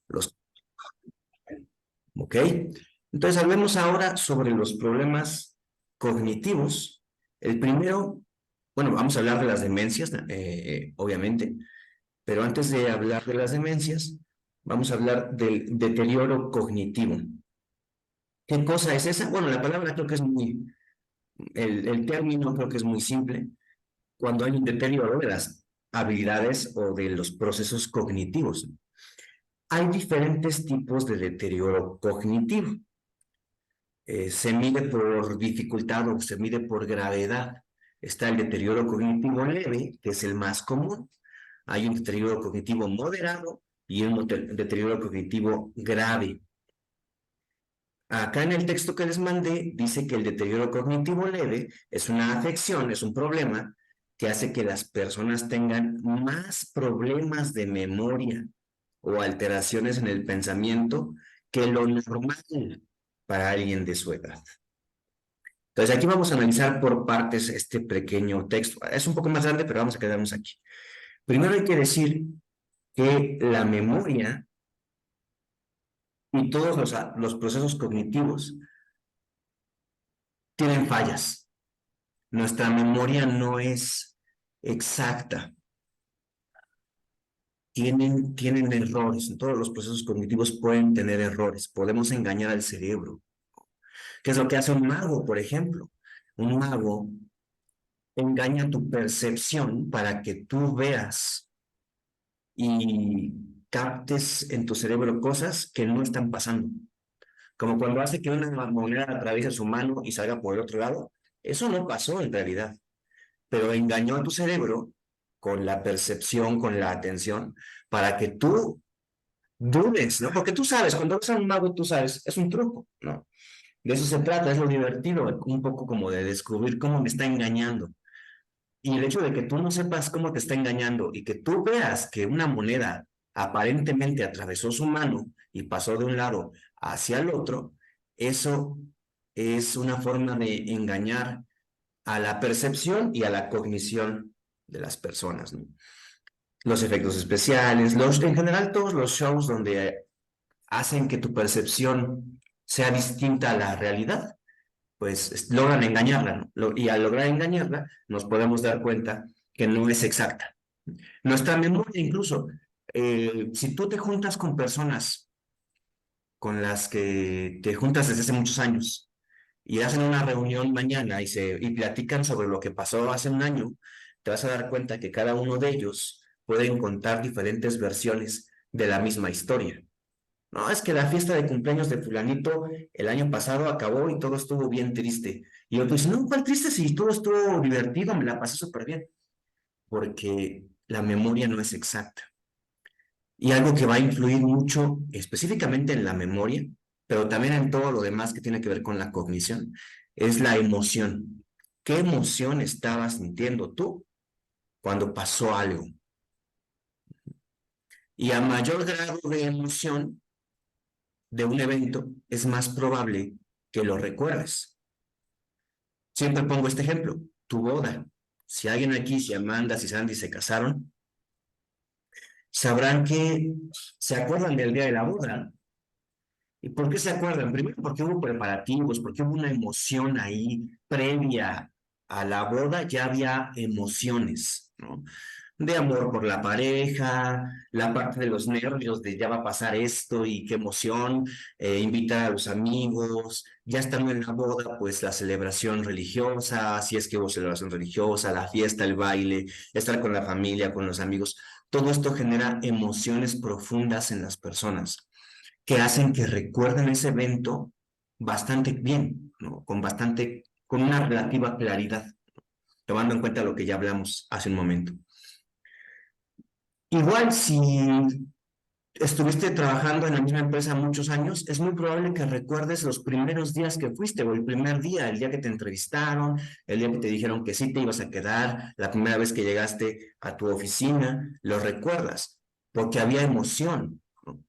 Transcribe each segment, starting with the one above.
Los, ¿Ok? Entonces, hablemos ahora sobre los problemas cognitivos. El primero, bueno, vamos a hablar de las demencias, obviamente, pero antes de hablar de las demencias, vamos a hablar del deterioro cognitivo. ¿Qué cosa es esa? Bueno, la palabra creo que es muy, el término creo que es muy simple. Cuando hay un deterioro de las habilidades o de los procesos cognitivos. Hay diferentes tipos de deterioro cognitivo. Se mide por dificultad o se mide por gravedad. Está el deterioro cognitivo leve, que es el más común. Hay un deterioro cognitivo moderado y un deterioro cognitivo grave. Acá en el texto que les mandé dice que el deterioro cognitivo leve es una afección, es un problema que hace que las personas tengan más problemas de memoria o alteraciones en el pensamiento que lo normal para alguien de su edad. Entonces aquí vamos a analizar por partes este pequeño texto. Es un poco más grande, pero vamos a quedarnos aquí. Primero hay que decir que la memoria y todos los procesos cognitivos tienen fallas. Nuestra memoria no es exacta. Tienen errores. Todos los procesos cognitivos pueden tener errores. Podemos engañar al cerebro. ¿Qué es lo que hace un mago, por ejemplo? Un mago engaña tu percepción para que tú veas y captes en tu cerebro cosas que no están pasando. Como cuando hace que una moneda atraviese su mano y salga por el otro lado. Eso no pasó en realidad, pero engañó a tu cerebro con la percepción, con la atención, para que tú dudes, ¿no? Porque tú sabes, cuando ves a un mago, tú sabes, es un truco, ¿no? De eso se trata, es lo divertido, un poco como de descubrir cómo me está engañando. Y el hecho de que tú no sepas cómo te está engañando y que tú veas que una moneda aparentemente atravesó su mano y pasó de un lado hacia el otro, eso es una forma de engañar a la percepción y a la cognición de las personas, ¿no? Los efectos especiales, en general todos los shows donde hacen que tu percepción sea distinta a la realidad, pues logran engañarla, ¿no? Y al lograr engañarla, nos podemos dar cuenta que no es exacta. Nuestra memoria incluso, si tú te juntas con personas con las que te juntas desde hace muchos años y hacen una reunión mañana y platican sobre lo que pasó hace un año, te vas a dar cuenta que cada uno de ellos pueden contar diferentes versiones de la misma historia. No, es que la fiesta de cumpleaños de fulanito el año pasado acabó y todo estuvo bien triste. Y otro dice, no, ¿cuál triste? Si todo estuvo divertido, me la pasé súper bien. Porque la memoria no es exacta. Y algo que va a influir mucho específicamente en la memoria, pero también en todo lo demás que tiene que ver con la cognición, es la emoción. ¿Qué emoción estabas sintiendo tú cuando pasó algo? Y a mayor grado de emoción de un evento, es más probable que lo recuerdes. Siempre pongo este ejemplo, tu boda. Si alguien aquí, si Amanda, si Sandy se casaron, sabrán que se acuerdan del día de la boda. ¿Y por qué se acuerdan? Primero porque hubo preparativos, porque hubo una emoción ahí previa a la boda, ya había emociones, ¿no? De amor por la pareja, la parte de los nervios de ya va a pasar esto y qué emoción, invitar a los amigos, ya estando en la boda, pues la celebración religiosa, si es que hubo celebración religiosa, la fiesta, el baile, estar con la familia, con los amigos, todo esto genera emociones profundas en las personas que hacen que recuerden ese evento bastante bien, ¿no? Con una relativa claridad, tomando en cuenta lo que ya hablamos hace un momento. Igual, si estuviste trabajando en la misma empresa muchos años, es muy probable que recuerdes los primeros días que fuiste, o el primer día, el día que te entrevistaron, el día que te dijeron que sí te ibas a quedar, la primera vez que llegaste a tu oficina, lo recuerdas, porque había emoción, ¿no?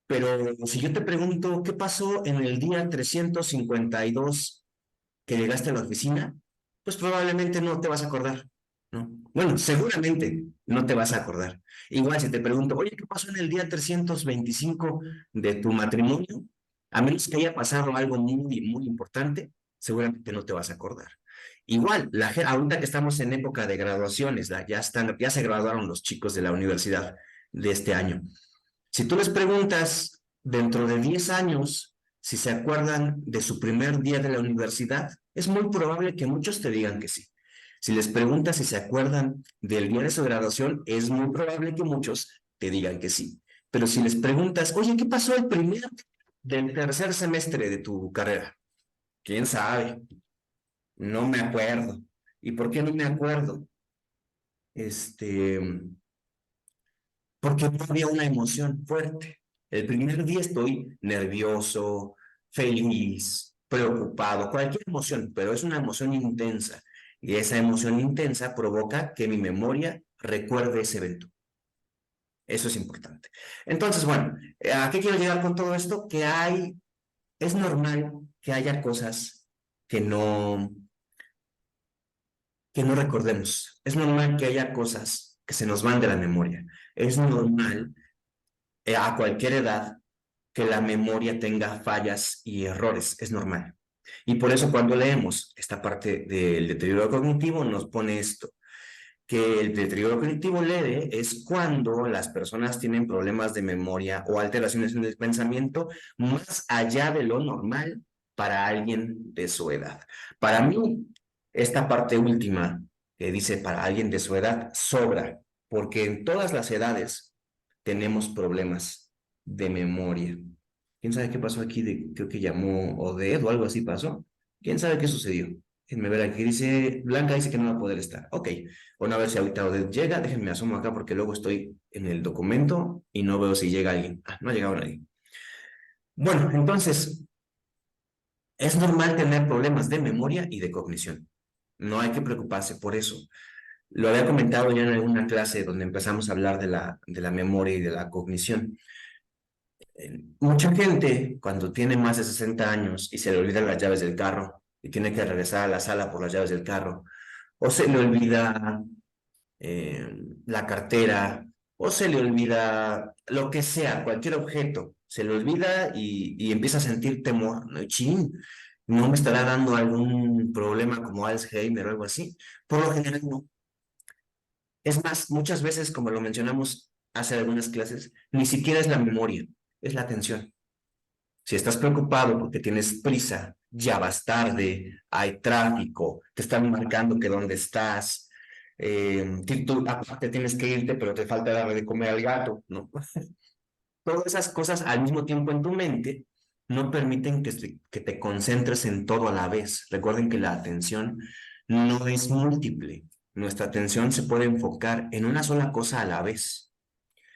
Pero si yo te pregunto, ¿qué pasó en el día 352 que llegaste a la oficina? Pues probablemente no te vas a acordar, ¿no? Bueno, seguramente no te vas a acordar. Igual si te pregunto, oye, ¿qué pasó en el día 325 de tu matrimonio? A menos que haya pasado algo muy, muy importante, seguramente no te vas a acordar. Igual, ahorita que estamos en época de graduaciones, ya se graduaron los chicos de la universidad de este año. Si tú les preguntas dentro de 10 años si se acuerdan de su primer día de la universidad, es muy probable que muchos te digan que sí. Si les preguntas si se acuerdan del día de su graduación, es muy probable que muchos te digan que sí. Pero si les preguntas, oye, ¿qué pasó el primer del tercer semestre de tu carrera? ¿Quién sabe? No me acuerdo. ¿Y por qué no me acuerdo? Este, porque no había una emoción fuerte. El primer día estoy nervioso, feliz, preocupado, cualquier emoción, pero es una emoción intensa. Y esa emoción intensa provoca que mi memoria recuerde ese evento. Eso es importante. Entonces, bueno, ¿a qué quiero llegar con todo esto? Es normal que haya cosas que que no recordemos. Es normal que haya cosas que se nos van de la memoria. Es normal a cualquier edad que la memoria tenga fallas y errores, es normal. Y por eso cuando leemos esta parte del deterioro cognitivo nos pone esto, que el deterioro cognitivo leve es cuando las personas tienen problemas de memoria o alteraciones en el pensamiento más allá de lo normal para alguien de su edad. Para mí, esta parte última que dice para alguien de su edad sobra, porque en todas las edades tenemos problemas de memoria. ¿Quién sabe qué pasó aquí? Creo que llamó Oded o algo así pasó. ¿Quién sabe qué sucedió? Déjenme ver aquí. Blanca dice que no va a poder estar. Ok. Bueno, a ver si ahorita Oded llega. Déjenme asomo acá porque luego estoy en el documento y no veo si llega alguien. Ah, no ha llegado nadie. Bueno, entonces, es normal tener problemas de memoria y de cognición. No hay que preocuparse por eso. Lo había comentado ya en alguna clase donde empezamos a hablar de de la memoria y de la cognición. Mucha gente, cuando tiene más de 60 años y se le olvidan las llaves del carro y tiene que regresar a la sala por las llaves del carro, o se le olvida la cartera, o se le olvida lo que sea, cualquier objeto, se le olvida y empieza a sentir temor, ¿no? Chin, ¿no me estará dando algún problema como Alzheimer o algo así? Por lo general no. Es más, muchas veces, como lo mencionamos hace algunas clases, ni siquiera es la memoria, es la atención. Si estás preocupado porque tienes prisa, ya vas tarde, hay tráfico, te están marcando que dónde estás, tú aparte tienes que irte, pero te falta darle de comer al gato, ¿no? Todas esas cosas al mismo tiempo en tu mente no permiten que te concentres en todo a la vez. Recuerden que la atención no es múltiple. Nuestra atención se puede enfocar en una sola cosa a la vez.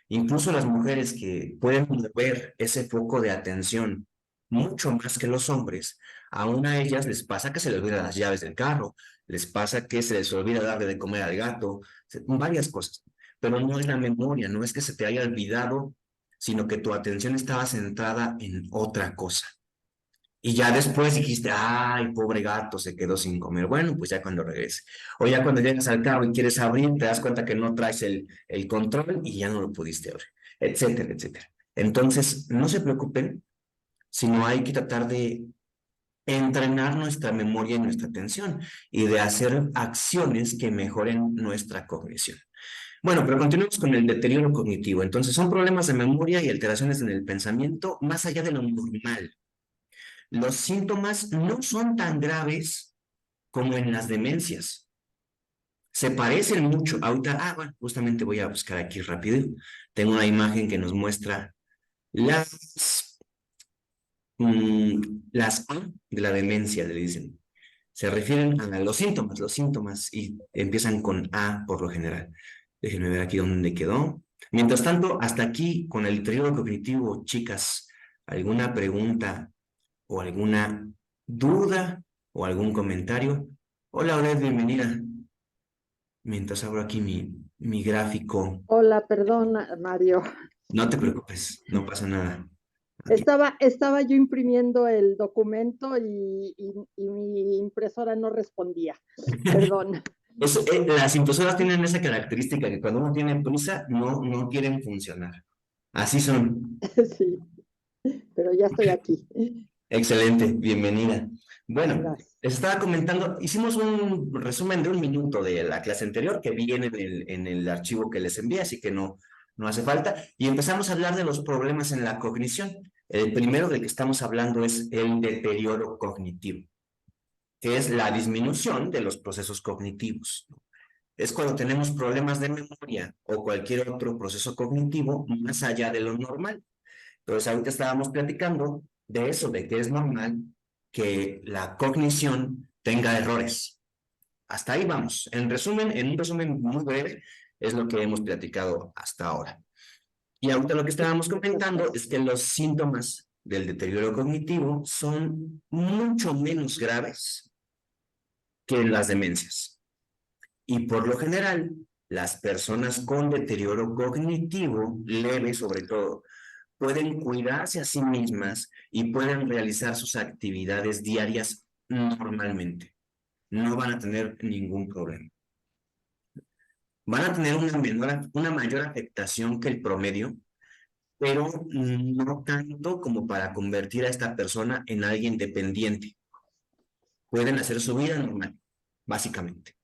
Incluso las mujeres que pueden mover ese foco de atención mucho más que los hombres, aún a ellas les pasa que se les olvidan las llaves del carro, les pasa que se les olvida darle de comer al gato, varias cosas. Pero no es la memoria, no es que se te haya olvidado, sino que tu atención estaba centrada en otra cosa. Y ya después dijiste, ay, pobre gato, se quedó sin comer. Bueno, pues ya cuando regrese. O ya cuando llegas al carro y quieres abrir, te das cuenta que no traes el control y ya no lo pudiste abrir, etcétera, etcétera. Entonces, no se preocupen, sino hay que tratar de entrenar nuestra memoria y nuestra atención y de hacer acciones que mejoren nuestra cognición. Bueno, pero continuemos con el deterioro cognitivo. Entonces, son problemas de memoria y alteraciones en el pensamiento más allá de lo normal. Los síntomas no son tan graves como en las demencias. Se parecen mucho. Ahorita, bueno, justamente voy a buscar aquí rápido. Tengo una imagen que nos muestra las, las A de la demencia, le dicen. Se refieren a los síntomas, y empiezan con A por lo general. Déjenme ver aquí dónde quedó. Mientras tanto, hasta aquí con el deterioro cognitivo, chicas, ¿alguna pregunta o alguna duda o algún comentario? Hola, Odette, bienvenida. Mientras abro aquí mi gráfico, Hola, perdón, Mario. no te preocupes, no pasa nada. Aquí. Estaba yo imprimiendo el documento y mi impresora no respondía. Perdón. Las impresoras tienen esa característica que cuando uno tiene prisa, no quieren funcionar. Así son. Sí, pero ya estoy aquí. Excelente, bienvenida. Bueno, Gracias. les estaba comentando, hicimos un resumen de 1 minuto de la clase anterior que viene en el archivo que les envié, así que no hace falta. Y empezamos a hablar de los problemas en la cognición. El primero del que estamos hablando es el deterioro cognitivo, que es la disminución de los procesos cognitivos. Es cuando tenemos problemas de memoria o cualquier otro proceso cognitivo más allá de lo normal. Entonces, ahorita estábamos platicando de eso, de que es normal que la cognición tenga errores. Hasta ahí vamos. En un resumen muy breve, es lo que hemos platicado hasta ahora. Y ahorita lo que estábamos comentando es que los síntomas del deterioro cognitivo son mucho menos graves que las demencias. Y por lo general, las personas con deterioro cognitivo, leve sobre todo, pueden cuidarse a sí mismas y pueden realizar sus actividades diarias normalmente. No van a tener ningún problema. Van a tener una mayor afectación que el promedio, pero no tanto como para convertir a esta persona en alguien dependiente. Pueden hacer su vida normal, básicamente.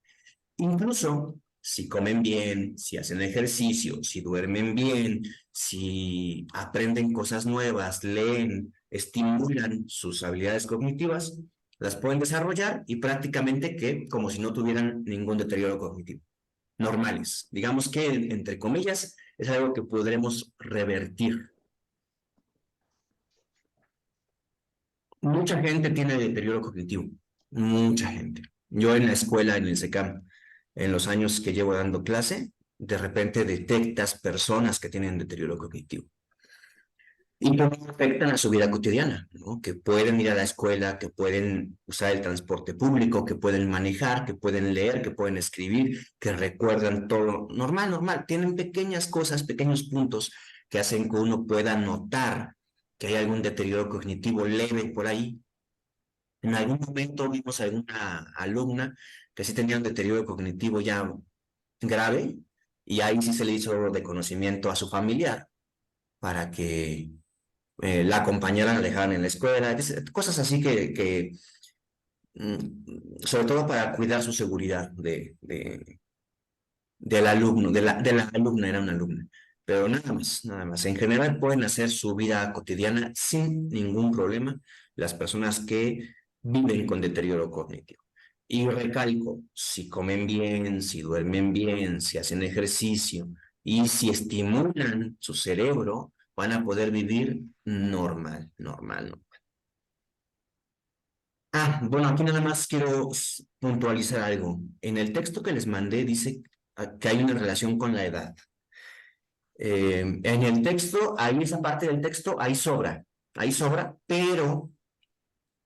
Incluso si comen bien, si hacen ejercicio, si duermen bien, si aprenden cosas nuevas, leen, estimulan sus habilidades cognitivas, las pueden desarrollar y prácticamente que como si no tuvieran ningún deterioro cognitivo. Normales. Digamos que, entre comillas, es algo que podremos revertir. Mucha gente tiene deterioro cognitivo, mucha gente. Yo en la escuela, en el SECAM, en los años que llevo dando clase, de repente detectas personas que tienen deterioro cognitivo y que afectan a su vida cotidiana, ¿no? Que pueden ir a la escuela, que pueden usar el transporte público, que pueden manejar, que pueden leer, que pueden escribir, que recuerdan todo normal, normal. Tienen pequeñas cosas, pequeños puntos que hacen que uno pueda notar que hay algún deterioro cognitivo leve por ahí. En algún momento vimos a alguna alumna que sí tenía un deterioro cognitivo ya grave y ahí sí se le hizo de conocimiento a su familiar para que la acompañaran, la dejaran en la escuela, cosas así sobre todo para cuidar su seguridad del alumno, de la alumna, era una alumna. Pero nada más, nada más. En general pueden hacer su vida cotidiana sin ningún problema las personas que viven con deterioro cognitivo. Y recalco, si comen bien, si duermen bien, si hacen ejercicio y si estimulan su cerebro, van a poder vivir normal, normal, ¿no? Bueno, aquí nada más quiero puntualizar algo. En el texto que les mandé dice que hay una relación con la edad. En el texto, ahí esa parte del texto, ahí sobra, pero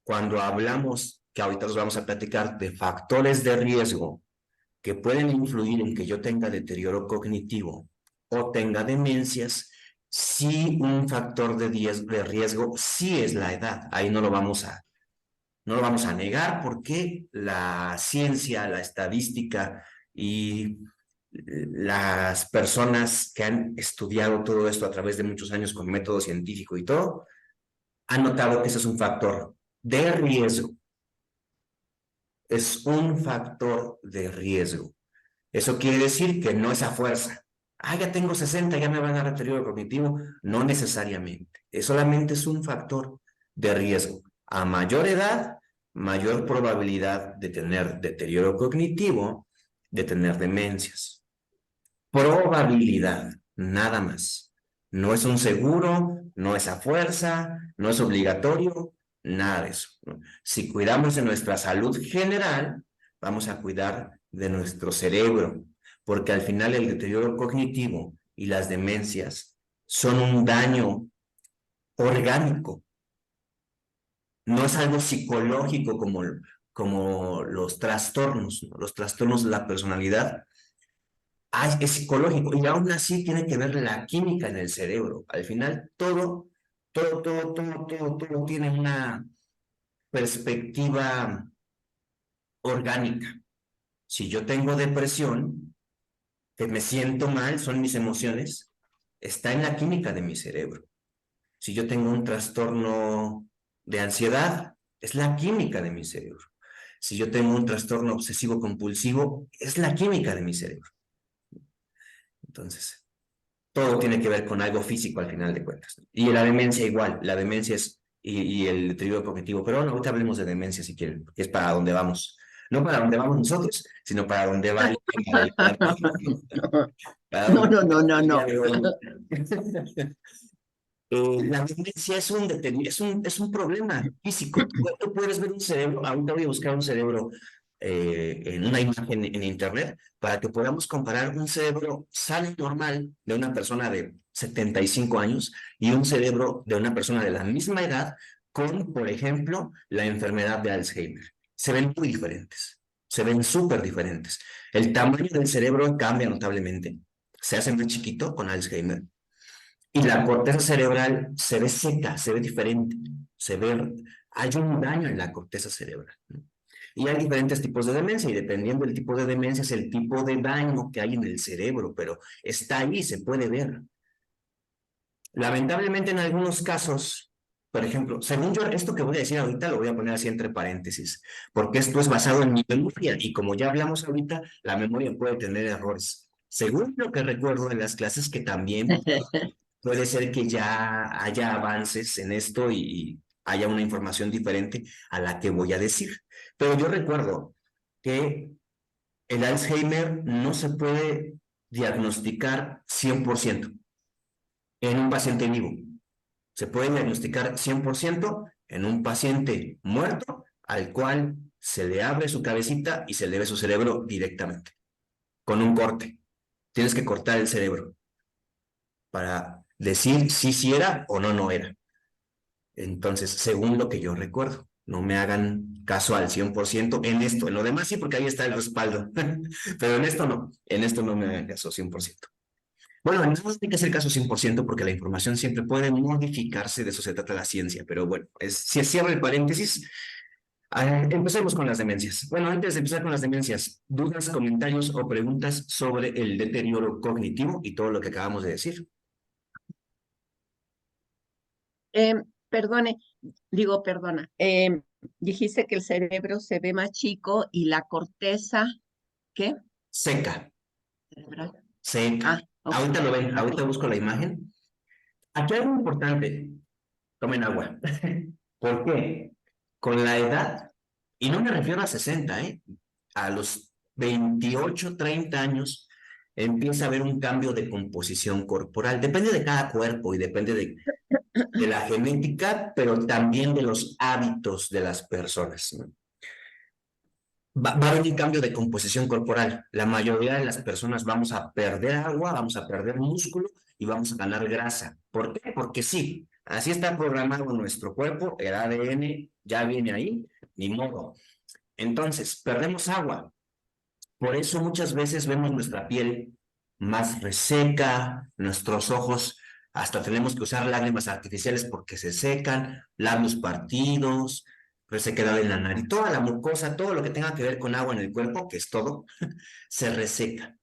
cuando hablamos, que ahorita os vamos a platicar de factores de riesgo que pueden influir en que yo tenga deterioro cognitivo o tenga demencias, sí un factor de riesgo sí es la edad. Ahí no lo vamos a negar porque la ciencia, la estadística y las personas que han estudiado todo esto a través de muchos años con método científico y todo, han notado que ese es un factor de riesgo. Es un factor de riesgo. Eso quiere decir que no es a fuerza. Ya tengo 60, ya me van a dar deterioro cognitivo. No necesariamente. Solamente es un factor de riesgo. A mayor edad, mayor probabilidad de tener deterioro cognitivo, de tener demencias. Probabilidad, nada más. No es un seguro, no es a fuerza, no es obligatorio, nada de eso, ¿no? Si cuidamos de nuestra salud general, vamos a cuidar de nuestro cerebro, porque al final el deterioro cognitivo y las demencias son un daño orgánico, no es algo psicológico como los trastornos, ¿no? Los trastornos de la personalidad es psicológico y aún así tiene que ver la química en el cerebro. Al final, todo tiene una perspectiva orgánica. Si yo tengo depresión, que me siento mal, son mis emociones, está en la química de mi cerebro. Si yo tengo un trastorno de ansiedad, es la química de mi cerebro. Si yo tengo un trastorno obsesivo compulsivo, es la química de mi cerebro. Entonces, todo tiene que ver con algo físico al final de cuentas. Y la demencia igual, la demencia es, y el deterioro cognitivo, pero bueno, ahorita hablemos de demencia si quieren, porque es para donde vamos. No para donde vamos nosotros, sino para donde va el tema del para No, donde no, no, no, ya no. veo. La demencia es un problema físico. Tú puedes ver un cerebro, ahorita voy a buscar un cerebro en una imagen en internet para que podamos comparar un cerebro sano y normal de una persona de 75 años y un cerebro de una persona de la misma edad con, por ejemplo, la enfermedad de Alzheimer. Se ven muy diferentes, se ven súper diferentes. El tamaño del cerebro cambia notablemente. Se hace más chiquito con Alzheimer y la corteza cerebral se ve seca, se ve diferente, hay un daño en la corteza cerebral, ¿no? Y hay diferentes tipos de demencia, y dependiendo del tipo de demencia es el tipo de daño que hay en el cerebro, pero está ahí, se puede ver. Lamentablemente en algunos casos, por ejemplo, según yo, esto que voy a decir ahorita lo voy a poner así entre paréntesis, porque esto es basado en mi memoria, y como ya hablamos ahorita, la memoria puede tener errores. Según lo que recuerdo en las clases, que también puede ser que ya haya avances en esto y haya una información diferente a la que voy a decir. Pero yo recuerdo que el Alzheimer no se puede diagnosticar 100% en un paciente vivo. Se puede diagnosticar 100% en un paciente muerto al cual se le abre su cabecita y se le ve su cerebro directamente, con un corte. Tienes que cortar el cerebro para decir si era o no era. Entonces, según lo que yo recuerdo, no me hagan caso al 100% en esto. En lo demás sí, porque ahí está el respaldo. Pero en esto no me hagan caso 100%. Bueno, en eso no tiene que hacer caso 100% porque la información siempre puede modificarse, de eso se trata la ciencia. Pero bueno, si cierro el paréntesis, empecemos con las demencias. Bueno, antes de empezar con las demencias, dudas, comentarios o preguntas sobre el deterioro cognitivo y todo lo que acabamos de decir. Perdone, perdona. Dijiste que el cerebro se ve más chico y la corteza, ¿qué? Seca, Cerebral. seca. Ah, ok, Ahorita lo ven, ok. ahorita busco la imagen. Aquí hay algo importante, tomen agua. ¿Por qué? Con la edad, y no me refiero a 60, a los 28, 30 años, empieza a haber un cambio de composición corporal. Depende de cada cuerpo y depende de la genética, pero también de los hábitos de las personas, ¿no? Va a haber un cambio de composición corporal. La mayoría de las personas vamos a perder agua, vamos a perder músculo y vamos a ganar grasa. ¿Por qué? Porque sí, así está programado nuestro cuerpo, el ADN ya viene ahí, ni modo. Entonces, perdemos agua. Por eso muchas veces vemos nuestra piel más reseca, nuestros ojos, hasta tenemos que usar lágrimas artificiales porque se secan, labios partidos, resequedad en la nariz, toda la mucosa, todo lo que tenga que ver con agua en el cuerpo, que es todo, se reseca.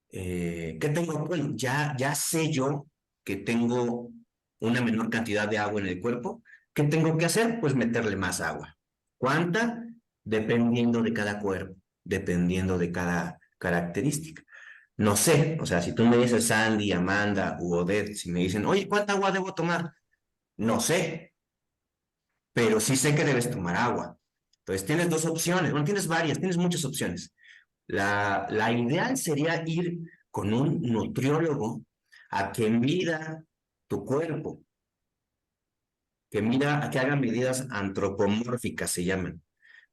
¿Qué tengo? Bueno, ya sé yo que tengo una menor cantidad de agua en el cuerpo. ¿Qué tengo que hacer? Pues meterle más agua. ¿Cuánta? Dependiendo de cada cuerpo, dependiendo de cada característica. No sé, o sea, si tú me dices Sandy, Amanda u Odette, si me dicen, oye, ¿cuánta agua debo tomar? No sé, pero sí sé que debes tomar agua. Entonces tienes dos opciones, bueno, tienes varias, tienes muchas opciones. La ideal sería ir con un nutriólogo a que mida tu cuerpo, a que haga medidas antropomórficas, se llaman.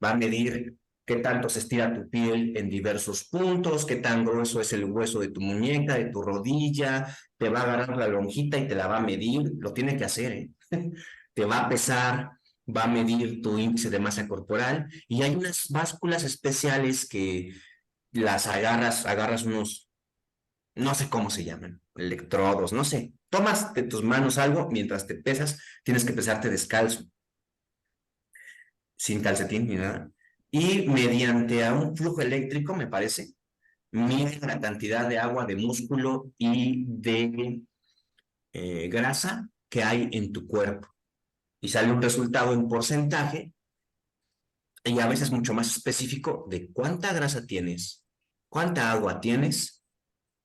Va a medir qué tanto se estira tu piel en diversos puntos, qué tan grueso es el hueso de tu muñeca, de tu rodilla, te va a agarrar la lonjita y te la va a medir, lo tiene que hacer, ¿eh? Te va a pesar, va a medir tu índice de masa corporal y hay unas básculas especiales que las agarras unos, no sé cómo se llaman, electrodos, no sé. Tomas de tus manos algo mientras te pesas, tienes que pesarte descalzo, sin calcetín ni nada. y mediante a un flujo eléctrico, me parece, mide la cantidad de agua, de músculo y de grasa que hay en tu cuerpo. Y sale un resultado en porcentaje y a veces mucho más específico de cuánta grasa tienes, cuánta agua tienes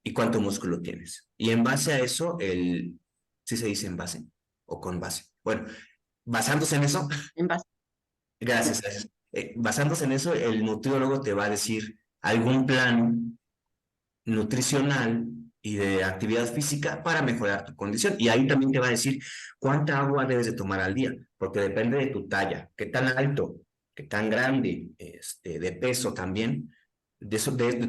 y cuánto músculo tienes. Y en base a eso, ¿sí se dice en base o con base? Bueno, basándose en eso, En base. gracias, gracias. Basándose en eso, el nutriólogo te va a decir algún plan nutricional y de actividad física para mejorar tu condición. Y ahí también te va a decir cuánta agua debes de tomar al día, porque depende de tu talla, qué tan alto, qué tan grande, de peso también. De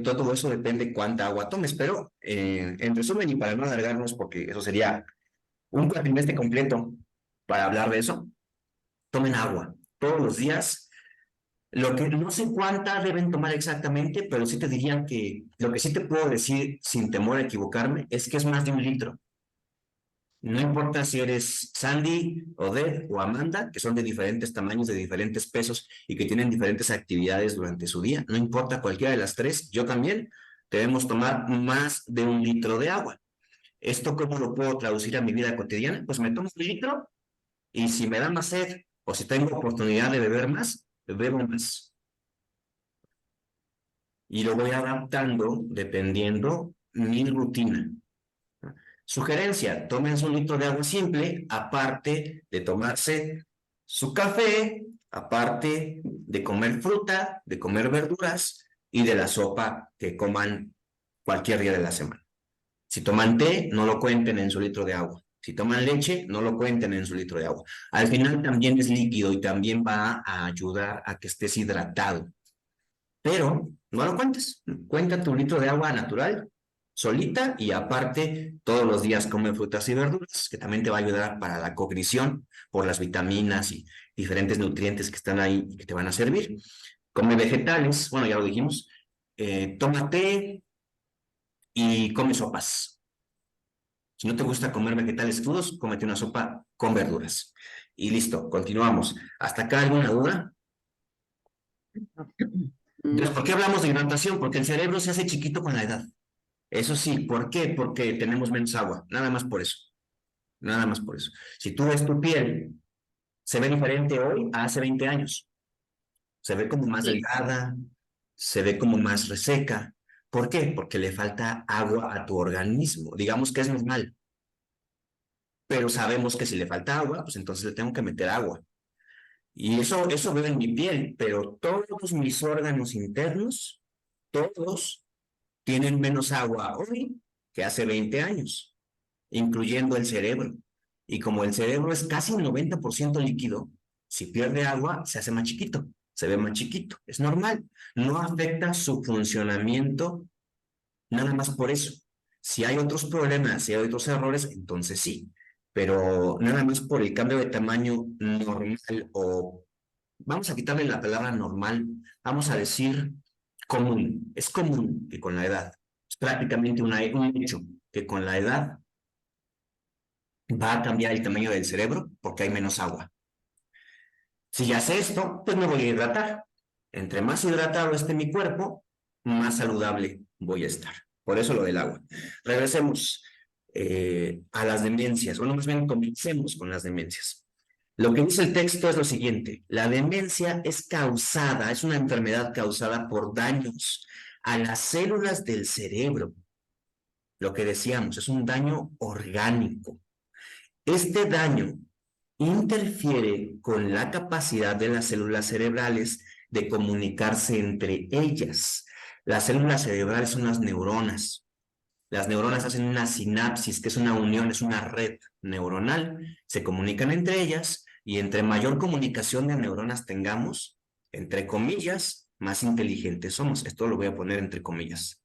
todo eso depende cuánta agua tomes, pero en resumen y para no alargarnos, porque eso sería un cuatrimestre completo para hablar de eso, tomen agua todos los días. Lo que no sé cuánta deben tomar exactamente, pero sí te dirían que lo que sí te puedo decir sin temor a equivocarme es que es más de 1 litro. No importa si eres Sandy, Odette o Amanda, que son de diferentes tamaños, de diferentes pesos y que tienen diferentes actividades durante su día. No importa cualquiera de las tres, yo también, debemos tomar más de 1 litro de agua. ¿Esto cómo lo puedo traducir a mi vida cotidiana? Pues me tomo 1 litro y si me da más sed o si tengo oportunidad de beber más, bebo más. Y lo voy adaptando dependiendo mi rutina. Sugerencia, tómense 1 litro de agua simple, aparte de tomarse su café, aparte de comer fruta, de comer verduras y de la sopa que coman cualquier día de la semana. Si toman té, no lo cuenten en su litro de agua. Si toman leche, no lo cuenten en su litro de agua. Al final también es líquido y también va a ayudar a que estés hidratado. Pero no lo cuentes. Cuenta tu litro de agua natural, solita, y aparte todos los días come frutas y verduras, que también te va a ayudar para la cognición por las vitaminas y diferentes nutrientes que están ahí y que te van a servir. Come vegetales, bueno, ya lo dijimos. Toma té y come sopas. Si no te gusta comer vegetales crudos, cómete una sopa con verduras. Y listo, continuamos. ¿Hasta acá alguna duda? Entonces, No. ¿por qué hablamos de hidratación? Porque el cerebro se hace chiquito con la edad. Eso sí, ¿por qué? Porque tenemos menos agua, nada más por eso, nada más por eso. Si tú ves tu piel, se ve diferente hoy a hace 20 años, se ve como más Sí. delgada, se ve como más reseca. ¿Por qué? Porque le falta agua a tu organismo. Digamos que es normal, pero sabemos que si le falta agua, pues entonces le tengo que meter agua. Y eso veo en mi piel, pero todos mis órganos internos, todos tienen menos agua hoy que hace 20 años, incluyendo el cerebro. Y como el cerebro es casi un 90% líquido, si pierde agua, se hace más chiquito, se ve más chiquito. Es normal. No afecta su funcionamiento nada más por eso. Si hay otros problemas, si hay otros errores, entonces sí. Pero nada más por el cambio de tamaño normal o vamos a quitarle la palabra normal, vamos a decir común. Es común que con la edad, es prácticamente un hecho que con la edad va a cambiar el tamaño del cerebro porque hay menos agua. Si ya sé esto, pues me voy a hidratar. Entre más hidratado esté mi cuerpo, más saludable voy a estar. Por eso lo del agua. Regresemos a las demencias, o no, más bien comencemos con las demencias. Lo que dice el texto es lo siguiente: la demencia es causada, es una enfermedad causada por daños a las células del cerebro. Lo que decíamos, es un daño orgánico. Este daño interfiere con la capacidad de las células cerebrales de comunicarse entre ellas. Las células cerebrales son las neuronas. Las neuronas hacen una sinapsis, que es una unión, es una red neuronal. Se comunican entre ellas y entre mayor comunicación de neuronas tengamos, entre comillas, más inteligentes somos. Esto lo voy a poner entre comillas.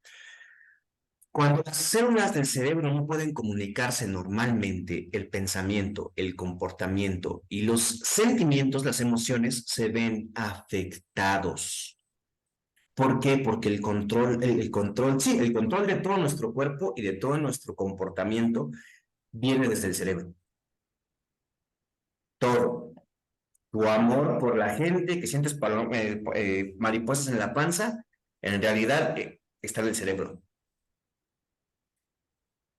Cuando las células del cerebro no pueden comunicarse normalmente, el pensamiento, el comportamiento y los sentimientos, las emociones, se ven afectados. ¿Por qué? Porque sí, el control de todo nuestro cuerpo y de todo nuestro comportamiento viene desde el cerebro. Todo. Tu amor por la gente, que sientes mariposas en la panza, en realidad está en el cerebro.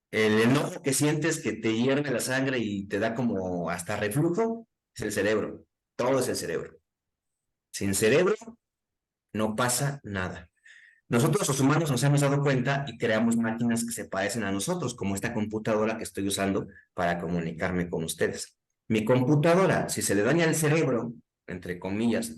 El enojo que sientes que te hierve la sangre y te da como hasta reflujo, es el cerebro. Todo es el cerebro. Sin cerebro no pasa nada. Nosotros los humanos nos hemos dado cuenta y creamos máquinas que se parecen a nosotros, como esta computadora que estoy usando para comunicarme con ustedes. Mi computadora, si se le daña el cerebro, entre comillas,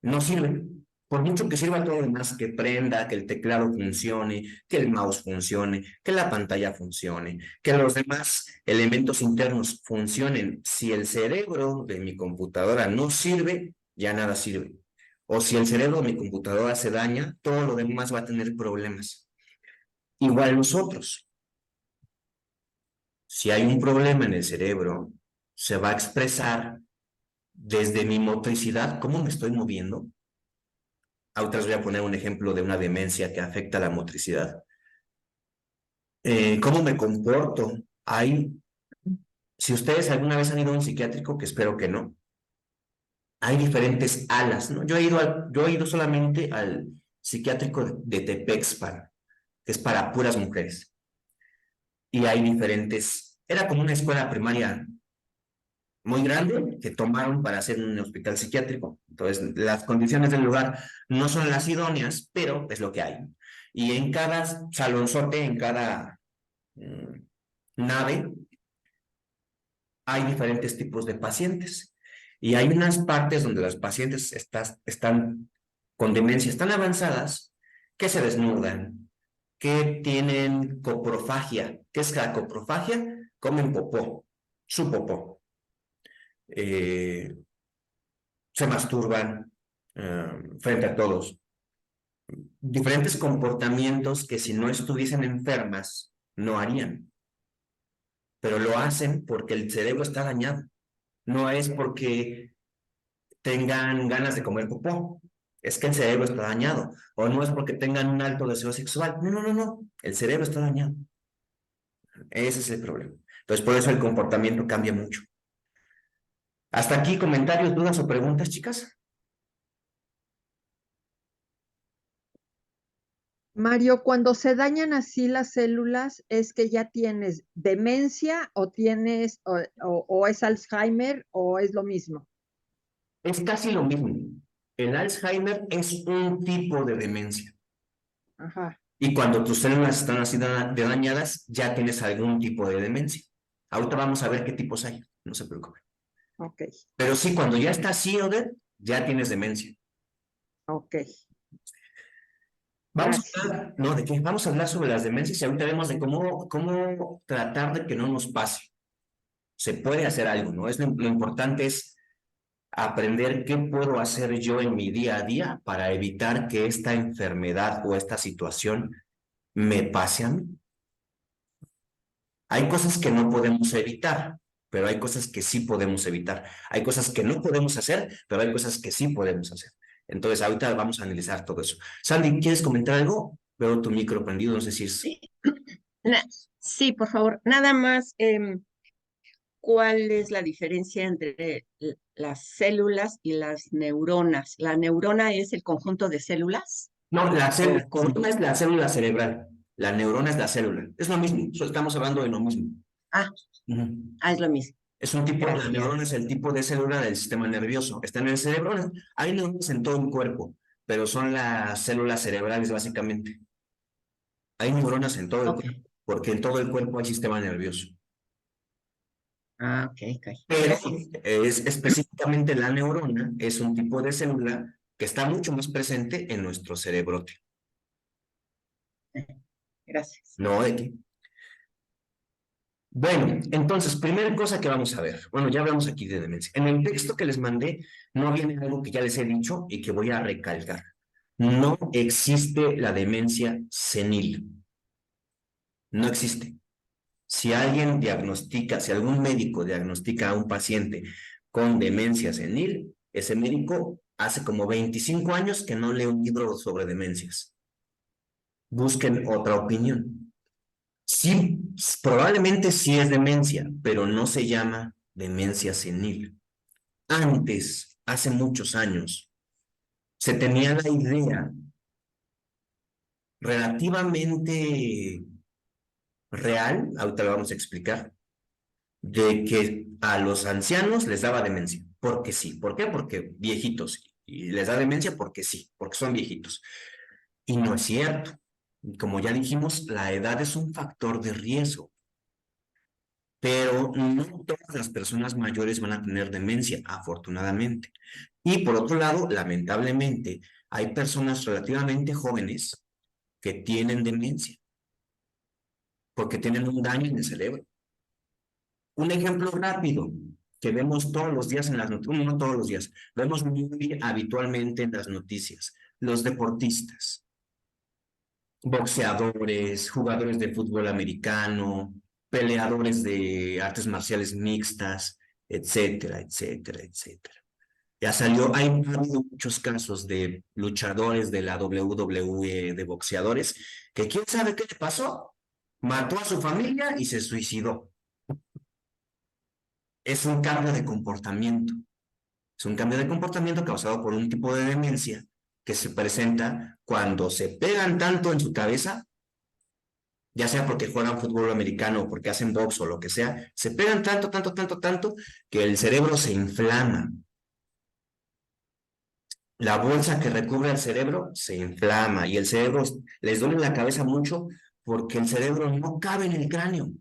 no sirve. Por mucho que sirva todo lo demás, que prenda, que el teclado funcione, que el mouse funcione, que la pantalla funcione, que los demás elementos internos funcionen. Si el cerebro de mi computadora no sirve, ya nada sirve. O si el cerebro de mi computadora se daña, todo lo demás va a tener problemas. Igual nosotros. Si hay un problema en el cerebro, se va a expresar desde mi motricidad, cómo me estoy moviendo. Ahorita les voy a poner un ejemplo de una demencia que afecta la motricidad. ¿Cómo me comporto? Si ustedes alguna vez han ido a un psiquiátrico, que espero que no, hay diferentes alas, ¿no? Yo he ido solamente al psiquiátrico de Tepexpan, que es para puras mujeres. Y hay diferentes, era como una escuela primaria muy grande que tomaron para hacer un hospital psiquiátrico. Entonces, las condiciones del lugar no son las idóneas, pero es lo que hay. Y en cada salonzote, en cada nave, hay diferentes tipos de pacientes. Y hay unas partes donde los pacientes están con demencias tan avanzadas que se desnudan, que tienen coprofagia. ¿Qué es la coprofagia? Comen popó, su popó. Se masturban frente a todos. Diferentes comportamientos que si no estuviesen enfermas, no harían. Pero lo hacen porque el cerebro está dañado. No es porque tengan ganas de comer popó. Es que el cerebro está dañado. O no es porque tengan un alto deseo sexual. No, no, no, no. El cerebro está dañado. Ese es el problema. Entonces, por eso el comportamiento cambia mucho. Hasta aquí, comentarios, dudas o preguntas, chicas. Mario, cuando se dañan así las células, ¿es que ya tienes demencia o tienes o es Alzheimer o es lo mismo? Es casi lo mismo. El Alzheimer es un tipo de demencia. Ajá, Y cuando tus células están así de dañadas, ya tienes algún tipo de demencia. Ahorita vamos a ver qué tipos hay, no se preocupe. ok, Pero sí, cuando ya está así, Odette, ya tienes demencia. ok. Vamos a Gracias. hablar, ¿no? ¿De qué? Vamos a hablar sobre las demencias y ahorita vemos de cómo tratar de que no nos pase. Se puede hacer algo, ¿no? Lo importante es aprender qué puedo hacer yo en mi día a día para evitar que esta enfermedad o esta situación me pase a mí. Hay cosas que no podemos evitar, pero hay cosas que sí podemos evitar. Hay cosas que no podemos hacer, pero hay cosas que sí podemos hacer. Entonces, ahorita vamos a analizar todo eso. Sandy, ¿quieres comentar algo? Veo tu micro prendido, no sé si es... Sí, sí, por favor. Nada más, ¿cuál es la diferencia entre las células y las neuronas? ¿La neurona es el conjunto de células? No, la ¿O cómo? neurona es la célula cerebral. La neurona es la célula. Es lo mismo, solo estamos hablando de lo mismo. Ah, Ujú. es lo mismo. Es un tipo, la neurona es Gracias. el tipo de célula del sistema nervioso. Está en el cerebro. Hay neuronas en todo el cuerpo, pero son las células cerebrales básicamente. Hay neuronas en todo el Ok. cuerpo, porque en todo el cuerpo hay sistema nervioso. Ah, ok, ok. Pero Gracias. es específicamente la neurona, es un tipo de célula que está mucho más presente en nuestro cerebrote. Gracias. No, X. Bueno, entonces, primera cosa que vamos a ver. Bueno, ya hablamos aquí de demencia. En el texto que les mandé no viene algo que ya les he dicho y que voy a recalcar. No existe la demencia senil. No existe. Si alguien diagnostica, si algún médico diagnostica a un paciente con demencia senil, ese médico hace como 25 años que no lee un libro sobre demencias. Busquen otra opinión. Sí, probablemente sí es demencia, pero no se llama demencia senil. Antes, hace muchos años, se tenía la idea relativamente real, ahorita lo vamos a explicar, de que a los ancianos les daba demencia, porque sí. ¿Por qué? Porque viejitos. Y les da demencia porque sí, porque son viejitos. Y no es cierto. Como ya dijimos, la edad es un factor de riesgo, pero no todas las personas mayores van a tener demencia, afortunadamente. Y por otro lado, lamentablemente, hay personas relativamente jóvenes que tienen demencia, porque tienen un daño en el cerebro. Un ejemplo rápido que vemos todos los días en las noticias, no todos los días, vemos muy habitualmente en las noticias, los deportistas, boxeadores, jugadores de fútbol americano, peleadores de artes marciales mixtas, etcétera, etcétera, etcétera. Ya salió, hay habido muchos casos de luchadores de la WWE, de boxeadores, que quién sabe qué le pasó, mató a su familia y se suicidó. Es un cambio de comportamiento. Es un cambio de comportamiento causado por un tipo de demencia que se presenta cuando se pegan tanto en su cabeza, ya sea porque juegan fútbol americano o porque hacen box o lo que sea, se pegan tanto, tanto, tanto, tanto, que el cerebro se inflama. La bolsa que recubre al cerebro se inflama y el cerebro les duele la cabeza mucho porque el cerebro no cabe en el cráneo.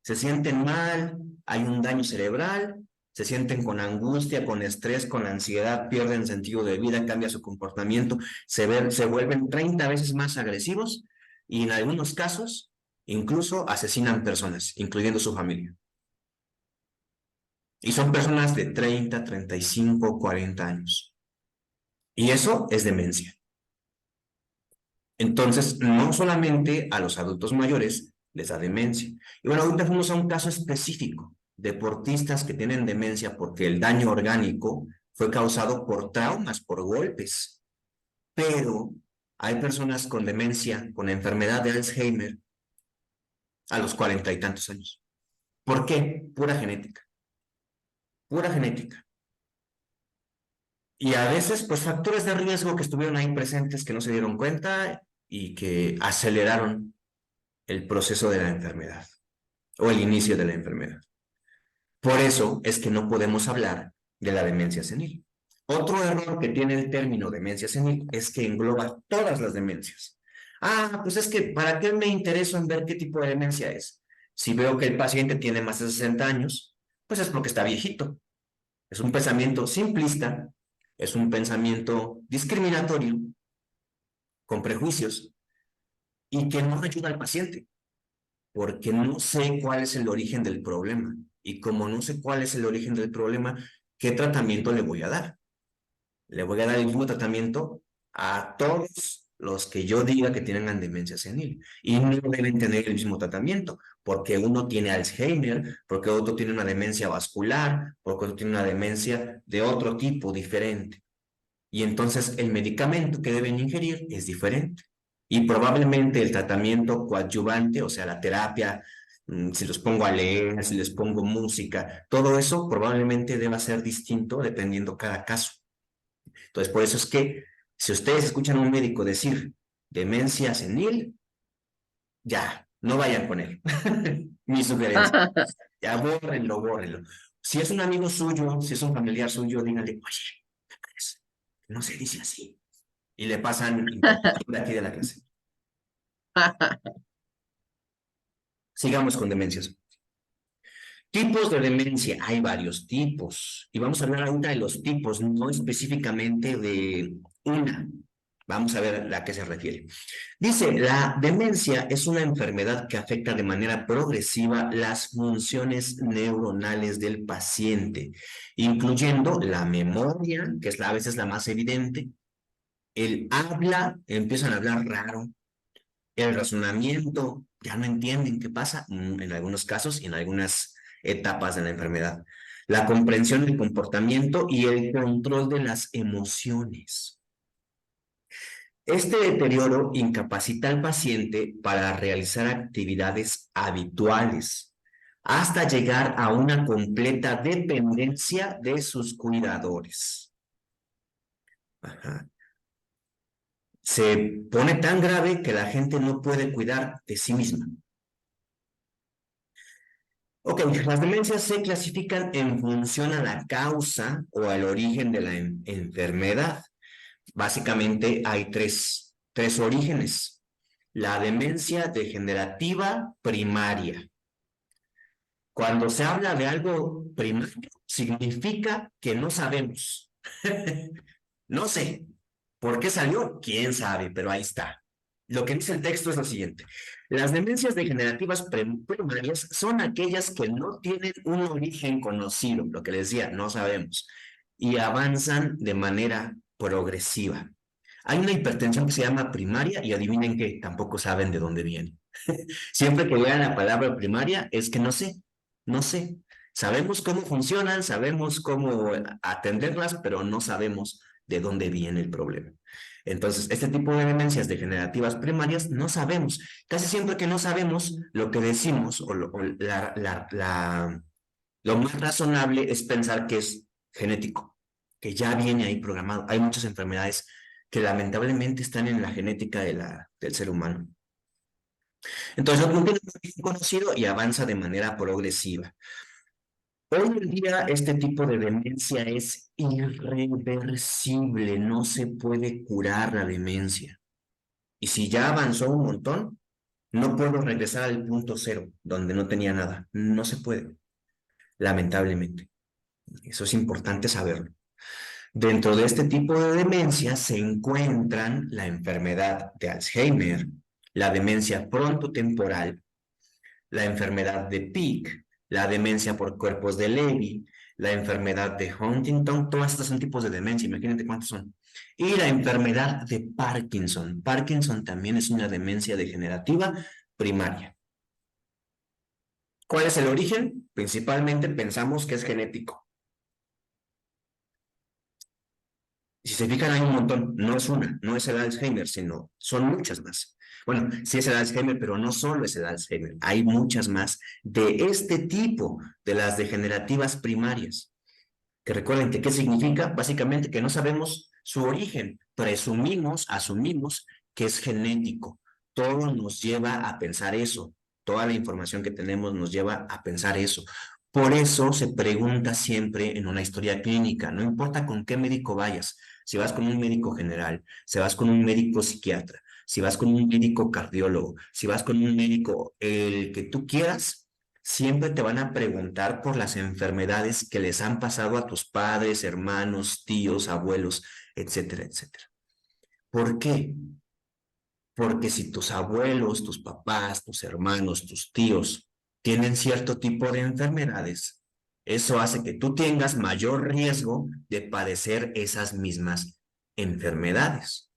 Se sienten mal, hay un daño cerebral, se sienten con angustia, con estrés, con ansiedad, pierden sentido de vida, cambia su comportamiento, se vuelven 30 veces más agresivos y en algunos casos incluso asesinan personas, incluyendo su familia. Y son personas de 30, 35, 40 años. Y eso es demencia. Entonces, no solamente a los adultos mayores les da demencia. Y bueno, ahorita fuimos a un caso específico, deportistas que tienen demencia porque el daño orgánico fue causado por traumas, por golpes. Pero hay personas con demencia, con enfermedad de Alzheimer, a los 40 y tantos años. ¿Por qué? Pura genética. Pura genética. Y a veces, pues, factores de riesgo que estuvieron ahí presentes que no se dieron cuenta y que aceleraron el proceso de la enfermedad o el inicio de la enfermedad. Por eso es que no podemos hablar de la demencia senil. Otro error que tiene el término demencia senil es que engloba todas las demencias. Ah, pues es que ¿para qué me intereso en ver qué tipo de demencia es? Si veo que el paciente tiene más de 60 años, pues es porque está viejito. Es un pensamiento simplista, es un pensamiento discriminatorio, con prejuicios, y que no ayuda al paciente, porque no sé cuál es el origen del problema. Y como no sé cuál es el origen del problema, ¿qué tratamiento le voy a dar? Le voy a dar el mismo tratamiento a todos los que yo diga que tienen demencia senil. Y no deben tener el mismo tratamiento, porque uno tiene Alzheimer, porque otro tiene una demencia vascular, porque otro tiene una demencia de otro tipo diferente. Y entonces el medicamento que deben ingerir es diferente. Y probablemente el tratamiento coadyuvante, o sea, la terapia, si los pongo a leer, si les pongo música, todo eso probablemente deba ser distinto dependiendo cada caso. Entonces, por eso es que si ustedes escuchan a un médico decir demencia senil, ya, no vayan con él. Mi sugerencia. Ya, bórrenlo, bórrenlo. Si es un amigo suyo, si es un familiar suyo, díganle, oye, ¿qué crees? No se dice así. Y le pasan información de aquí de la clase. Sigamos con demencias. Tipos de demencia. Hay varios tipos. Y vamos a hablar ahorita de los tipos, no específicamente de una. Vamos a ver a qué se refiere. Dice, la demencia es una enfermedad que afecta de manera progresiva las funciones neuronales del paciente, incluyendo la memoria, que es a veces la más evidente, el habla, empiezan a hablar raro, el razonamiento, ya no entienden qué pasa en algunos casos y en algunas etapas de la enfermedad. La comprensión del comportamiento y el control de las emociones. Este deterioro incapacita al paciente para realizar actividades habituales, hasta llegar a una completa dependencia de sus cuidadores. Ajá. Se pone tan grave que la gente no puede cuidar de sí misma. Ok, las demencias se clasifican en función a la causa o al origen de la enfermedad. Básicamente hay tres orígenes. La demencia degenerativa primaria. Cuando se habla de algo primario, significa que no sabemos. No sé. ¿Por qué salió? ¿Quién sabe? Pero ahí está. Lo que dice el texto es lo siguiente. Las demencias degenerativas primarias son aquellas que no tienen un origen conocido, lo que les decía, no sabemos, y avanzan de manera progresiva. Hay una hipertensión que se llama primaria y adivinen qué, tampoco saben de dónde viene. Siempre que vean la palabra primaria es que no sé, no sé. Sabemos cómo funcionan, sabemos cómo atenderlas, pero no sabemos de dónde viene el problema. Entonces, este tipo de demencias degenerativas primarias no sabemos. Casi siempre que no sabemos, lo que decimos lo más razonable es pensar que es genético, que ya viene ahí programado. Hay muchas enfermedades que lamentablemente están en la genética del ser humano. Entonces, no tiene un origen conocido y avanza de manera progresiva. Hoy en día este tipo de demencia es irreversible, no se puede curar la demencia. Y si ya avanzó un montón, no puedo regresar al punto cero, donde no tenía nada. No se puede, lamentablemente. Eso es importante saberlo. Dentro de este tipo de demencia se encuentran la enfermedad de Alzheimer, la demencia frontotemporal, la enfermedad de Pick, la demencia por cuerpos de Levy, la enfermedad de Huntington, todas estas son tipos de demencia, imagínate cuántos son. Y la enfermedad de Parkinson. Parkinson también es una demencia degenerativa primaria. ¿Cuál es el origen? Principalmente pensamos que es genético. Si se fijan, hay un montón, no es una, no es el Alzheimer, sino son muchas más. Bueno, sí es el Alzheimer, pero no solo es el Alzheimer, hay muchas más de este tipo, de las degenerativas primarias. Que recuerden que ¿qué significa? Básicamente que no sabemos su origen, asumimos que es genético. Todo nos lleva a pensar eso, toda la información que tenemos nos lleva a pensar eso. Por eso se pregunta siempre en una historia clínica, no importa con qué médico vayas, si vas con un médico general, si vas con un médico psiquiatra, si vas con un médico cardiólogo, si vas con un médico, el que tú quieras, siempre te van a preguntar por las enfermedades que les han pasado a tus padres, hermanos, tíos, abuelos, etcétera, etcétera. ¿Por qué? Porque si tus abuelos, tus papás, tus hermanos, tus tíos tienen cierto tipo de enfermedades, eso hace que tú tengas mayor riesgo de padecer esas mismas enfermedades.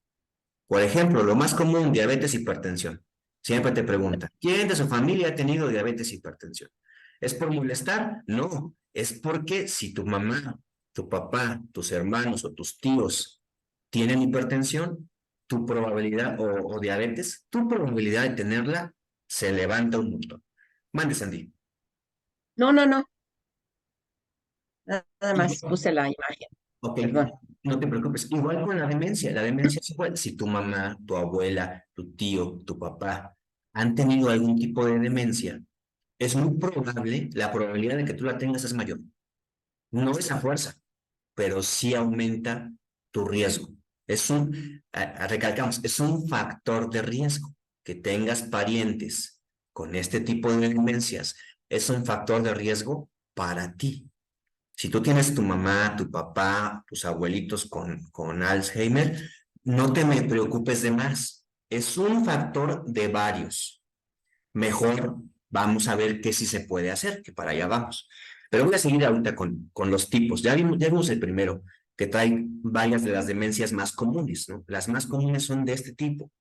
Por ejemplo, lo más común, diabetes, hipertensión. Siempre te preguntan, ¿quién de su familia ha tenido diabetes e hipertensión? ¿Es por molestar? No, es porque si tu mamá, tu papá, tus hermanos o tus tíos tienen hipertensión, tu probabilidad, o diabetes, tu probabilidad de tenerla se levanta un montón. Mande, Sandy. No, no, no. Nada más puse la imagen. Ok, Perdón. no te preocupes. Igual con la demencia es igual. Si tu mamá, tu abuela, tu tío, tu papá han tenido algún tipo de demencia, es muy probable, la probabilidad de que tú la tengas es mayor. No es a fuerza, pero sí aumenta tu riesgo. Recalcamos, es un factor de riesgo. Que tengas parientes con este tipo de demencias es un factor de riesgo para ti. Si tú tienes tu mamá, tu papá, tus abuelitos con Alzheimer, no te me preocupes de más. Es un factor de varios. Mejor vamos a ver qué sí se puede hacer, que para allá vamos. Pero voy a seguir ahorita con los tipos. Ya vimos el primero, que trae varias de las demencias más comunes, ¿no? Las más comunes son de este tipo.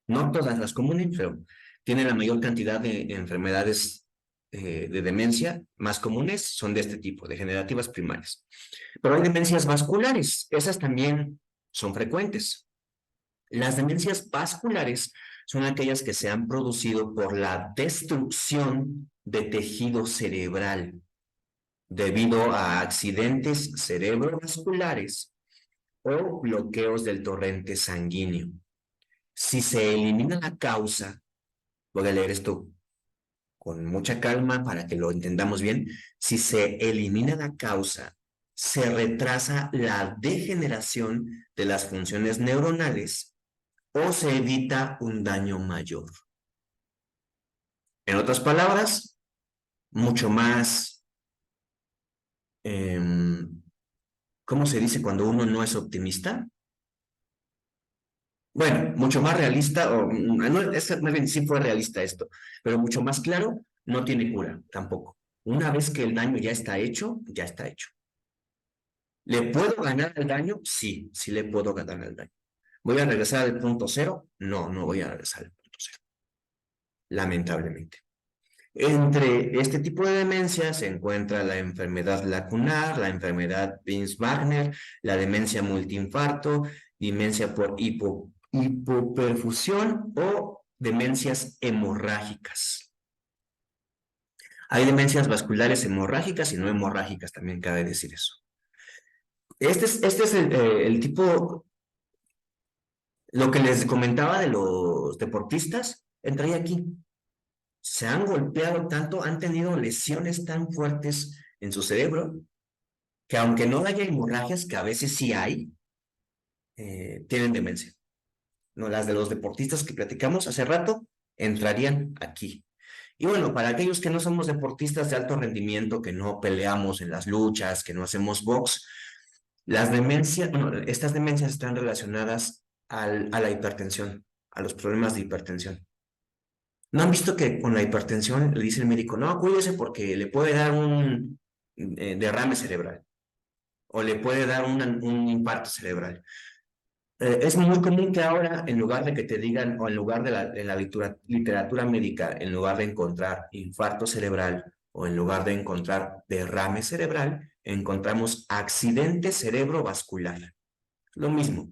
No todas las comunes, pero tiene la mayor cantidad de enfermedades de demencia más comunes son de este tipo, degenerativas primarias. Pero hay demencias vasculares, esas también son frecuentes. Las demencias vasculares son aquellas que se han producido por la destrucción de tejido cerebral debido a accidentes cerebrovasculares o bloqueos del torrente sanguíneo. Si se elimina la causa, voy a leer esto con mucha calma para que lo entendamos bien. Si se elimina la causa, se retrasa la degeneración de las funciones neuronales o se evita un daño mayor. En otras palabras, mucho más, ¿cómo se dice cuando uno no es optimista? Bueno, mucho más realista, o no, más bien sí fue realista esto, pero mucho más claro, no tiene cura tampoco. Una vez que el daño ya está hecho, ya está hecho. ¿Le puedo ganar al daño? Sí, sí le puedo ganar al daño. ¿Voy a regresar al punto cero? No, no voy a regresar al punto cero. Lamentablemente. Entre este tipo de demencia se encuentra la enfermedad lacunar, la enfermedad Binswanger, la demencia multiinfarto, demencia por hipoperfusión o demencias hemorrágicas. Hay demencias vasculares hemorrágicas y no hemorrágicas, también cabe decir eso. Este es el tipo, lo que les comentaba de los deportistas, entraría aquí. Se han golpeado tanto, han tenido lesiones tan fuertes en su cerebro, que aunque no haya hemorragias, que a veces sí hay, tienen demencia. No, las de los deportistas que platicamos hace rato entrarían aquí. Y bueno, para aquellos que no somos deportistas de alto rendimiento, que no peleamos en las luchas, que no hacemos box, las demencias, bueno, estas demencias están relacionadas a la hipertensión, a los problemas de hipertensión. ¿No han visto que con la hipertensión le dice el médico, no, cuídese porque le puede dar un derrame cerebral o le puede dar un infarto cerebral? Es muy común que ahora, en lugar de que te digan, o en lugar de en la literatura médica, en lugar de encontrar infarto cerebral o en lugar de encontrar derrame cerebral, encontramos accidente cerebrovascular. Lo mismo,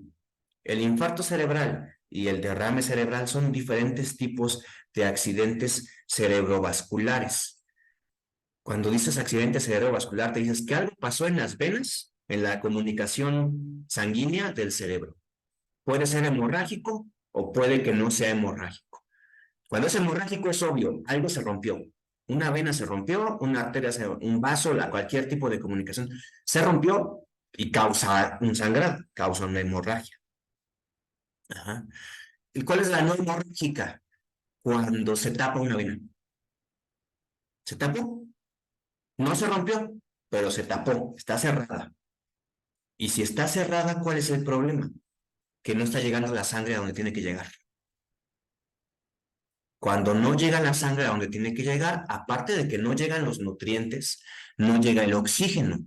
el infarto cerebral y el derrame cerebral son diferentes tipos de accidentes cerebrovasculares. Cuando dices accidente cerebrovascular, te dices que algo pasó en las venas, en la comunicación sanguínea del cerebro. Puede ser hemorrágico o puede que no sea hemorrágico. Cuando es hemorrágico es obvio, algo se rompió. Una vena se rompió, una arteria, un vaso, cualquier tipo de comunicación se rompió y causa un sangrado, causa una hemorragia. Ajá. ¿Y cuál es la no hemorrágica? Cuando se tapa una vena. ¿Se tapó? No se rompió, pero se tapó, está cerrada. Y si está cerrada, ¿cuál es el problema? Que no está llegando la sangre a donde tiene que llegar. Cuando no llega la sangre a donde tiene que llegar, aparte de que no llegan los nutrientes, no llega el oxígeno.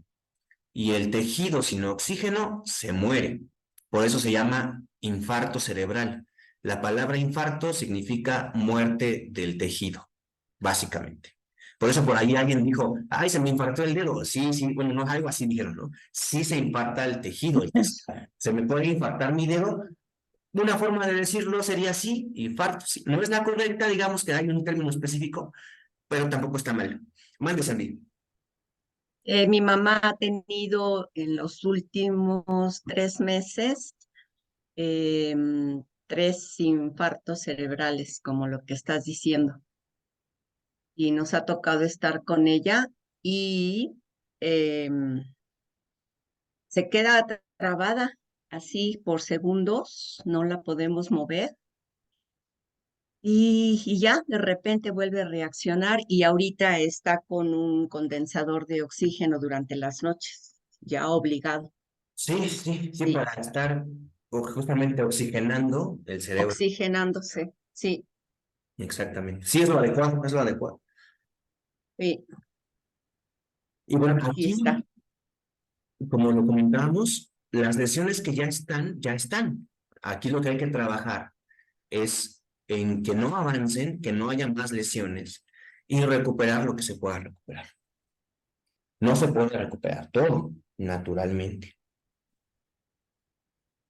Y el tejido sin oxígeno se muere. Por eso se llama infarto cerebral. La palabra infarto significa muerte del tejido, básicamente. Por eso por ahí alguien dijo, ay, se me infartó el dedo. Sí, sí, bueno, no, algo así dijeron, ¿no? Sí se infarta el tejido. Se me puede infartar mi dedo. Una forma de decirlo sería así, infarto. Sí. No es la correcta, digamos que hay un término específico, pero tampoco está mal. Mande, Sandy. Mi mamá ha tenido en los últimos 3 meses 3 infartos cerebrales, como lo que estás diciendo. Y nos ha tocado estar con ella y se queda trabada así por segundos, no la podemos mover. Y ya de repente vuelve a reaccionar y ahorita está con un condensador de oxígeno durante las noches, ya obligado. Sí, sí, sí, Sí, para estar justamente oxigenando el cerebro. oxigenándose, sí, Exactamente. Sí, es lo adecuado, es lo adecuado. sí, Y bueno, aquí está. aquí, como lo comentábamos, las lesiones que ya están, ya están. Aquí lo que hay que trabajar es en que no avancen, que no haya más lesiones y recuperar lo que se pueda recuperar. No se puede recuperar todo, naturalmente.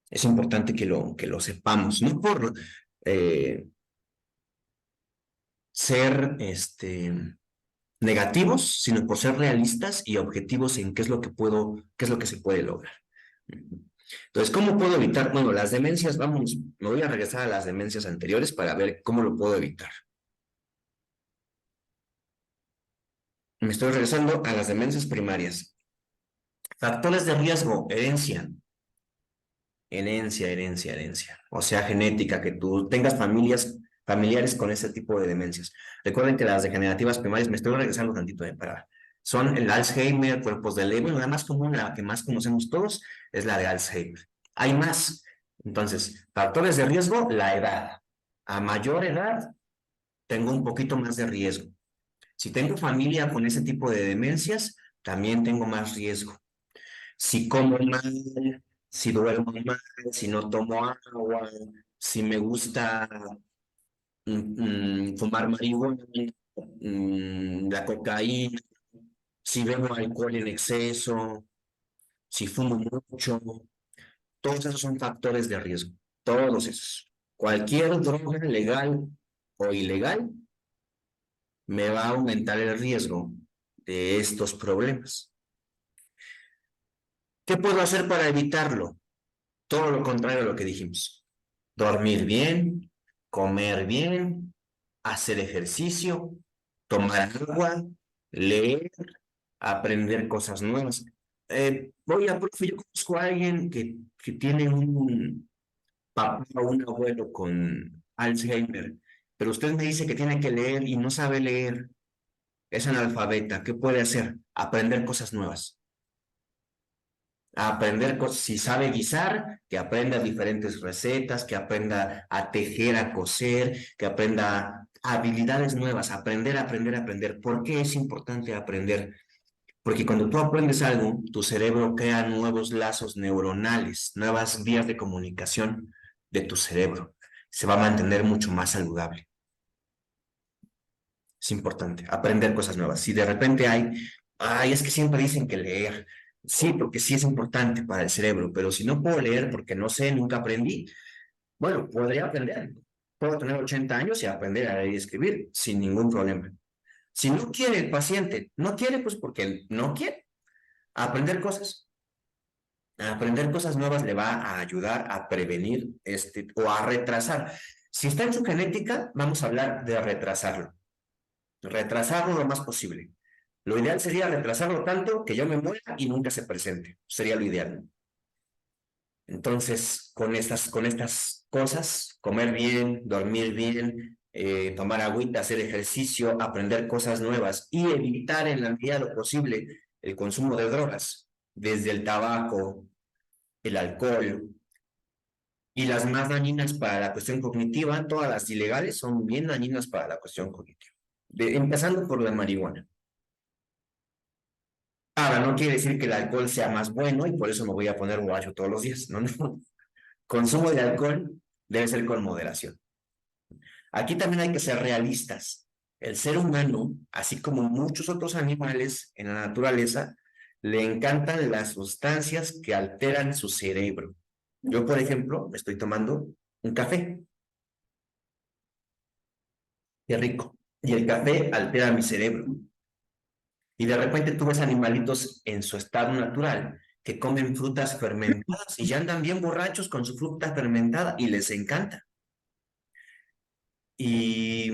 Es importante que lo sepamos, no por ser negativos, sino por ser realistas y objetivos en qué es lo que qué es lo que se puede lograr. Entonces, ¿cómo puedo evitar? Bueno, las demencias, vamos, me voy a regresar a las demencias anteriores para ver cómo lo puedo evitar. Me estoy regresando a las demencias primarias. Factores de riesgo, herencia. Herencia. O sea, genética, que tú tengas familiares con ese tipo de demencias. Recuerden que las degenerativas primarias, me estoy regresando tantito para... Son el Alzheimer, cuerpos de ley. Bueno, la más común, la que más conocemos todos, es la de Alzheimer. Hay más. Entonces, factores de riesgo, la edad. A mayor edad, tengo un poquito más de riesgo. Si tengo familia con ese tipo de demencias, también tengo más riesgo. Si como mal, si duermo mal, si no tomo agua, si me gusta fumar marihuana, la cocaína, si bebo alcohol en exceso, si fumo mucho, todos esos son factores de riesgo, todos esos. Cualquier droga legal o ilegal me va a aumentar el riesgo de estos problemas. ¿Qué puedo hacer para evitarlo? Todo lo contrario a lo que dijimos. Dormir bien, comer bien, hacer ejercicio, tomar agua, leer, aprender cosas nuevas. Profe, yo conozco a alguien que tiene un papá o un abuelo con Alzheimer, pero usted me dice que tiene que leer y no sabe leer, es analfabeta. ¿Qué puede hacer? Aprender cosas nuevas. A aprender cosas, si sabe guisar, que aprenda diferentes recetas, que aprenda a tejer, a coser, que aprenda habilidades nuevas, aprender. ¿Por qué es importante aprender? Porque cuando tú aprendes algo, tu cerebro crea nuevos lazos neuronales, nuevas vías de comunicación de tu cerebro. Se va a mantener mucho más saludable. Es importante aprender cosas nuevas. Si de repente es que siempre dicen que leer. Sí, porque sí es importante para el cerebro, pero si no puedo leer porque no sé, nunca aprendí, bueno, podría aprender. Puedo tener 80 años y aprender a leer y escribir sin ningún problema. Si no quiere el paciente, no quiere, pues porque no quiere. Aprender cosas nuevas le va a ayudar a prevenir o a retrasar. Si está en su genética, vamos a hablar de retrasarlo lo más posible. Lo ideal sería retrasarlo tanto que yo me muera y nunca se presente. Sería lo ideal. Entonces, con estas cosas, comer bien, dormir bien, tomar agüita, hacer ejercicio, aprender cosas nuevas y evitar en la medida de lo posible el consumo de drogas, desde el tabaco, el alcohol y las más dañinas para la cuestión cognitiva, todas las ilegales son bien dañinas para la cuestión cognitiva, empezando por la marihuana. Ahora, no quiere decir que el alcohol sea más bueno y por eso me voy a poner borracho todos los días. No, no. Consumo de alcohol debe ser con moderación. Aquí también hay que ser realistas. El ser humano, así como muchos otros animales en la naturaleza, le encantan las sustancias que alteran su cerebro. Yo, por ejemplo, me estoy tomando un café. Qué rico. Y el café altera mi cerebro. Y de repente tú ves animalitos en su estado natural que comen frutas fermentadas y ya andan bien borrachos con su fruta fermentada y les encanta. Y,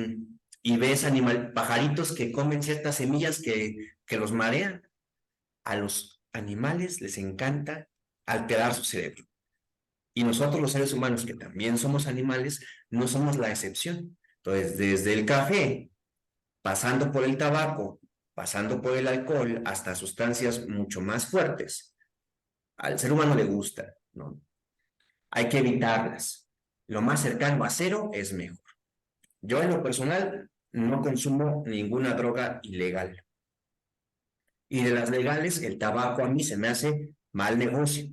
y ves pajaritos que comen ciertas semillas que los marean. A los animales les encanta alterar su cerebro. Y nosotros los seres humanos, que también somos animales, no somos la excepción. Entonces, desde el café, pasando por el tabaco, pasando por el alcohol, hasta sustancias mucho más fuertes, al ser humano le gusta, ¿no? Hay que evitarlas. Lo más cercano a cero es mejor. Yo en lo personal no consumo ninguna droga ilegal. Y de las legales, el tabaco a mí se me hace mal negocio.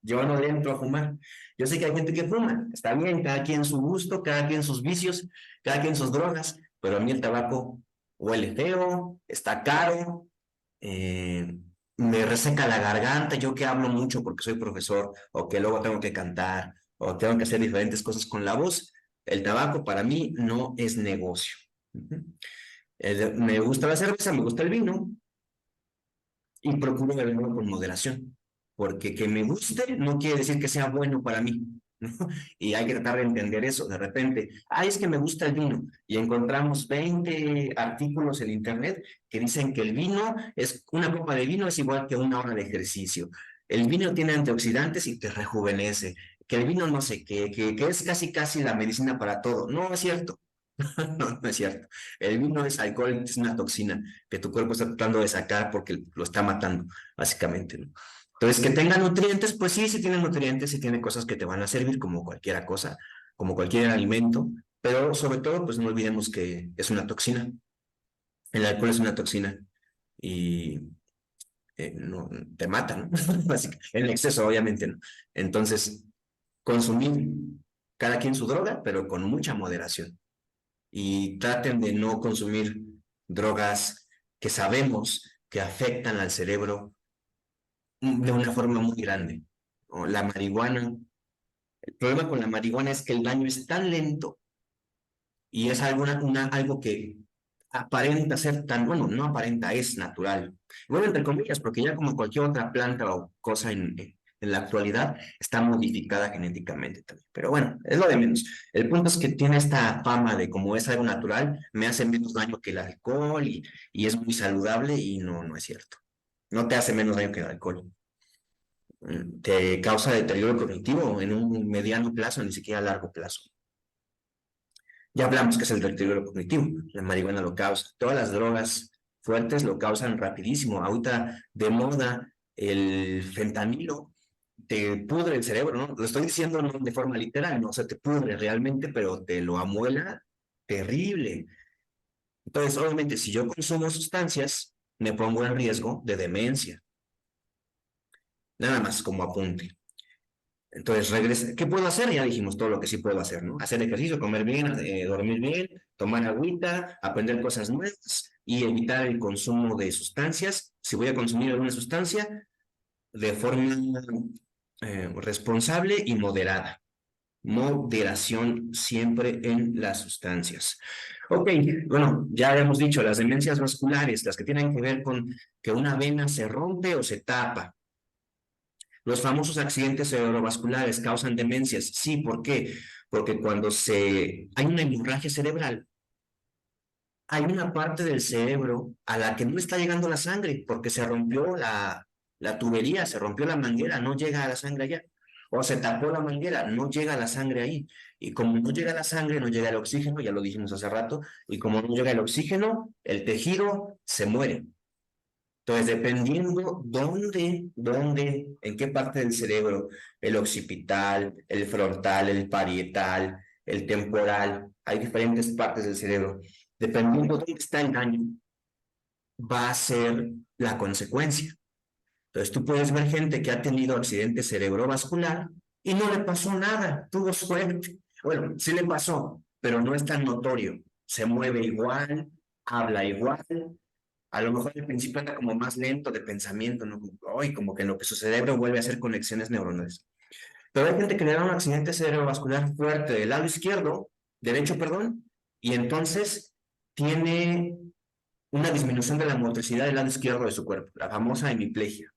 Yo no le entro a fumar. Yo sé que hay gente que fuma. Está bien, cada quien su gusto, cada quien sus vicios, cada quien sus drogas. Pero a mí el tabaco huele feo, está caro, me reseca la garganta. Yo que hablo mucho porque soy profesor, o que luego tengo que cantar, o tengo que hacer diferentes cosas con la voz. El tabaco para mí no es negocio. Ujú. Me gusta la cerveza, me gusta el vino y procuro beberlo con moderación, porque que me guste no quiere decir que sea bueno para mí, ¿no? Y hay que tratar de entender eso. De repente, es que me gusta el vino y encontramos 20 artículos en internet que dicen que el vino es, una copa de vino es igual que una hora de ejercicio. El vino tiene antioxidantes y te rejuvenece. Que el vino no sé qué, que es casi casi la medicina para todo. No es cierto. No, no es cierto. El vino es alcohol, es una toxina que tu cuerpo está tratando de sacar porque lo está matando, básicamente, ¿no? Entonces, que tenga nutrientes, pues sí, sí tiene nutrientes, sí tiene cosas que te van a servir como cualquier cosa, como cualquier alimento, pero sobre todo, pues no olvidemos que es una toxina. El alcohol es una toxina y no, te mata, ¿no? En exceso, obviamente, ¿no? Entonces, consumir cada quien su droga, pero con mucha moderación y traten de no consumir drogas que sabemos que afectan al cerebro de una forma muy grande. ¿No? La marihuana, el problema con la marihuana es que el daño es tan lento y es algo que aparenta ser tan, bueno, no aparenta, es natural. Bueno, entre comillas, porque ya como cualquier otra planta o cosa en la actualidad está modificada genéticamente también. Pero bueno, es lo de menos. El punto es que tiene esta fama de como es algo natural, me hace menos daño que el alcohol y es muy saludable y no, no es cierto. No te hace menos daño que el alcohol. Te causa deterioro cognitivo en un mediano plazo, ni siquiera a largo plazo. Ya hablamos que es el deterioro cognitivo, la marihuana lo causa, todas las drogas fuertes lo causan rapidísimo. Ahorita de moda el fentanilo te pudre el cerebro, ¿no? Lo estoy diciendo no de forma literal, no se te pudre realmente, pero te lo amuela terrible. Entonces, obviamente, si yo consumo sustancias, me pongo en riesgo de demencia. Nada más como apunte. Entonces, regresa. ¿Qué puedo hacer? Ya dijimos todo lo que sí puedo hacer, ¿no? Hacer ejercicio, comer bien, dormir bien, tomar agüita, aprender cosas nuevas y evitar el consumo de sustancias. Si voy a consumir alguna sustancia, de forma responsable y moderada. Moderación siempre en las sustancias. Ok, bueno, ya hemos dicho, las demencias vasculares, las que tienen que ver con que una vena se rompe o se tapa. Los famosos accidentes cerebrovasculares causan demencias. Sí, ¿por qué? Porque cuando hay una hemorragia cerebral, hay una parte del cerebro a la que no está llegando la sangre porque se rompió la tubería, se rompió la manguera, no llega a la sangre allá. O se tapó la manguera, no llega la sangre ahí. Y como no llega la sangre, no llega el oxígeno, ya lo dijimos hace rato, y como no llega el oxígeno, el tejido se muere. Entonces, dependiendo en qué parte del cerebro, el occipital, el frontal, el parietal, el temporal, hay diferentes partes del cerebro. Dependiendo dónde está el daño, va a ser la consecuencia. Entonces, tú puedes ver gente que ha tenido accidente cerebrovascular y no le pasó nada, tuvo suerte. Bueno, sí le pasó, pero no es tan notorio. Se mueve igual, habla igual, a lo mejor al principio anda como más lento de pensamiento, ¿no? Hoy como que en lo que su cerebro vuelve a hacer conexiones neuronales. Pero hay gente que le da un accidente cerebrovascular fuerte del lado izquierdo, derecho, perdón, y entonces tiene una disminución de la motricidad del lado izquierdo de su cuerpo, la famosa hemiplegia.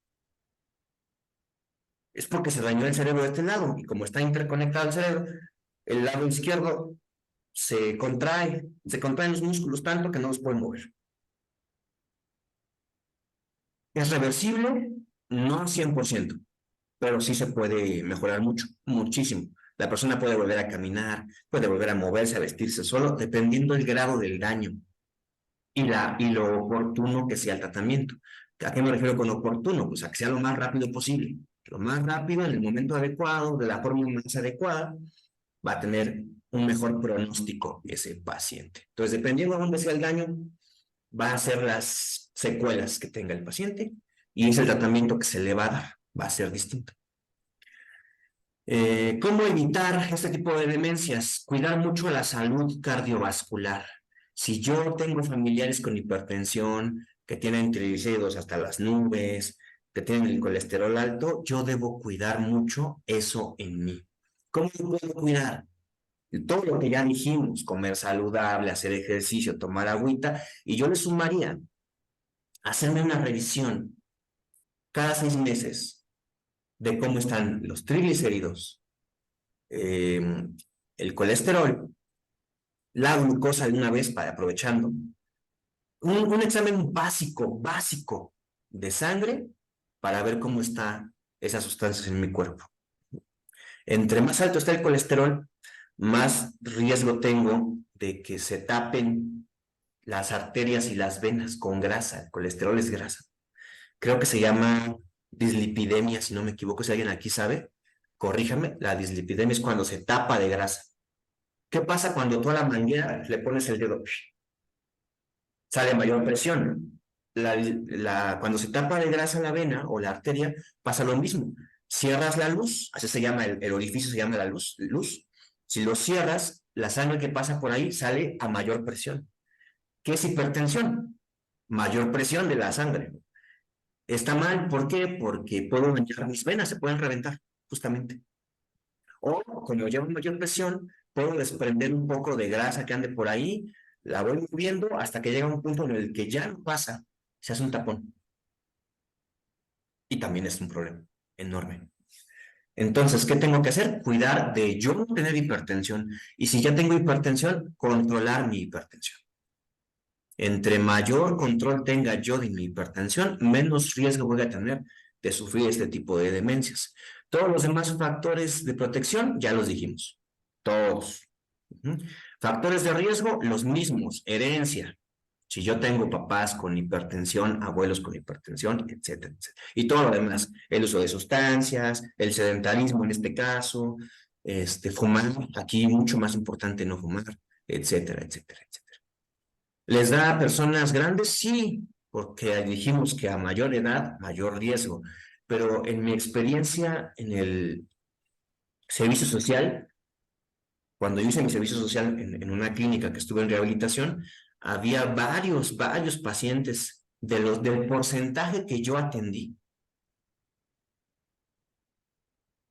Es porque se dañó el cerebro de este lado y como está interconectado el cerebro, el lado izquierdo se contraen los músculos tanto que no los puede mover. ¿Es reversible? No 100%, pero sí se puede mejorar mucho, muchísimo. La persona puede volver a caminar, puede volver a moverse, a vestirse solo, dependiendo del grado del daño y lo oportuno que sea el tratamiento. ¿A qué me refiero con oportuno? Pues a que sea lo más rápido posible. Lo más rápido, en el momento adecuado, de la forma más adecuada, va a tener un mejor pronóstico ese paciente. Entonces, dependiendo de dónde sea el daño, va a ser las secuelas que tenga el paciente y es el tratamiento que se le va a dar, va a ser distinto. ¿Cómo evitar este tipo de demencias? Cuidar mucho la salud cardiovascular. Si yo tengo familiares con hipertensión, que tienen triglicéridos hasta las nubes, que tienen el colesterol alto, yo debo cuidar mucho eso en mí. ¿Cómo lo puedo cuidar? todo lo que ya dijimos, comer saludable, hacer ejercicio, tomar agüita, y yo le sumaría hacerme una revisión cada 6 meses de cómo están los triglicéridos, el colesterol, la glucosa de una vez para aprovechando, un examen básico de sangre para ver cómo están esas sustancias en mi cuerpo. Entre más alto está el colesterol, más riesgo tengo de que se tapen las arterias y las venas con grasa. El colesterol es grasa. Creo que se llama dislipidemia, si no me equivoco, si alguien aquí sabe, corríjame, la dislipidemia es cuando se tapa de grasa. ¿Qué pasa cuando tú a la manguera le pones el dedo? Sale mayor presión. Cuando se tapa de grasa la vena o la arteria, pasa lo mismo. Cierras la luz, así se llama, el orificio se llama la luz. Si lo cierras, la sangre que pasa por ahí sale a mayor presión. ¿Qué es hipertensión? Mayor presión de la sangre. Está mal, ¿por qué? Porque puedo dañar mis venas, se pueden reventar, justamente. O, como llevo mayor presión, puedo desprender un poco de grasa que ande por ahí, la voy moviendo hasta que llega un punto en el que ya no pasa, se hace un tapón. Y también es un problema enorme. Entonces, ¿qué tengo que hacer? Cuidar de yo no tener hipertensión. Y si ya tengo hipertensión, controlar mi hipertensión. Entre mayor control tenga yo de mi hipertensión, menos riesgo voy a tener de sufrir este tipo de demencias. Todos los demás factores de protección ya los dijimos. Todos. Factores de riesgo, los mismos. Herencia. Si yo tengo papás con hipertensión, abuelos con hipertensión, etcétera, etcétera. Y todo lo demás. El uso de sustancias, el sedentarismo en este caso, fumar, aquí mucho más importante no fumar, etcétera, etcétera, etcétera. ¿Les da a personas grandes? Sí, porque dijimos que a mayor edad, mayor riesgo. Pero en mi experiencia en el servicio social, cuando yo hice mi servicio social en una clínica que estuve en rehabilitación, había varios pacientes del porcentaje que yo atendí.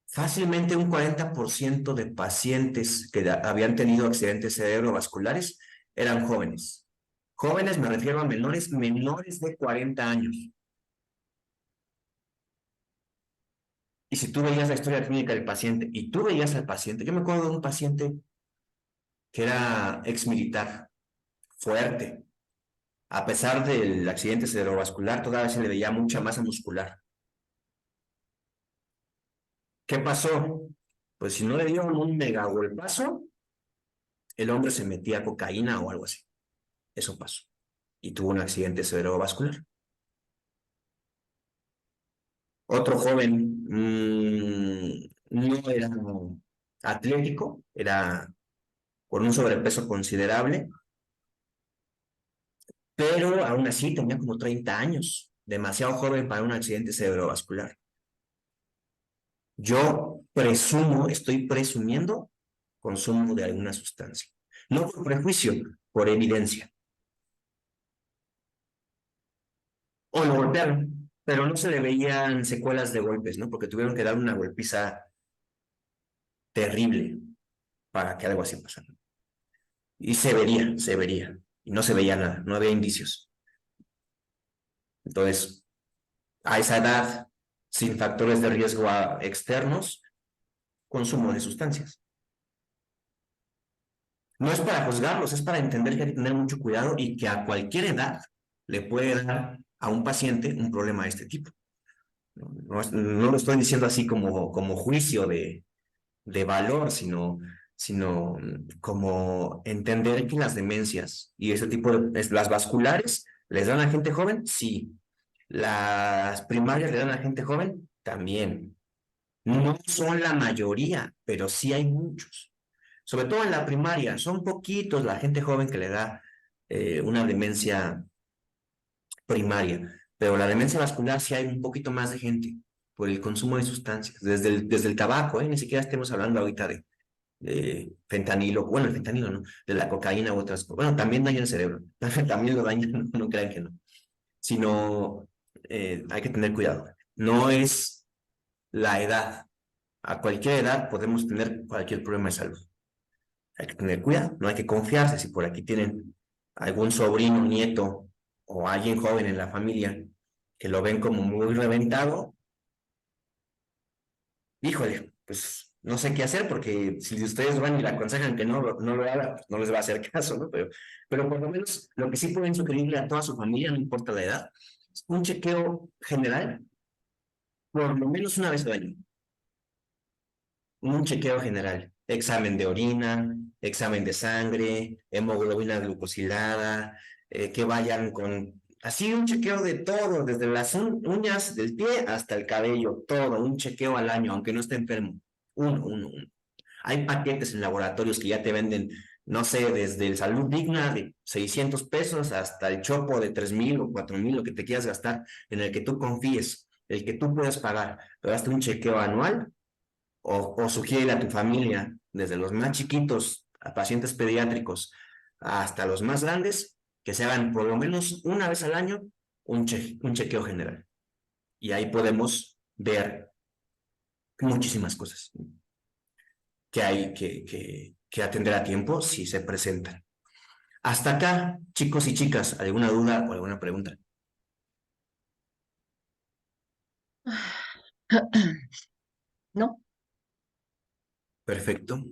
Fácilmente un 40% de pacientes que habían tenido accidentes cerebrovasculares eran jóvenes. Jóvenes me refiero a menores de 40 años. Y si tú veías la historia clínica del paciente y tú veías al paciente, yo me acuerdo de un paciente que era ex militar, fuerte. A pesar del accidente cerebrovascular, todavía se le veía mucha masa muscular. ¿Qué pasó? Pues si no le dieron un mega golpazo, el hombre se metía cocaína o algo así. Eso pasó. Y tuvo un accidente cerebrovascular. Otro joven no era atlético, era con un sobrepeso considerable, pero aún así tenía como 30 años, demasiado joven para un accidente cerebrovascular. Yo estoy presumiendo consumo de alguna sustancia. No por prejuicio, por evidencia. O lo golpearon, pero no se le veían secuelas de golpes, ¿no? Porque tuvieron que dar una golpiza terrible para que algo así pasara. Y se vería. Y no se veía nada, no había indicios. Entonces, a esa edad, sin factores de riesgo externos, consumo de sustancias. No es para juzgarlos, es para entender que hay que tener mucho cuidado y que a cualquier edad le puede dar a un paciente un problema de este tipo. No lo estoy diciendo así como juicio de valor, sino como entender que las demencias y ese tipo las vasculares, ¿les dan a gente joven? Sí. Las primarias le dan a gente joven, también. No son la mayoría, pero sí hay muchos. Sobre todo en la primaria, son poquitos la gente joven que le da una demencia primaria, pero la demencia vascular sí hay un poquito más de gente por el consumo de sustancias, desde el tabaco, ni siquiera estemos hablando ahorita de fentanilo, bueno, el fentanilo no, de la cocaína u otras cosas. Bueno, también daña el cerebro, también lo daña, no crean que no, sino hay que tener cuidado. No es la edad, a cualquier edad podemos tener cualquier problema de salud. Hay que tener cuidado, no hay que confiarse. Si por aquí tienen algún sobrino, nieto o alguien joven en la familia que lo ven como muy reventado, híjole, pues no sé qué hacer, porque si ustedes van y le aconsejan que no lo haga, pues no les va a hacer caso, ¿no? Pero por lo menos lo que sí pueden sugerirle a toda su familia, no importa la edad, es un chequeo general, por lo menos una vez al año. Un chequeo general, examen de orina, examen de sangre, hemoglobina glucosilada, que vayan con, así un chequeo de todo, desde las uñas del pie hasta el cabello, todo, un chequeo al año, aunque no esté enfermo, uno. Hay paquetes en laboratorios que ya te venden, no sé, desde el Salud Digna de 600 pesos hasta el Chopo de 3,000 o 4,000, lo que te quieras gastar, en el que tú confíes, el que tú puedas pagar, pero hasta un chequeo anual o sugiere a tu familia, desde los más chiquitos a pacientes pediátricos hasta los más grandes, que se hagan por lo menos una vez al año un chequeo general. Y ahí podemos ver muchísimas cosas que hay que atender a tiempo si se presentan. Hasta acá, chicos y chicas, ¿alguna duda o alguna pregunta? No, Perfecto.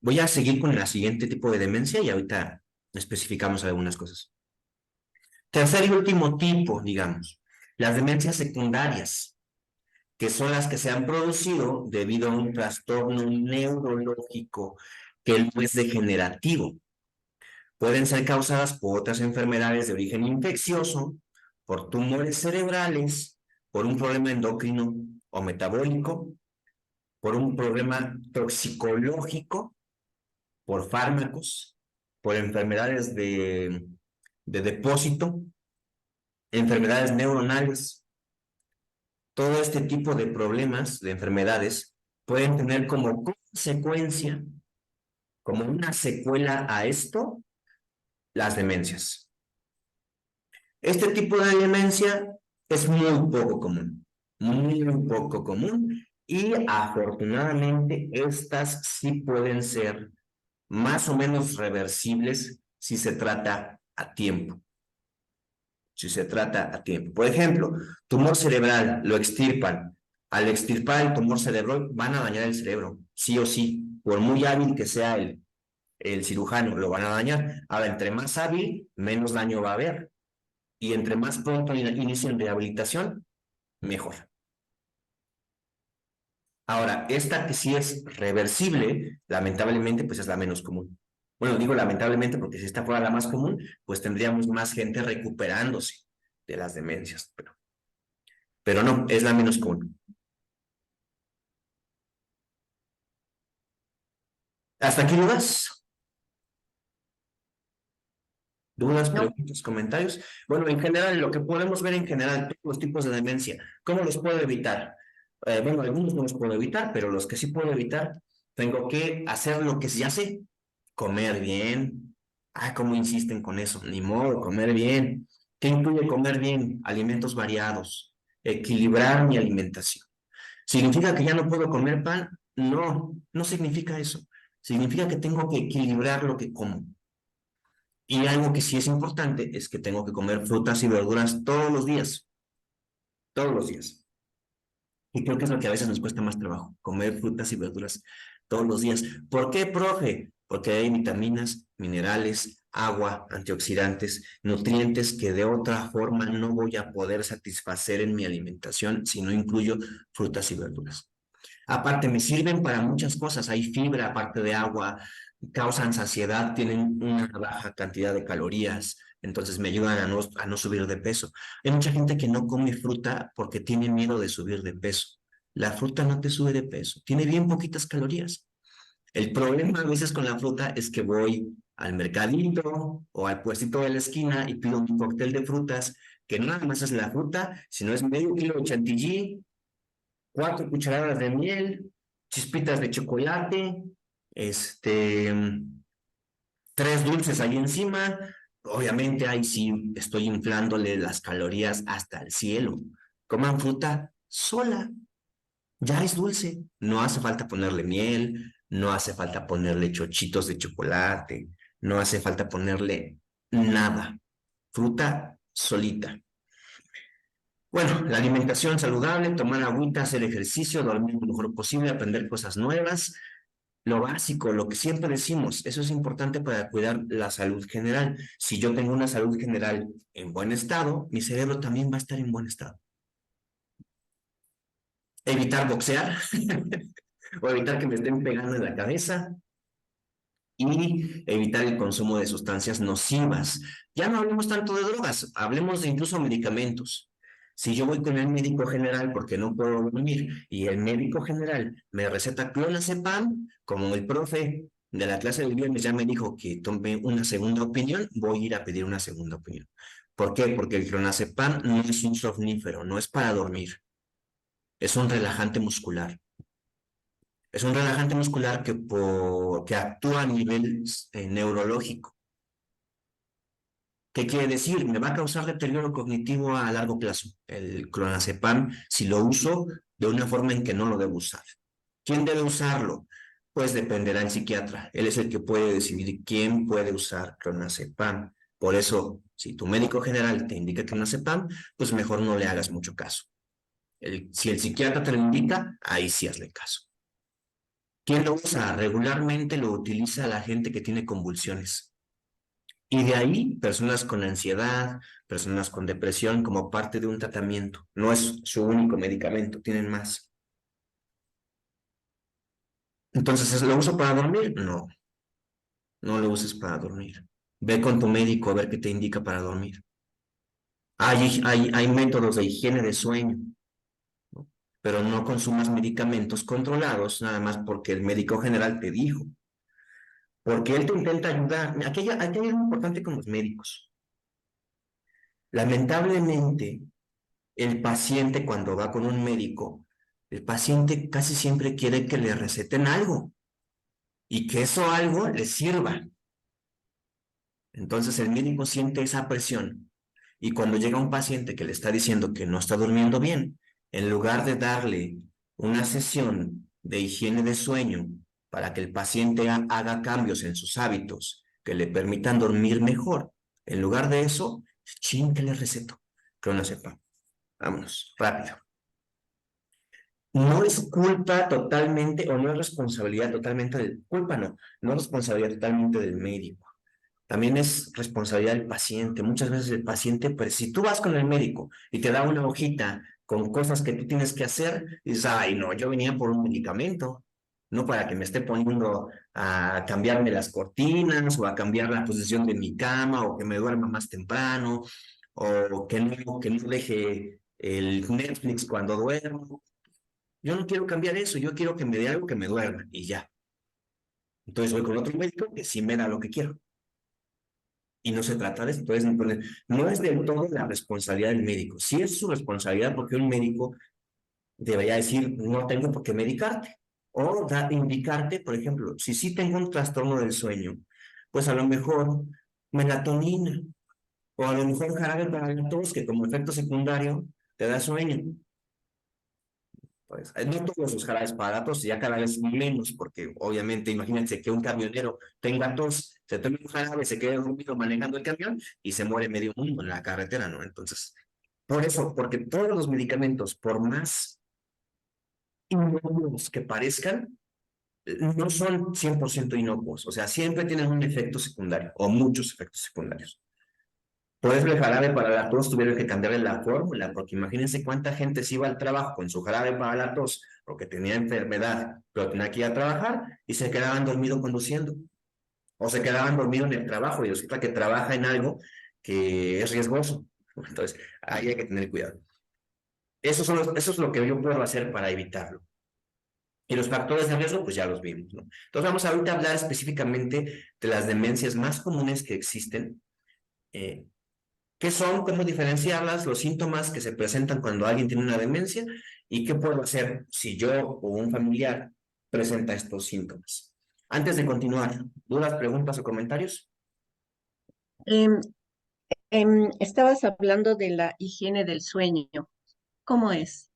Voy a seguir con el siguiente tipo de demencia y ahorita especificamos algunas cosas. Tercer y último tipo, digamos, las demencias secundarias, que son las que se han producido debido a un trastorno neurológico que no es degenerativo. Pueden ser causadas por otras enfermedades de origen infeccioso, por tumores cerebrales, por un problema endocrino o metabólico, por un problema toxicológico, por fármacos, por enfermedades de depósito, enfermedades neuronales. Todo este tipo de problemas, de enfermedades, pueden tener como consecuencia, como una secuela a esto, las demencias. Este tipo de demencia es muy poco común, y afortunadamente estas sí pueden ser más o menos reversibles si se trata a tiempo. Si se trata a tiempo. Por ejemplo, tumor cerebral, lo extirpan. Al extirpar el tumor cerebral van a dañar el cerebro, sí o sí. Por muy hábil que sea el cirujano, lo van a dañar. Ahora, entre más hábil, menos daño va a haber. Y entre más pronto inicien rehabilitación, mejor. Ahora, esta que sí es reversible, lamentablemente, pues es la menos común. Bueno, digo lamentablemente porque si esta fuera la más común, pues tendríamos más gente recuperándose de las demencias. Pero no, es la menos común. ¿Hasta aquí dudas? ¿Dudas, no. preguntas, comentarios? Bueno, en general, lo que podemos ver en general, todos los tipos de demencia, ¿cómo los puedo evitar? Bueno, algunos no los puedo evitar, pero los que sí puedo evitar, tengo que hacer lo que ya sé, comer bien. Ah, ¿cómo insisten con eso? Ni modo, comer bien. ¿Qué incluye comer bien? Alimentos variados, equilibrar mi alimentación. ¿Significa que ya no puedo comer pan? No, no significa eso. Significa que tengo que equilibrar lo que como. Y algo que sí es importante es que tengo que comer frutas y verduras todos los días. Todos los días. Y creo que es lo que a veces nos cuesta más trabajo, comer frutas y verduras todos los días. ¿Por qué, profe? Porque hay vitaminas, minerales, agua, antioxidantes, nutrientes que de otra forma no voy a poder satisfacer en mi alimentación si no incluyo frutas y verduras. Aparte, me sirven para muchas cosas. Hay fibra, aparte de agua, causan saciedad, tienen una baja cantidad de calorías, entonces me ayudan a no subir de peso. Hay mucha gente que no come fruta porque tiene miedo de subir de peso. La fruta no te sube de peso, tiene bien poquitas calorías. El problema a veces con la fruta es que voy al mercadito o al puestito de la esquina y pido un cóctel de frutas que no nada más es la fruta, sino es medio kilo de chantilly, 4 cucharadas de miel, chispitas de chocolate, este, 3 dulces ahí encima. Obviamente ahí sí estoy inflándole las calorías hasta el cielo. Coman fruta sola, ya es dulce, no hace falta ponerle miel, no hace falta ponerle chochitos de chocolate, no hace falta ponerle nada, fruta solita. Bueno, la alimentación saludable, tomar agüita, hacer ejercicio, dormir lo mejor posible, aprender cosas nuevas, lo básico, lo que siempre decimos, eso es importante para cuidar la salud general. Si yo tengo una salud general en buen estado, mi cerebro también va a estar en buen estado. Evitar boxear o evitar que me estén pegando en la cabeza y evitar el consumo de sustancias nocivas. Ya no hablemos tanto de drogas, hablemos de incluso medicamentos. Si yo voy con el médico general porque no puedo dormir y el médico general me receta clonazepam, como el profe de la clase del viernes ya me dijo que tome una segunda opinión, voy a ir a pedir una segunda opinión. ¿Por qué? Porque el clonazepam no es un somnífero, no es para dormir, es un relajante muscular. Es un relajante muscular que actúa a nivel neurológico. ¿Qué quiere decir? Me va a causar deterioro cognitivo a largo plazo. El clonazepam, si lo uso de una forma en que no lo debo usar. ¿Quién debe usarlo? Pues dependerá del psiquiatra. Él es el que puede decidir quién puede usar clonazepam. Por eso, si tu médico general te indica clonazepam, pues mejor no le hagas mucho caso. Si el psiquiatra te lo indica, ahí sí hazle caso. ¿Quién lo usa? Regularmente lo utiliza la gente que tiene convulsiones. Y de ahí, personas con ansiedad, personas con depresión, como parte de un tratamiento. No es su único medicamento, tienen más. Entonces, ¿lo uso para dormir? No, no lo uses para dormir. Ve con tu médico a ver qué te indica para dormir. Hay métodos de higiene de sueño, ¿no? Pero no consumas medicamentos controlados nada más porque el médico general te dijo. Porque él te intenta ayudar. Aquí hay algo importante con los médicos. Lamentablemente, el paciente cuando va con un médico, el paciente casi siempre quiere que le receten algo y que eso algo le sirva. Entonces el médico siente esa presión y cuando llega un paciente que le está diciendo que no está durmiendo bien, en lugar de darle una sesión de higiene de sueño para que el paciente haga cambios en sus hábitos que le permitan dormir mejor, en lugar de eso, chin, que le receto, que no sepa. Vámonos, rápido. No es culpa totalmente o no es responsabilidad totalmente culpa no es responsabilidad totalmente del médico. También es responsabilidad del paciente. Muchas veces el paciente, pues si tú vas con el médico y te da una hojita con cosas que tú tienes que hacer, dices, ay, no, yo venía por un medicamento, no para que me esté poniendo a cambiarme las cortinas o a cambiar la posición de mi cama o que me duerma más temprano o que no deje el Netflix cuando duermo. Yo no quiero cambiar eso, yo quiero que me dé algo que me duerma y ya. Entonces voy con otro médico que sí me da lo que quiero. Y no se trata de eso. Entonces, no es del todo la responsabilidad del médico. Sí es su responsabilidad porque un médico debería decir, no tengo por qué medicarte. O indicarte, por ejemplo, si sí tengo un trastorno del sueño, pues a lo mejor melatonina o a lo mejor jarabe para la tos que como efecto secundario te da sueño. Pues, no todos los jarabes para tos, ya cada vez menos, porque obviamente imagínense que un camionero tenga tos, se tome un jarabe, se quede dormido manejando el camión y se muere medio mundo en la carretera, ¿no? Entonces, por eso, porque todos los medicamentos, por más inocuos que parezcan, no son 100% inocuos, o sea, siempre tienen un efecto secundario o muchos efectos secundarios. Por eso el jarabe para la tos tuvieron que cambiarle la fórmula, porque imagínense cuánta gente se iba al trabajo con su jarabe para la tos, porque tenía enfermedad, pero tenía que ir a trabajar y se quedaban dormidos conduciendo, o se quedaban dormidos en el trabajo y resulta que trabaja en algo que es riesgoso. Entonces, ahí hay que tener cuidado. Eso es lo que yo puedo hacer para evitarlo. Y los factores de riesgo, pues ya los vimos, ¿no? Entonces, vamos ahorita a hablar específicamente de las demencias más comunes que existen. ¿Qué son? ¿Cómo diferenciarlas? Los síntomas que se presentan cuando alguien tiene una demencia y qué puedo hacer si yo o un familiar presenta estos síntomas. Antes de continuar, ¿dudas, preguntas o comentarios? Em, Estabas hablando de la higiene del sueño. ¿Cómo es?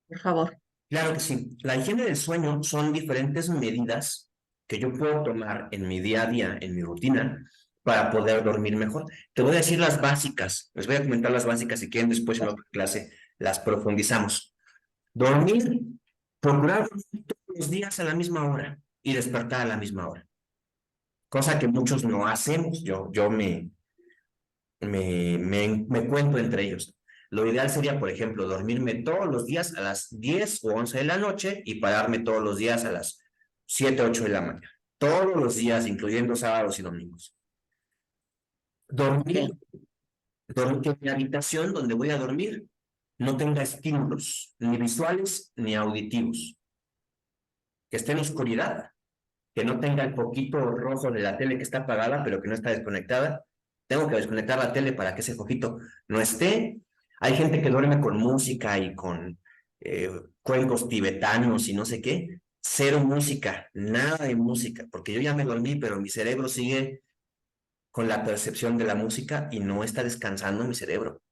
Por favor. Claro que sí. La higiene del sueño son diferentes medidas que yo puedo tomar en mi día a día, en mi rutina, para poder dormir mejor. Te voy a decir las básicas. Les voy a comentar las básicas si quieren después en otra clase las profundizamos. Dormir, procurar dormir todos los días a la misma hora y despertar a la misma hora. Cosa que muchos no hacemos. Yo me cuento entre ellos. Lo ideal sería, por ejemplo, dormirme todos los días a las 10 o 11 de la noche y pararme todos los días a las 7, 8 de la mañana. Todos los días, incluyendo sábados y domingos. Dormir, Ok. dormir que mi habitación donde voy a dormir no tenga estímulos, ni visuales ni auditivos. Que esté en oscuridad, que no tenga el poquito rojo de la tele que está apagada, pero que no está desconectada. Tengo que desconectar la tele para que ese poquito no esté. Hay gente que duerme con música y con cuencos tibetanos y no sé qué. Cero música, nada de música, porque yo ya me dormí, pero mi cerebro sigue con la percepción de la música y no está descansando mi cerebro.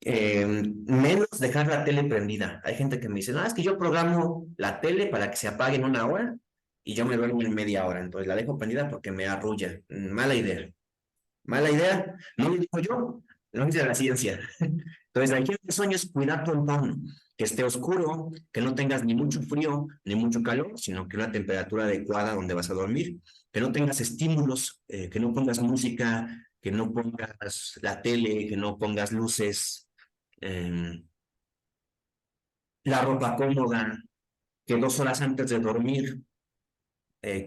Menos dejar la tele prendida. Hay gente que me dice, no, es que yo programo la tele para que se apague en 1 hora y yo me duermo en media hora, entonces la dejo prendida porque me arrulla. Mala idea. Mala idea, no lo digo yo, lo dice la ciencia. Entonces, la higiene del sueño es cuidar tu entorno, que esté oscuro, que no tengas ni mucho frío ni mucho calor, sino que una temperatura adecuada donde vas a dormir, que no tengas estímulos, que no pongas música, que no pongas la tele, que no pongas luces, eh, la ropa cómoda, que 2 horas antes de dormir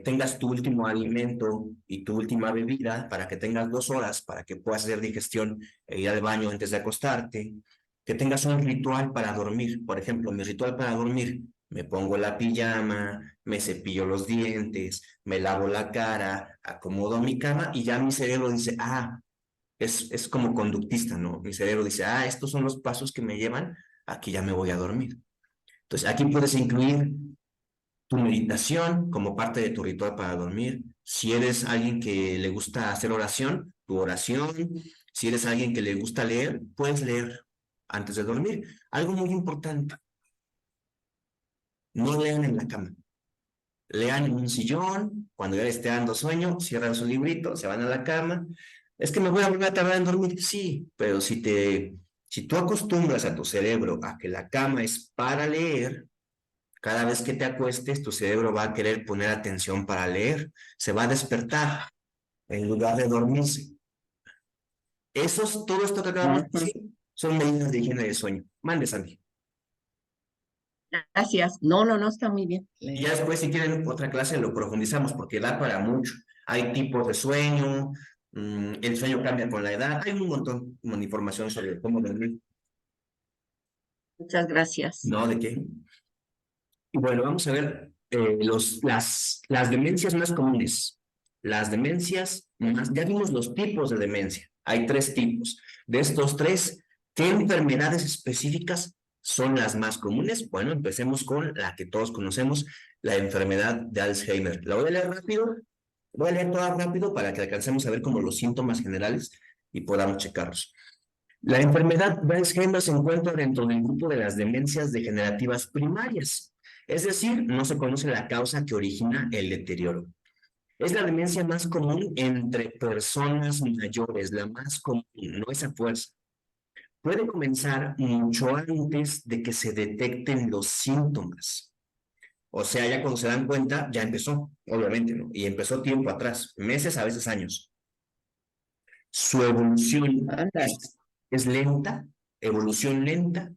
tengas tu último alimento y tu última bebida para que tengas 2 horas para que puedas hacer digestión e ir al baño antes de acostarte, que tengas un ritual para dormir. Por ejemplo, mi ritual para dormir, me pongo la pijama, me cepillo los dientes, me lavo la cara, acomodo mi cama y ya mi cerebro dice, es como conductista, ¿no? Mi cerebro dice, estos son los pasos que me llevan a que ya me voy a dormir. Entonces, aquí puedes incluir tu meditación como parte de tu ritual para dormir. Si eres alguien que le gusta hacer oración, tu oración. Si eres alguien que le gusta leer, puedes leer antes de dormir. Algo muy importante, no lean en la cama. Lean en un sillón, cuando ya les esté dando sueño, cierran su librito, se van a la cama. Es que me voy a volver a tardar en dormir. Sí, pero si tú acostumbras a tu cerebro a que la cama es para leer, cada vez que te acuestes, tu cerebro va a querer poner atención para leer, se va a despertar en lugar de dormirse. Todo esto que acabamos de Ujú. decir son medidas de higiene del sueño. Mande, Sandy. Gracias. No, no, no, está muy bien. Y ya después, si quieren otra clase, lo profundizamos porque da para mucho. Hay tipos de sueño, el sueño cambia con la edad, hay un montón de información sobre cómo dormir. Muchas gracias. No, ¿de qué? Y bueno, vamos a ver las demencias más comunes. Las demencias, ya vimos los tipos de demencia. Hay 3 tipos. De estos 3, ¿qué enfermedades específicas son las más comunes? Bueno, empecemos con la que todos conocemos, la enfermedad de Alzheimer. La voy a leer rápido, voy a leer toda rápido para que alcancemos a ver como los síntomas generales y podamos checarlos. La enfermedad de Alzheimer se encuentra dentro del grupo de las demencias degenerativas primarias, es decir, no se conoce la causa que origina el deterioro. Es la demencia más común entre personas mayores, la más común, no es a fuerza. Puede comenzar mucho antes de que se detecten los síntomas. O sea, ya cuando se dan cuenta, ya empezó, obviamente, ¿no? Y empezó tiempo atrás, meses, a veces años. Su evolución Ándale. es lenta, evolución lenta,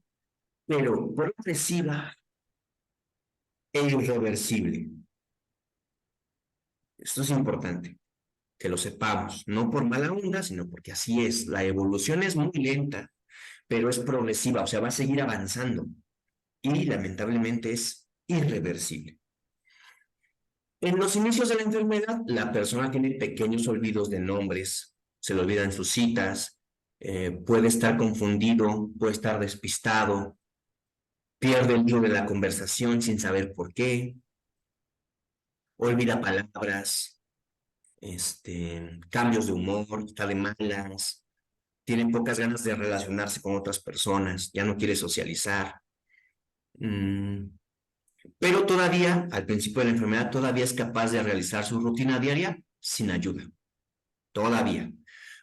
pero progresiva e irreversible. Esto es importante, que lo sepamos, no por mala onda, sino porque así es. La evolución es muy lenta, pero es progresiva, o sea, va a seguir avanzando y lamentablemente es irreversible. En los inicios de la enfermedad, la persona tiene pequeños olvidos de nombres, se le olvidan sus citas, puede estar confundido, puede estar despistado, pierde el hilo de la conversación sin saber por qué, olvida palabras, cambios de humor, está de malas, tiene pocas ganas de relacionarse con otras personas, ya no quiere socializar. Mm, pero todavía, al principio de la enfermedad, todavía es capaz de realizar su rutina diaria sin ayuda. Todavía.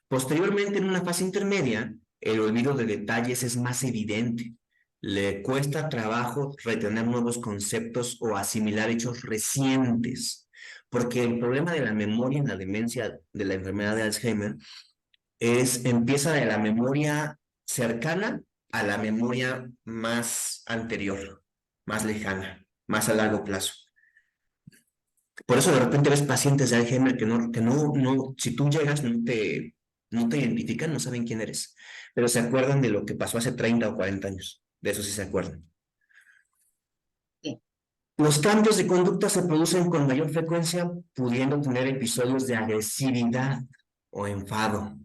Posteriormente, en una fase intermedia, el olvido de detalles es más evidente. Le cuesta trabajo retener nuevos conceptos o asimilar hechos recientes, porque el problema de la memoria en la demencia de la enfermedad de Alzheimer empieza de la memoria cercana a la memoria más anterior, más lejana, más a largo plazo. Por eso de repente ves pacientes de Alzheimer que si tú llegas no te identifican, no saben quién eres, pero se acuerdan de lo que pasó hace 30 o 40 años, de eso sí se acuerdan. Sí. Los cambios de conducta se producen con mayor frecuencia, pudiendo tener episodios de agresividad o enfado.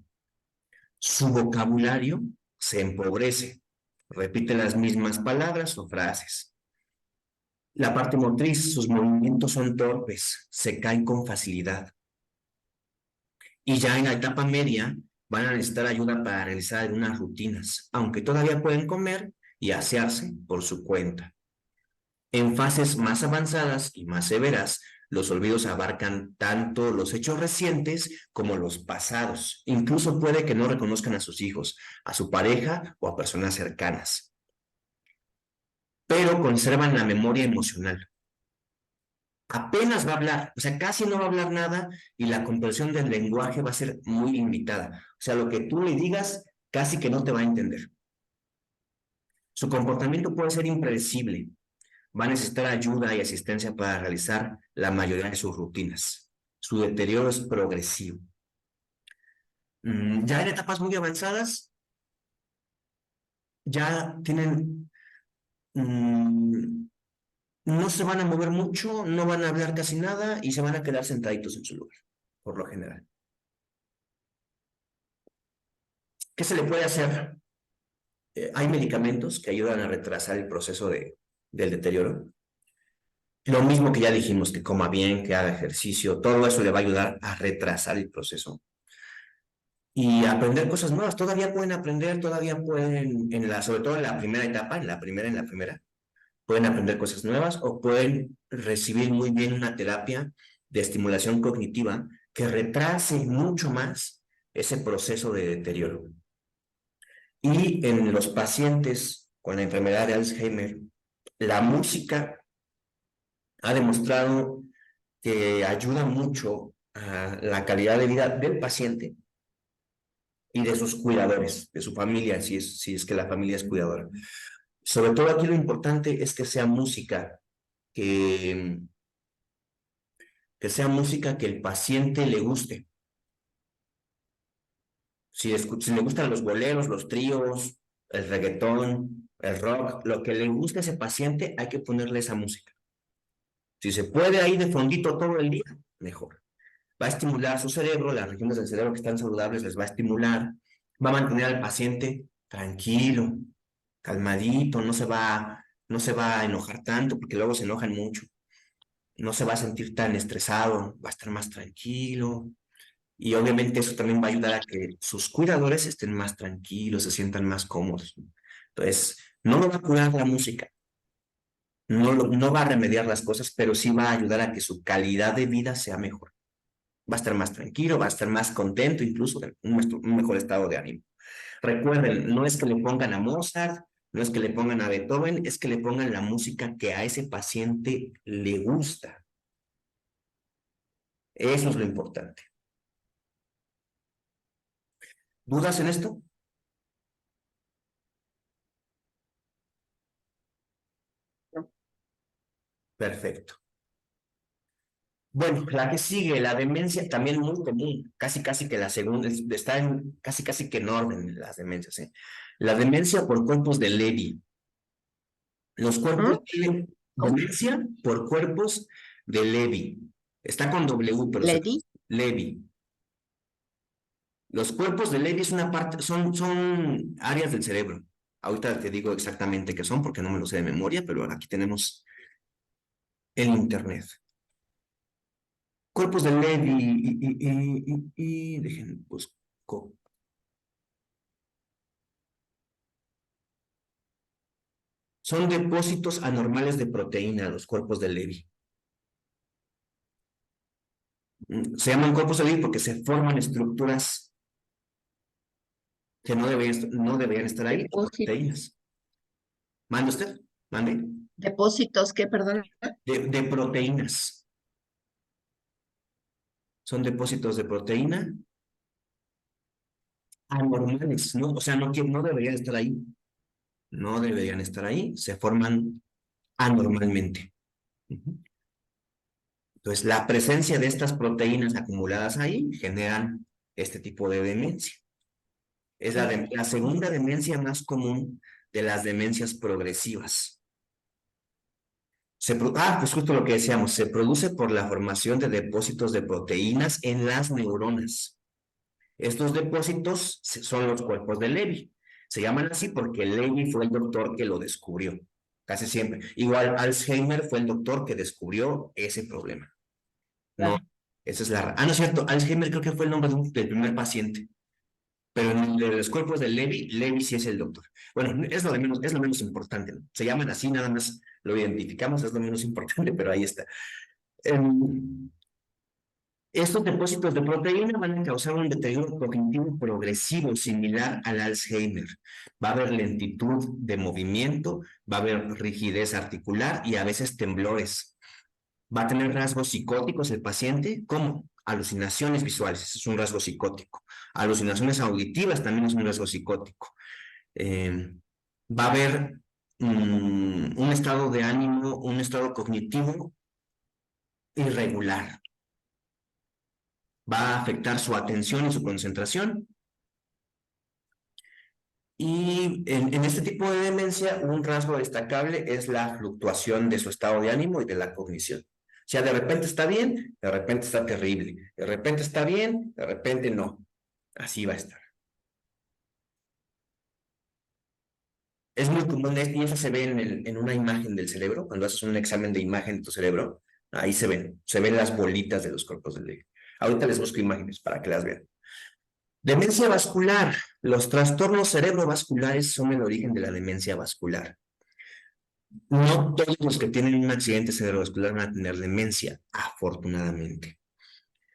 Su vocabulario se empobrece, repite las mismas palabras o frases. La parte motriz, sus movimientos son torpes, se caen con facilidad. Y ya en la etapa media van a necesitar ayuda para realizar algunas rutinas, aunque todavía pueden comer y asearse por su cuenta. En fases más avanzadas y más severas, los olvidos abarcan tanto los hechos recientes como los pasados. Incluso puede que no reconozcan a sus hijos, a su pareja o a personas cercanas, pero conservan la memoria emocional. Apenas va a hablar, o sea, casi no va a hablar nada y la comprensión del lenguaje va a ser muy limitada. O sea, lo que tú le digas casi que no te va a entender. Su comportamiento puede ser impredecible. Va a necesitar ayuda y asistencia para realizar la mayoría de sus rutinas. Su deterioro es progresivo. Ya en etapas muy avanzadas, ya tienen, no se van a mover mucho, no van a hablar casi nada y se van a quedar sentaditos en su lugar, por lo general. ¿Qué se le puede hacer? Hay medicamentos que ayudan a retrasar el proceso del deterioro. Lo mismo que ya dijimos, que coma bien, que haga ejercicio, todo eso le va a ayudar a retrasar el proceso. Y aprender cosas nuevas, todavía pueden aprender, todavía pueden, sobre todo en la primera etapa, en la primera, pueden aprender cosas nuevas o pueden recibir muy bien una terapia de estimulación cognitiva que retrase mucho más ese proceso de deterioro. Y en los pacientes con la enfermedad de Alzheimer, la música ha demostrado que ayuda mucho a la calidad de vida del paciente y de sus cuidadores, de su familia, si es que la familia es cuidadora. Sobre todo aquí lo importante es que, que sea música que el paciente le guste. Si le gustan los boleros, los tríos, el reggaetón, el rock, lo que le guste a ese paciente, hay que ponerle esa música. Si se puede ahí de fondito todo el día, mejor. Va a estimular su cerebro, las regiones del cerebro que están saludables les va a estimular, va a mantener al paciente tranquilo, calmadito, no se va a enojar tanto, porque luego se enojan mucho, no se va a sentir tan estresado, va a estar más tranquilo, y obviamente eso también va a ayudar a que sus cuidadores estén más tranquilos, se sientan más cómodos. Entonces, no lo va a curar la música, no va a remediar las cosas, pero sí va a ayudar a que su calidad de vida sea mejor. Va a estar más tranquilo, va a estar más contento, incluso de un mejor estado de ánimo. Recuerden, no es que le pongan a Mozart, no es que le pongan a Beethoven, es que le pongan la música que a ese paciente le gusta. Eso es lo importante. ¿Dudas en esto? Perfecto. Bueno, la que sigue, la demencia, también muy común, casi que la segunda, está casi que en orden las demencias, ¿eh? La demencia por cuerpos de Levy. Los cuerpos de demencia por cuerpos de Levy. Está con W, pero Lady. Levy. Los cuerpos de Levy es una parte, son áreas del cerebro. Ahorita te digo exactamente qué son porque no me lo sé de memoria, pero aquí tenemos el internet. Cuerpos de Levy y dejen, busco. Son depósitos anormales de proteína, los cuerpos de Levy. Se llaman cuerpos de Levy porque se forman estructuras que no deberían estar ahí, proteínas. ¿Mande usted? ¿Mande? Depósitos, ¿qué, perdón? De proteínas. Son depósitos de proteína anormales, ¿no? O sea, no deberían estar ahí. No deberían estar ahí, se forman anormalmente. Entonces, la presencia de estas proteínas acumuladas ahí generan este tipo de demencia. Es la segunda demencia más común de las demencias progresivas. Pues justo lo que decíamos, se produce por la formación de depósitos de proteínas en las neuronas. Estos depósitos son los cuerpos de Levy. Se llaman así porque Levy fue el doctor que lo descubrió, casi siempre. Igual Alzheimer fue el doctor que descubrió ese problema. No, esa es la... no es cierto, Alzheimer creo que fue el nombre del primer paciente. Pero en el de los cuerpos de Levy, Levy sí es el doctor. Bueno, es lo menos importante, ¿no? Se llaman así, nada más lo identificamos, es lo menos importante, pero ahí está. Estos depósitos de proteína van a causar un deterioro cognitivo progresivo similar al Alzheimer. Va a haber lentitud de movimiento, va a haber rigidez articular y a veces temblores. Va a tener rasgos psicóticos el paciente, como alucinaciones visuales, ese es un rasgo psicótico. Alucinaciones auditivas también es un rasgo psicótico. Va a haber un estado de ánimo, un estado cognitivo irregular. Va a afectar su atención y su concentración. Y en este tipo de demencia, un rasgo destacable es la fluctuación de su estado de ánimo y de la cognición. O sea, de repente está bien, de repente está terrible, de repente está bien, de repente no. Así va a estar. Es muy común, y eso se ve en una imagen del cerebro, cuando haces un examen de imagen de tu cerebro, ahí se ven las bolitas de los cuerpos del Levy. Ahorita les busco imágenes para que las vean. Demencia vascular. Los trastornos cerebrovasculares son el origen de la demencia vascular. No todos los que tienen un accidente cerebrovascular van a tener demencia, afortunadamente.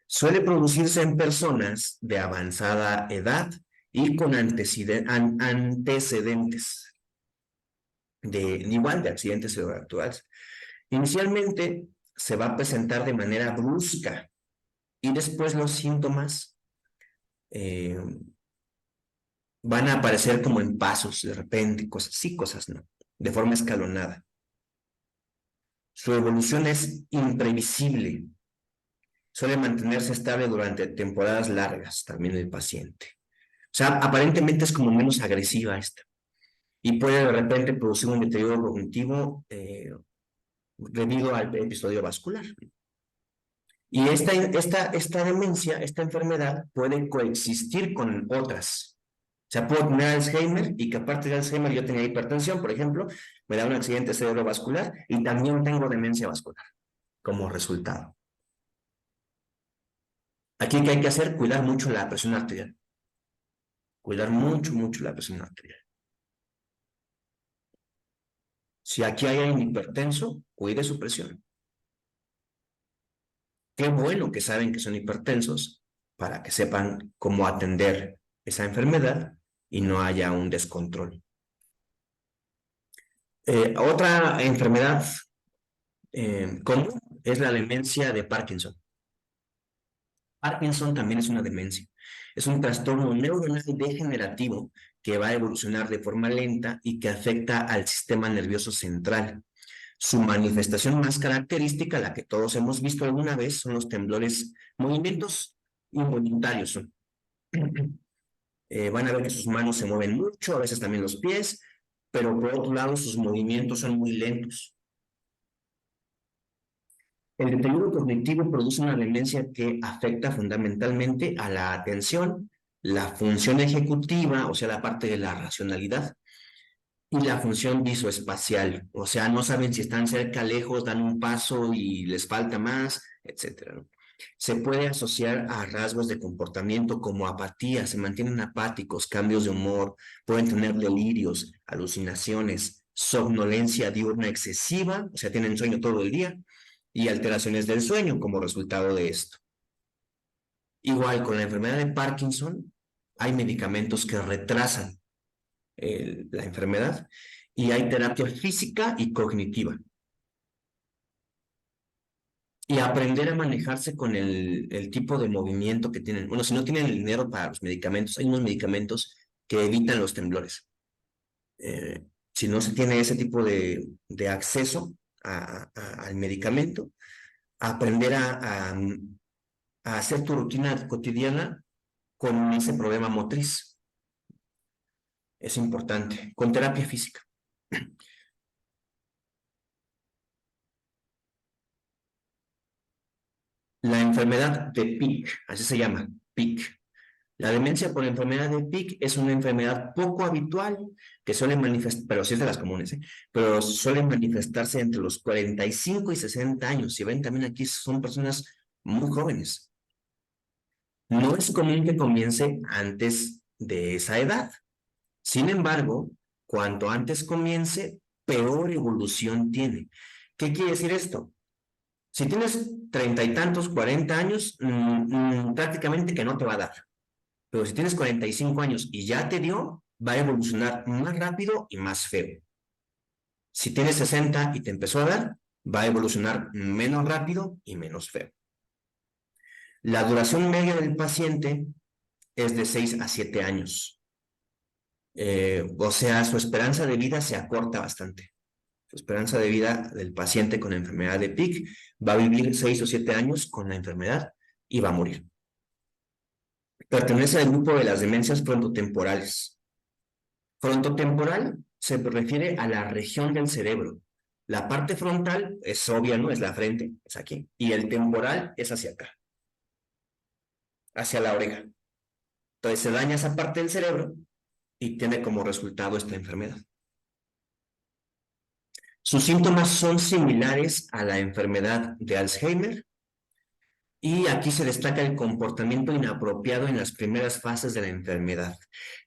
Suele producirse en personas de avanzada edad y con antecedentes igual de accidentes cerebrovasculares. Inicialmente se va a presentar de manera brusca y después los síntomas van a aparecer como en pasos, de repente, cosas sí, cosas no, de forma escalonada. Su evolución es imprevisible. Suele mantenerse estable durante temporadas largas, también el paciente. O sea, aparentemente es como menos agresiva esta. Y puede de repente producir un deterioro cognitivo debido al episodio vascular. Y esta demencia, esta enfermedad puede coexistir con otras. O sea, puedo tener Alzheimer y que aparte de Alzheimer yo tenía hipertensión, por ejemplo, me da un accidente cerebrovascular y también tengo demencia vascular como resultado. Aquí, ¿qué hay que hacer? Cuidar mucho la presión arterial. Cuidar mucho, mucho la presión arterial. Si aquí hay un hipertenso, cuide su presión. Qué bueno que saben que son hipertensos para que sepan cómo atender esa enfermedad y no haya un descontrol. Otra enfermedad común es la demencia de Parkinson. Parkinson también es una demencia. Es un trastorno neuronal degenerativo que va a evolucionar de forma lenta y que afecta al sistema nervioso central. Su manifestación más característica, la que todos hemos visto alguna vez, son los temblores, movimientos involuntarios. Van a ver que sus manos se mueven mucho, a veces también los pies, pero por otro lado sus movimientos son muy lentos. El deterioro cognitivo produce una demencia que afecta fundamentalmente a la atención, la función ejecutiva, o sea, la parte de la racionalidad, y la función visoespacial, o sea, no saben si están cerca, lejos, dan un paso y les falta más, etcétera, ¿no? Se puede asociar a rasgos de comportamiento como apatía, se mantienen apáticos, cambios de humor, pueden tener delirios, alucinaciones, somnolencia diurna excesiva, o sea, tienen sueño todo el día, y alteraciones del sueño como resultado de esto. Igual con la enfermedad de Parkinson, hay medicamentos que retrasan la enfermedad y hay terapia física y cognitiva. Y aprender a manejarse con el tipo de movimiento que tienen. Bueno, si no tienen el dinero para los medicamentos, hay unos medicamentos que evitan los temblores. Si no se tiene ese tipo de acceso al medicamento, aprender a hacer tu rutina cotidiana con ese problema motriz. Es importante, con terapia física. La enfermedad de Pick, así se llama, Pick. La demencia por enfermedad de Pick es una enfermedad poco habitual que suele manifestar, pero sí es de las comunes, pero suele manifestarse entre los 45 y 60 años. Si ven, también aquí son personas muy jóvenes. No es común que comience antes de esa edad. Sin embargo, cuanto antes comience, peor evolución tiene. ¿Qué quiere decir esto? Si tienes 30 y tantos, 40 años, prácticamente que no te va a dar. Pero si tienes 45 años y ya te dio, va a evolucionar más rápido y más feo. Si tienes 60 y te empezó a dar, va a evolucionar menos rápido y menos feo. La duración media del paciente es de 6 a 7 años. O sea, su esperanza de vida se acorta bastante. Su esperanza de vida del paciente con la enfermedad de Pick va a vivir 6 o 7 años con la enfermedad y va a morir. Pertenece al grupo de las demencias frontotemporales. Frontotemporal se refiere a la región del cerebro. La parte frontal es obvia, ¿no? Es la frente, es aquí. Y el temporal es hacia acá, hacia la oreja. Entonces se daña esa parte del cerebro y tiene como resultado esta enfermedad. Sus síntomas son similares a la enfermedad de Alzheimer y aquí se destaca el comportamiento inapropiado en las primeras fases de la enfermedad.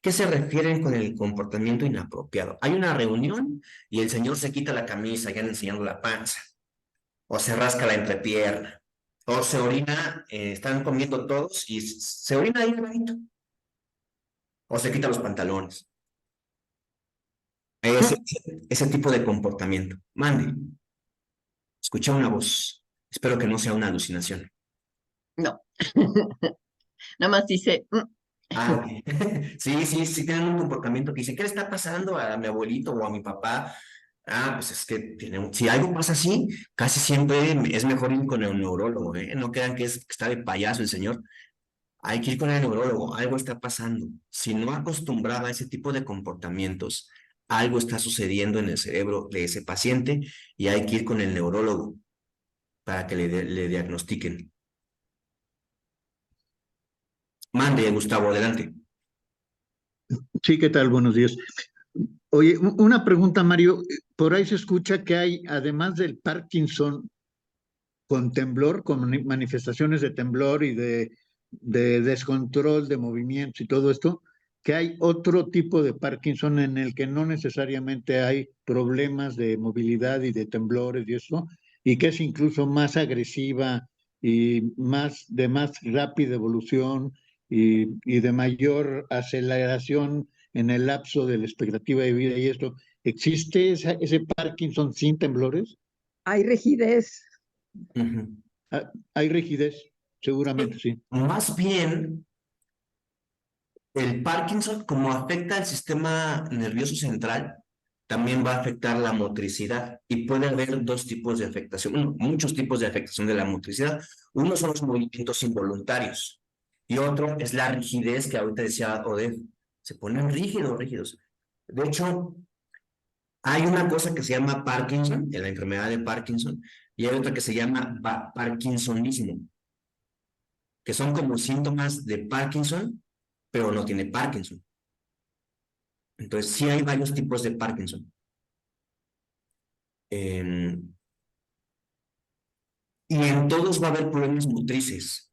¿Qué se refieren con el comportamiento inapropiado? Hay una reunión y el señor se quita la camisa, ya enseñando la panza, o se rasca la entrepierna, o se orina, están comiendo todos y se orina ahí un ladito, o se quita los pantalones. Ese tipo de comportamiento. Mande. Escuché una voz. Espero que no sea una alucinación. No. Nada más dice, Ah, ok. Sí, tienen un comportamiento que dice, ¿qué le está pasando a mi abuelito o a mi papá? Ah, pues es que si algo pasa así, casi siempre es mejor ir con el neurólogo, ¿eh? No crean que está de payaso el señor. Hay que ir con el neurólogo, algo está pasando. Si no acostumbraba a ese tipo de comportamientos, algo está sucediendo en el cerebro de ese paciente y hay que ir con el neurólogo para que le diagnostiquen. Mande, Gustavo, adelante. Sí, ¿qué tal? Buenos días. Oye, una pregunta, Mario. Por ahí se escucha que hay, además del Parkinson con temblor, con manifestaciones de temblor y de descontrol de movimientos y todo esto, que hay otro tipo de Parkinson en el que no necesariamente hay problemas de movilidad y de temblores y eso, y que es incluso más agresiva y de más rápida evolución y de mayor aceleración en el lapso de la expectativa de vida y esto. ¿Existe ese Parkinson sin temblores? Hay rigidez. Uh-huh. Hay rigidez, seguramente sí. Más bien, el Parkinson, como afecta al sistema nervioso central, también va a afectar la motricidad y puede haber dos tipos de afectación, bueno, muchos tipos de afectación de la motricidad. Uno son los movimientos involuntarios y otro es la rigidez que ahorita decía Oded. Se ponen rígidos. De hecho, hay una cosa que se llama Parkinson, en la enfermedad de Parkinson, y hay otra que se llama Parkinsonismo, que son como síntomas de Parkinson, pero no tiene Parkinson. Entonces, sí hay varios tipos de Parkinson. Y en todos va a haber problemas motrices.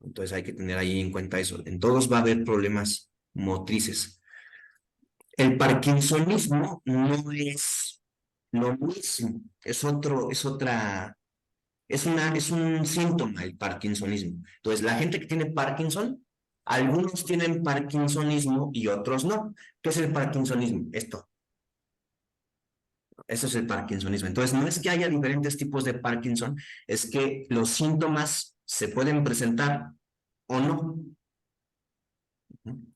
Entonces hay que tener ahí en cuenta eso. En todos va a haber problemas motrices. El parkinsonismo no es lo mismo, es un síntoma el parkinsonismo. Entonces, la gente que tiene Parkinson, algunos tienen parkinsonismo y otros no. ¿Qué es el parkinsonismo? Eso es el parkinsonismo. Entonces, no es que haya diferentes tipos de Parkinson, es que los síntomas se pueden presentar o no.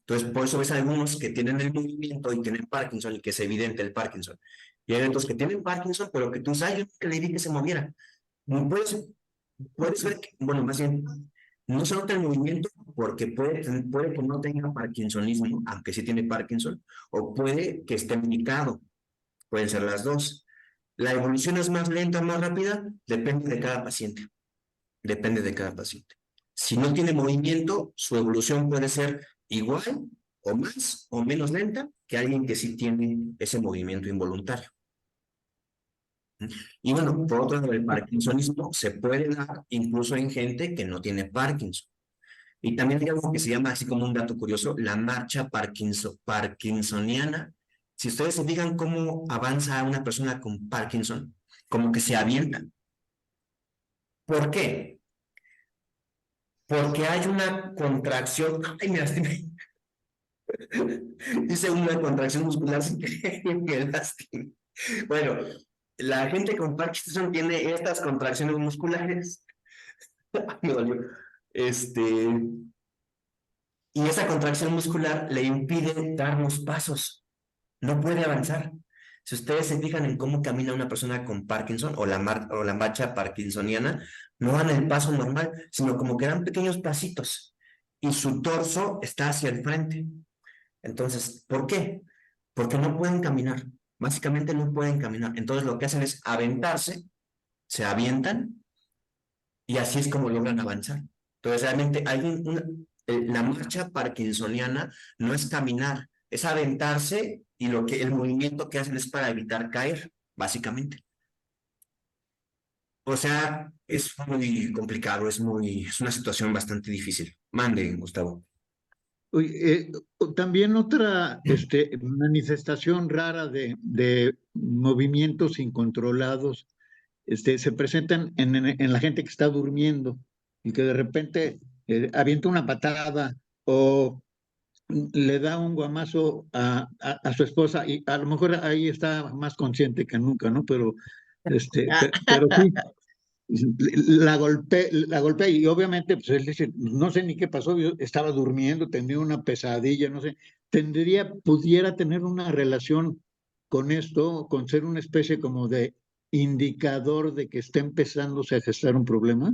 Entonces, por eso ves a algunos que tienen el movimiento y tienen Parkinson y que es evidente el Parkinson. Y hay otros que tienen Parkinson, pero que tú sabes, yo que le di que se moviera. No puedes ver que, bueno, más bien, no se nota el movimiento porque puede que no tenga Parkinsonismo, aunque sí tiene Parkinson, o puede que esté medicado. Pueden ser las dos. ¿La evolución es más lenta o más rápida? Depende de cada paciente. Depende de cada paciente. Si no tiene movimiento, su evolución puede ser igual o más o menos lenta que alguien que sí tiene ese movimiento involuntario. Y bueno, por otro lado, el parkinsonismo se puede dar incluso en gente que no tiene Parkinson. Y también hay algo que se llama, así como un dato curioso, la marcha parkinsoniana. Si ustedes se fijan cómo avanza una persona con Parkinson, como que se avienta. ¿Por qué? Porque hay una contracción. Ay, mira, hice una contracción muscular sin que lástima. Bueno, la gente con Parkinson tiene estas contracciones musculares. Me dolió. Y esa contracción muscular le impide dar los pasos. No puede avanzar. Si ustedes se fijan en cómo camina una persona con Parkinson o la marcha parkinsoniana, no dan el paso normal, sino como que dan pequeños pasitos y su torso está hacia el frente. Entonces, ¿por qué? Porque no pueden caminar. Básicamente no pueden caminar. Entonces lo que hacen es aventarse, se avientan y así es como logran avanzar. Entonces realmente hay la marcha parkinsoniana no es caminar, es aventarse y el movimiento que hacen es para evitar caer, básicamente. O sea, es muy complicado, es una situación bastante difícil. Mande, Gustavo. Oye, también otra manifestación rara de movimientos incontrolados se presentan en la gente que está durmiendo y que de repente avienta una patada o le da un guamazo a su esposa y a lo mejor ahí está más consciente que nunca, ¿no? Pero sí, la golpea y obviamente pues él dice, no sé ni qué pasó, yo estaba durmiendo, tenía una pesadilla, no sé, pudiera tener una relación con esto, con ser una especie como de indicador de que está empezándose a gestar un problema.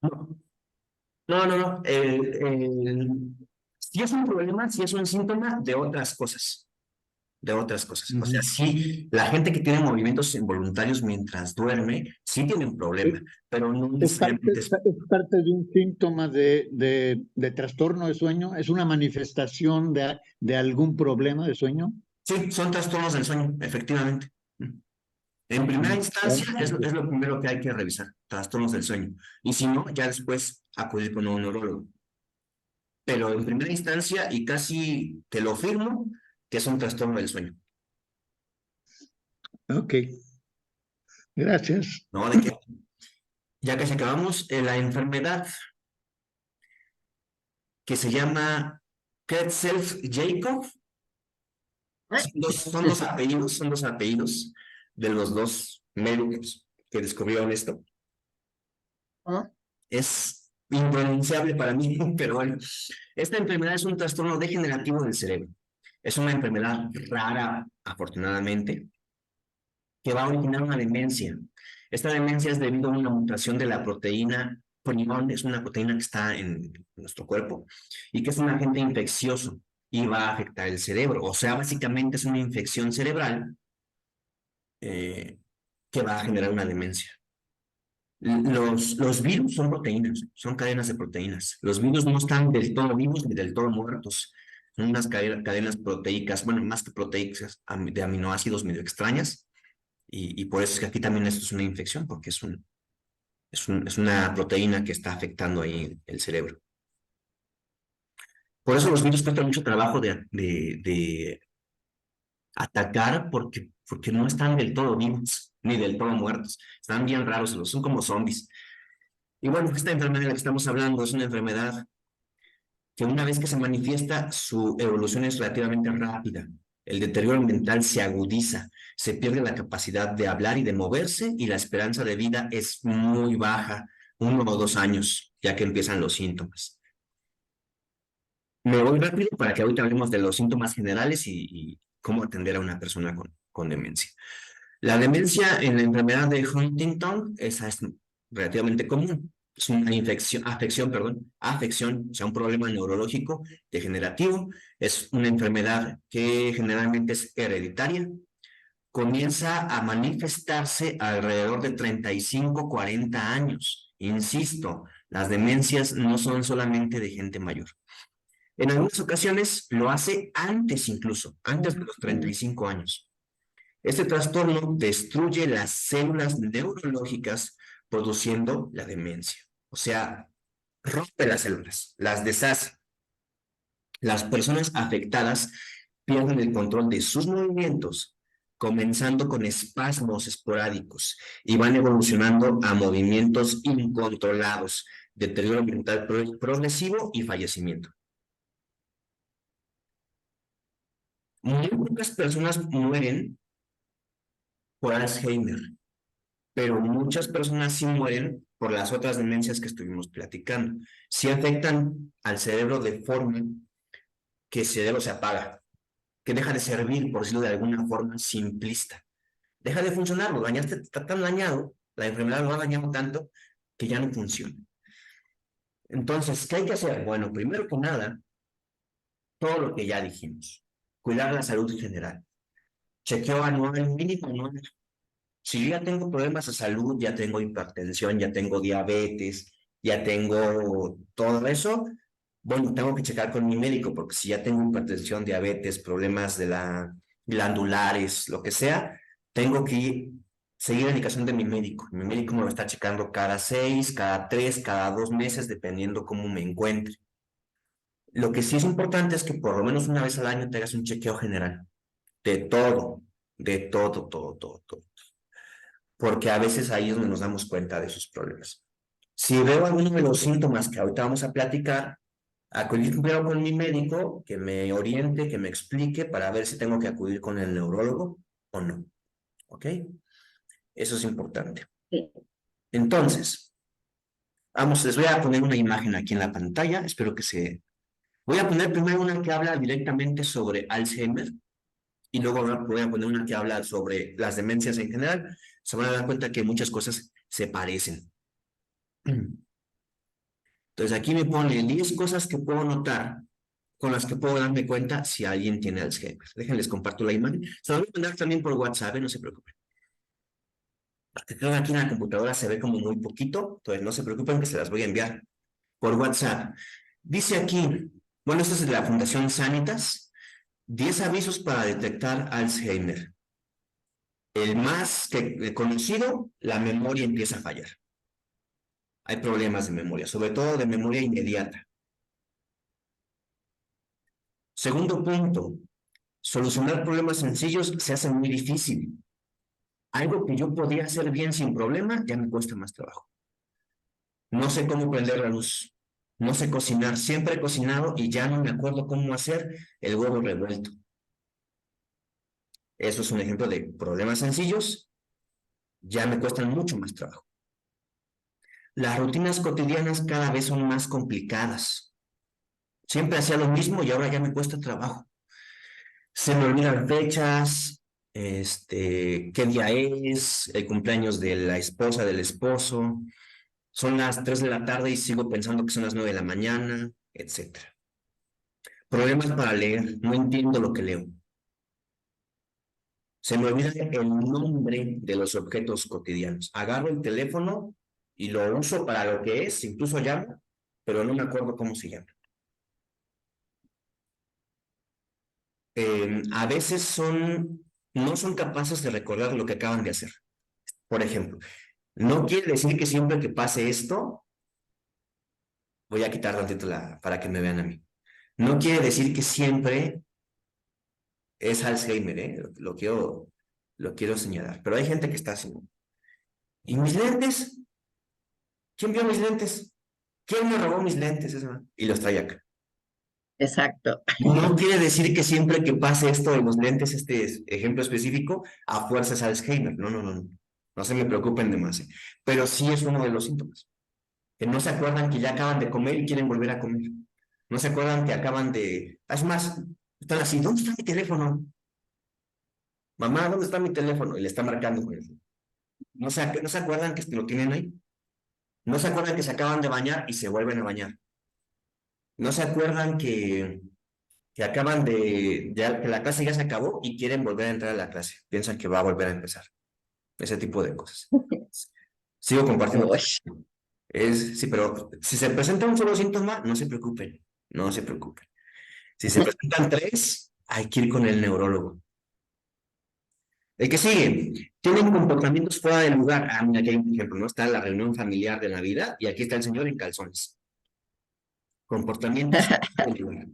No. Si es un problema, si es un síntoma de otras cosas. De otras cosas. O sea, Ujú. sí, la gente que tiene movimientos involuntarios mientras duerme, sí tiene un problema, pero no necesariamente es. Es parte de un síntoma de trastorno de sueño, es una manifestación de algún problema de sueño. Sí, son trastornos del sueño, efectivamente. En primera instancia es lo primero que hay que revisar, trastornos del sueño. Y si no, ya después acudir con un neurólogo. Pero en primera instancia, y casi te lo firmo, que es un trastorno del sueño. Ok, gracias. ¿No? De que ya casi acabamos, la enfermedad que se llama Creutzfeldt-Jakob, son dos apellidos de los dos médicos que descubrieron esto. ¿Ah? Es impronunciable para mí, pero bueno, esta enfermedad es un trastorno degenerativo del cerebro. Es una enfermedad rara, afortunadamente, que va a originar una demencia. Esta demencia es debido a una mutación de la proteína prion, es una proteína que está en nuestro cuerpo y que es un agente infeccioso y va a afectar el cerebro. O sea, básicamente es una infección cerebral que va a generar una demencia. Los virus son proteínas, son cadenas de proteínas. Los virus no están del todo vivos ni del todo muertos. Son unas cadenas proteicas, bueno, más que proteicas, de aminoácidos medio extrañas. Y por eso es que aquí también esto es una infección, porque es una proteína que está afectando ahí el cerebro. Por eso los virus cuestan mucho trabajo de atacar porque no están del todo vivos, ni del todo muertos. Están bien raros, son como zombies. Y bueno, esta enfermedad de la que estamos hablando es una enfermedad que una vez que se manifiesta, su evolución es relativamente rápida. El deterioro mental se agudiza, se pierde la capacidad de hablar y de moverse, y la esperanza de vida es muy baja, 1 o 2 años, ya que empiezan los síntomas. Me voy rápido para que ahorita hablemos de los síntomas generales y cómo atender a una persona con demencia. La demencia en la enfermedad de Huntington, esa es relativamente común. Es una afección, o sea, un problema neurológico degenerativo. Es una enfermedad que generalmente es hereditaria. Comienza a manifestarse alrededor de 35, 40 años. Insisto, las demencias no son solamente de gente mayor. En algunas ocasiones lo hace antes incluso, antes de los 35 años. Este trastorno destruye las células neurológicas produciendo la demencia. O sea, rompe las células, las deshace. Las personas afectadas pierden el control de sus movimientos, comenzando con espasmos esporádicos y van evolucionando a movimientos incontrolados, deterioro mental progresivo y fallecimiento. Muy pocas personas mueren por Alzheimer, pero muchas personas sí mueren por las otras demencias que estuvimos platicando. Sí afectan al cerebro de forma que el cerebro se apaga, que deja de servir, por decirlo de alguna forma simplista. Deja de funcionar, lo dañaste, está tan dañado, la enfermedad lo ha dañado tanto que ya no funciona. Entonces, ¿qué hay que hacer? Bueno, primero que nada, todo lo que ya dijimos. Cuidar la salud general. Chequeo anual, mínimo anual. Si yo ya tengo problemas de salud, ya tengo hipertensión, ya tengo diabetes, ya tengo todo eso, bueno, tengo que checar con mi médico, porque si ya tengo hipertensión, diabetes, problemas de la glandulares, lo que sea, tengo que seguir la indicación de mi médico. Mi médico me va a estar checando cada 6, cada 3, cada 2 meses, dependiendo cómo me encuentre. Lo que sí es importante es que por lo menos una vez al año te hagas un chequeo general de todo, todo. Porque a veces ahí es donde nos damos cuenta de sus problemas. Si veo alguno de los síntomas que ahorita vamos a platicar, acudir primero con mi médico, que me oriente, que me explique para ver si tengo que acudir con el neurólogo o no. ¿Ok? Eso es importante. Sí. Entonces, vamos, les voy a poner una imagen aquí en la pantalla. Espero que se... Voy a poner primero una que habla directamente sobre Alzheimer y luego voy a poner una que habla sobre las demencias en general. Se van a dar cuenta que muchas cosas se parecen. Entonces aquí me pone 10 cosas que puedo notar con las que puedo darme cuenta si alguien tiene Alzheimer. Déjenles comparto la imagen. Se las voy a mandar también por WhatsApp, no se preocupen. Porque creo que aquí en la computadora se ve como muy poquito, entonces no se preocupen que se las voy a enviar por WhatsApp. Dice aquí, bueno, esto es de la Fundación Sanitas, 10 avisos para detectar Alzheimer. El más conocido, la memoria empieza a fallar. Hay problemas de memoria, sobre todo de memoria inmediata. Segundo punto, solucionar problemas sencillos se hace muy difícil. Algo que yo podía hacer bien sin problema, ya me cuesta más trabajo. No sé cómo prender la luz. No sé cocinar. Siempre he cocinado y ya no me acuerdo cómo hacer el huevo revuelto. Eso es un ejemplo de problemas sencillos. Ya me cuestan mucho más trabajo. Las rutinas cotidianas cada vez son más complicadas. Siempre hacía lo mismo y ahora ya me cuesta trabajo. Se me olvidan fechas, qué día es, el cumpleaños de la esposa, del esposo. Son las 3 de la tarde y sigo pensando que son las 9 de la mañana, etc. Problemas para leer, no entiendo lo que leo. Se me olvida el nombre de los objetos cotidianos. Agarro el teléfono y lo uso para lo que es, incluso llamo, pero no me acuerdo cómo se llama. A veces no son capaces de recordar lo que acaban de hacer. Por ejemplo, no quiere decir que siempre que pase esto, voy a quitar tantito para que me vean a mí. No quiere decir que siempre es Alzheimer, ¿eh? Lo quiero señalar. Pero hay gente que está así. ¿Y mis lentes? ¿Quién vio mis lentes? ¿Quién me robó mis lentes? Y los trae acá. Exacto. No quiere decir que siempre que pase esto de los lentes, este ejemplo específico, a fuerzas Alzheimer. No, no, no, no. No se me preocupen de más. Pero sí es uno de los síntomas. Que no se acuerdan que ya acaban de comer y quieren volver a comer. No se acuerdan que acaban de... Es más, están así, ¿dónde está mi teléfono? Mamá, ¿dónde está mi teléfono? Y le está marcando con eso. No se acuerdan que lo tienen ahí. No se acuerdan que se acaban de bañar y se vuelven a bañar. No se acuerdan que acaban que la clase ya se acabó y quieren volver a entrar a la clase. Piensan que va a volver a empezar. Ese tipo de cosas. Sigo compartiendo. Uy. Sí, pero si se presenta un solo síntoma, no se preocupen. No se preocupen. Si se presentan 3, hay que ir con el neurólogo. El que sigue, tienen comportamientos fuera de lugar. Ah, mira, aquí hay un ejemplo, ¿no? Está la reunión familiar de Navidad y aquí está el señor en calzones. Comportamientos fuera de lugar.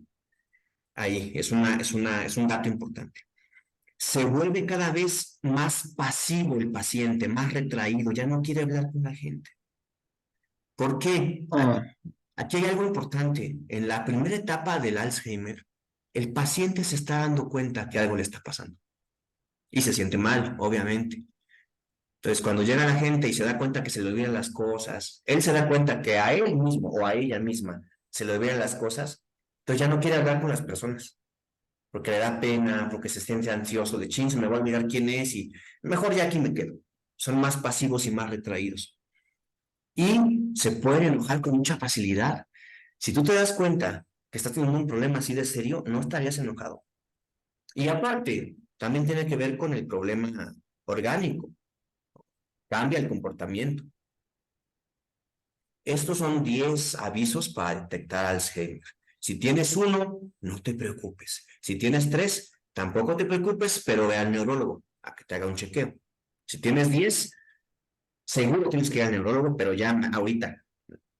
Ahí, es un dato importante. Se vuelve cada vez más pasivo el paciente, más retraído, ya no quiere hablar con la gente. ¿Por qué? Aquí hay algo importante. En la primera etapa del Alzheimer, el paciente se está dando cuenta que algo le está pasando. Y se siente mal, obviamente. Entonces, cuando llega la gente y se da cuenta que se le olvidan las cosas, él se da cuenta que a él mismo o a ella misma se le olvidan las cosas, entonces ya no quiere hablar con las personas, porque le da pena, porque se siente ansioso, de chin, se me va a olvidar quién es y mejor ya aquí me quedo. Son más pasivos y más retraídos. Y se pueden enojar con mucha facilidad. Si tú te das cuenta que estás teniendo un problema así de serio, no estarías enojado. Y aparte, también tiene que ver con el problema orgánico. Cambia el comportamiento. Estos son 10 avisos para detectar Alzheimer. Si tienes 1, no te preocupes. Si tienes 3, tampoco te preocupes, pero ve al neurólogo a que te haga un chequeo. Si tienes 10, seguro tienes que ir al neurólogo, pero ya ahorita,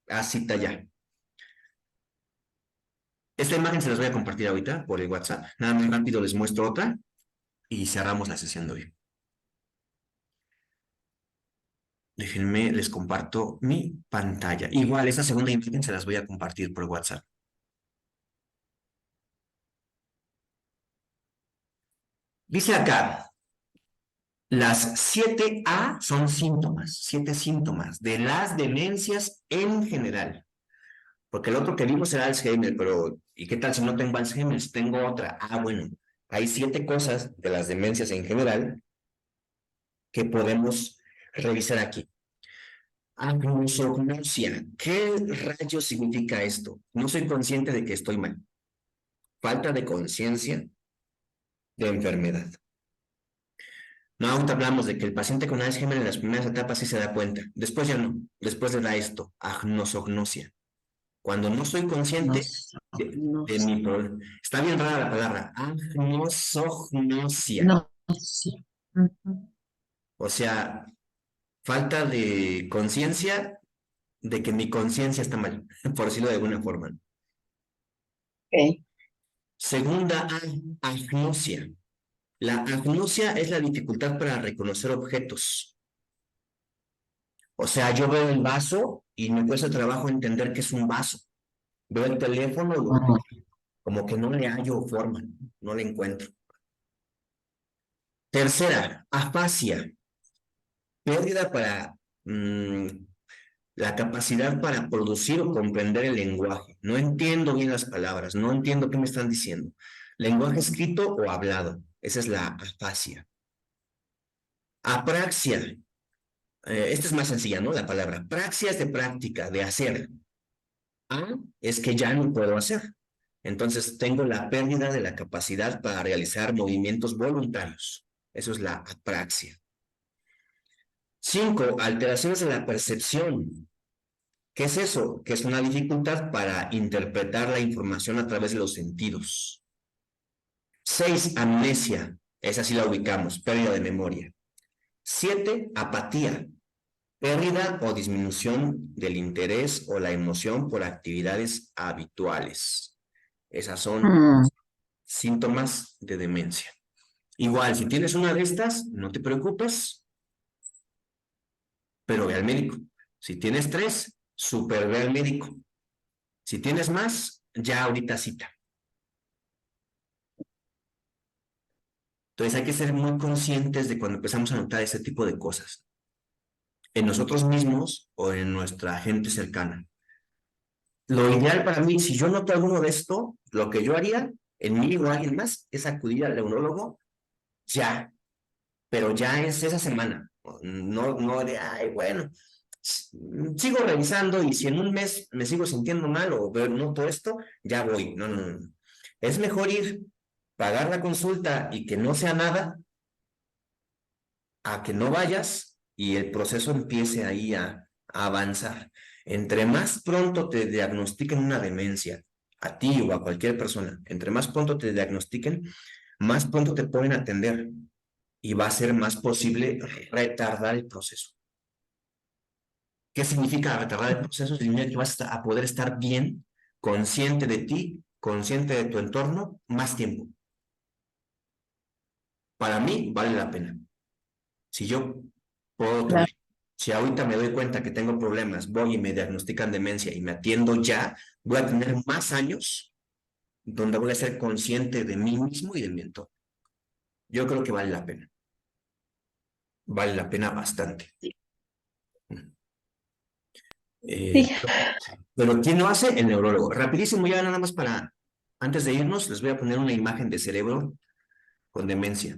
haz cita ya. Esta imagen se las voy a compartir ahorita por el WhatsApp. Nada más rápido les muestro otra y cerramos la sesión de hoy. Déjenme, les comparto mi pantalla. Igual, esta segunda imagen se las voy a compartir por WhatsApp. Dice acá, las 7A son síntomas, 7 síntomas de las demencias en general. Porque el otro que vimos era Alzheimer, pero ¿y qué tal si no tengo Alzheimer? Si tengo otra. Ah, bueno, hay 7 cosas de las demencias en general que podemos revisar aquí. Agnosognosia. ¿Qué rayos significa esto? No soy consciente de que estoy mal. Falta de conciencia de enfermedad. No, ahorita hablamos de que el paciente con Alzheimer en las primeras etapas sí se da cuenta. Después ya no. Después le da esto, agnosognosia. Cuando no soy consciente de mi problema. Está bien rara la palabra, agnosognosia. No, sí. O sea, falta de conciencia de que mi conciencia está mal, por decirlo de alguna forma. Okay. Segunda, agnosia. La agnosia es la dificultad para reconocer objetos. O sea, yo veo el vaso y me cuesta trabajo entender que es un vaso. Veo el teléfono, como que no le hallo forma, no le encuentro. Tercera, afasia. Pérdida para la capacidad para producir o comprender el lenguaje. No entiendo bien las palabras, no entiendo qué me están diciendo. Lenguaje escrito o hablado. Esa es la afasia. Apraxia. Esta es más sencilla, ¿no? La palabra. Praxia es de práctica, de hacer. Es que ya no puedo hacer. Entonces tengo la pérdida de la capacidad para realizar movimientos voluntarios. Eso es la apraxia. 5, alteraciones de la percepción. ¿Qué es eso? Que es una dificultad para interpretar la información a través de los sentidos. 6, amnesia. Esa sí la ubicamos, pérdida de memoria. 7, apatía. Pérdida o disminución del interés o la emoción por actividades habituales. Esas son síntomas de demencia. Igual, si tienes una de estas, no te preocupes, pero ve al médico. Si tienes 3, súper ve al médico. Si tienes más, ya ahorita cita. Entonces hay que ser muy conscientes de cuando empezamos a notar ese tipo de cosas, en nosotros mismos o en nuestra gente cercana. Lo ideal para mí, si yo noto alguno de esto, lo que yo haría en mí o alguien más es acudir al neurólogo ya, pero ya es esa semana. No de, ay, bueno, sigo revisando y si en un mes me sigo sintiendo mal o noto esto, ya voy. No. Es mejor ir, pagar la consulta y que no sea nada, a que no vayas y el proceso empiece ahí a avanzar. Entre más pronto te diagnostiquen una demencia, a ti o a cualquier persona, entre más pronto te diagnostiquen, más pronto te pueden atender y va a ser más posible retardar el proceso. ¿Qué significa retardar el proceso? Significa que vas a poder estar bien, consciente de ti, consciente de tu entorno, más tiempo. Para mí vale la pena. Si yo puedo tomar, si ahorita me doy cuenta que tengo problemas, voy y me diagnostican demencia y me atiendo ya, voy a tener más años donde voy a ser consciente de mí mismo y de mi entorno. Yo creo que vale la pena. Vale la pena bastante. Sí. Pero ¿quién lo hace? El neurólogo. Rapidísimo, ya nada más para, antes de irnos, les voy a poner una imagen de cerebro con demencia.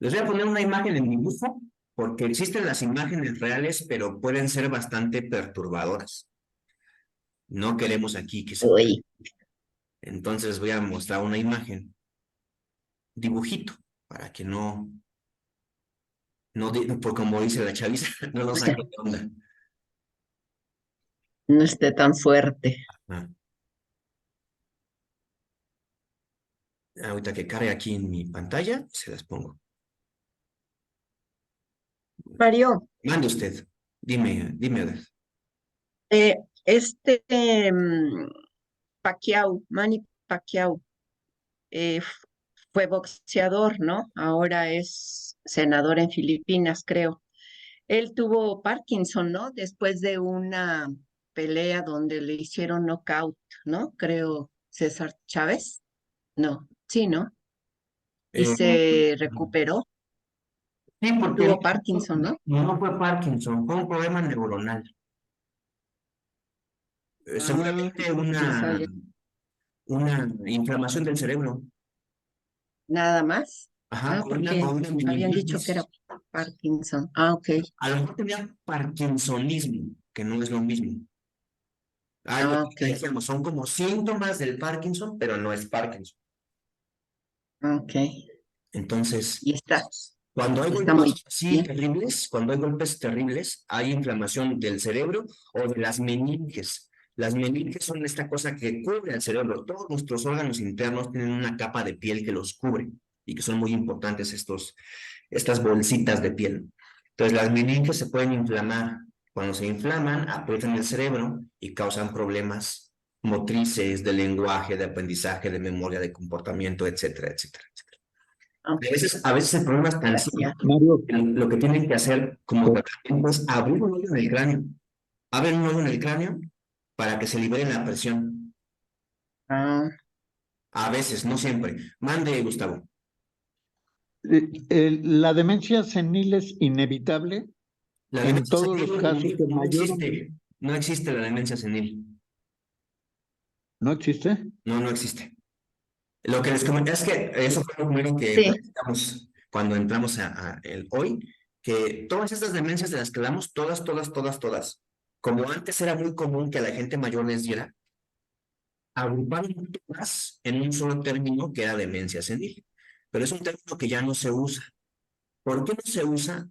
Les voy a poner una imagen en dibujo, porque existen las imágenes reales, pero pueden ser bastante perturbadoras. No queremos aquí que se... Uy. Entonces les voy a mostrar una imagen, dibujito, para que por como dice la chaviza, no nos saque de onda. No esté tan fuerte. Ah. Ahorita que cargue aquí en mi pantalla, se las pongo. Mario, Mande usted. Dime. eh, este Pacquiao, Manny Pacquiao, fue boxeador, ¿no? Ahora es senador en Filipinas, creo. Él tuvo Parkinson, ¿no? Después de una pelea donde le hicieron knockout, ¿no? Creo César Chávez. No, sí, ¿no? Y Eh, se recuperó. sí, porque Tuvo Parkinson, ¿no? no fue Parkinson, fue un problema neuronal. Ah, Seguramente no sabía. una inflamación del cerebro. Nada más. Ajá, Ah, porque con una habían dicho que era meningitis. Parkinson. Ah, ok. A lo mejor tenía parkinsonismo, que no es lo mismo. Algo Ah, que ok. ya decíamos, son como síntomas del Parkinson, pero no es Parkinson. Ok. Entonces, Y cuando hay está muy golpes así bien. terribles, cuando hay golpes terribles, hay inflamación del cerebro o de las meninges. Las meninges son esta cosa que cubre al cerebro. Todos nuestros órganos internos tienen una capa de piel que los cubre y que son muy importantes estas bolsitas de piel. Entonces, las meninges se pueden inflamar. Cuando se inflaman, aprietan el cerebro y causan problemas motrices, de lenguaje, de aprendizaje, de memoria, de comportamiento, etcétera, etcétera. Ok, A veces el problema es tan simple. gracias. Mario, Lo que tienen que hacer como tratamiento es abrir un hoyo en el cráneo. Abren un hoyo en el cráneo para que se libere la presión. Ah, A veces, no siempre. Mande, Gustavo. la demencia senil es inevitable La en demencia todos los casos senil de no mayor. existe. No existe la demencia senil. ¿No existe? No existe. Lo que les comenté es que eso fue lo primero que sí. platicamos cuando entramos a el hoy, que todas estas demencias de las que hablamos, todas, como antes era muy común que a la gente mayor les diera, agruparon todas en un solo término que era demencia senil. Pero es un término que ya no se usa. ¿Por qué no se usa?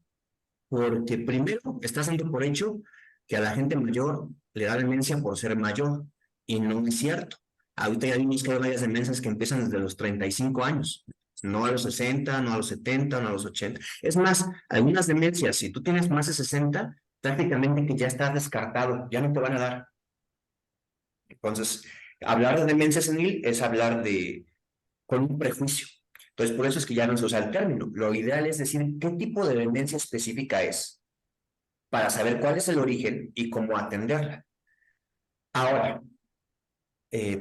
Porque primero estás dando por hecho que a la gente mayor le da demencia por ser mayor, y no es cierto. Ahorita ya vimos que hay varias demencias que empiezan desde los 35 años, no a los 60, no a los 70, no a los 80. Es más, algunas demencias, si tú tienes más de 60, prácticamente que ya estás descartado, ya no te van a dar. Entonces, hablar de demencia senil es hablar con un prejuicio. Entonces, por eso es que ya no se usa el término. Lo ideal es decir qué tipo de demencia específica es, para saber cuál es el origen y cómo atenderla. Ahora,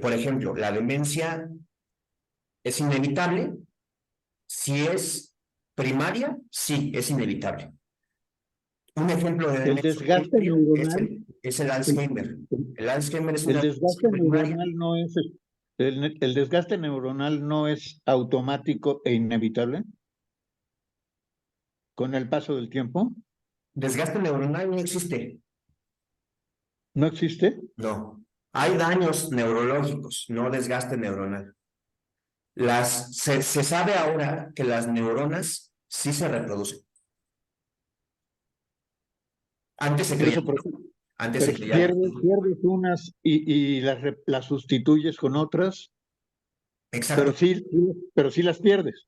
por ejemplo, la demencia es inevitable. Si es primaria, sí, es inevitable. Un ejemplo de El demencia desgaste primaria neuronal, es el Alzheimer. El Alzheimer es el una demencia desgaste primaria. neuronal no es, el desgaste neuronal no es automático e inevitable con el paso del tiempo. Desgaste neuronal no existe. ¿No existe? No. Hay daños neurológicos, no desgaste neuronal. Se sabe ahora que las neuronas sí se reproducen. Antes se Por creía eso, que no. Antes pero se creía que no. pierdes unas y las sustituyes con otras, Exacto. pero sí las pierdes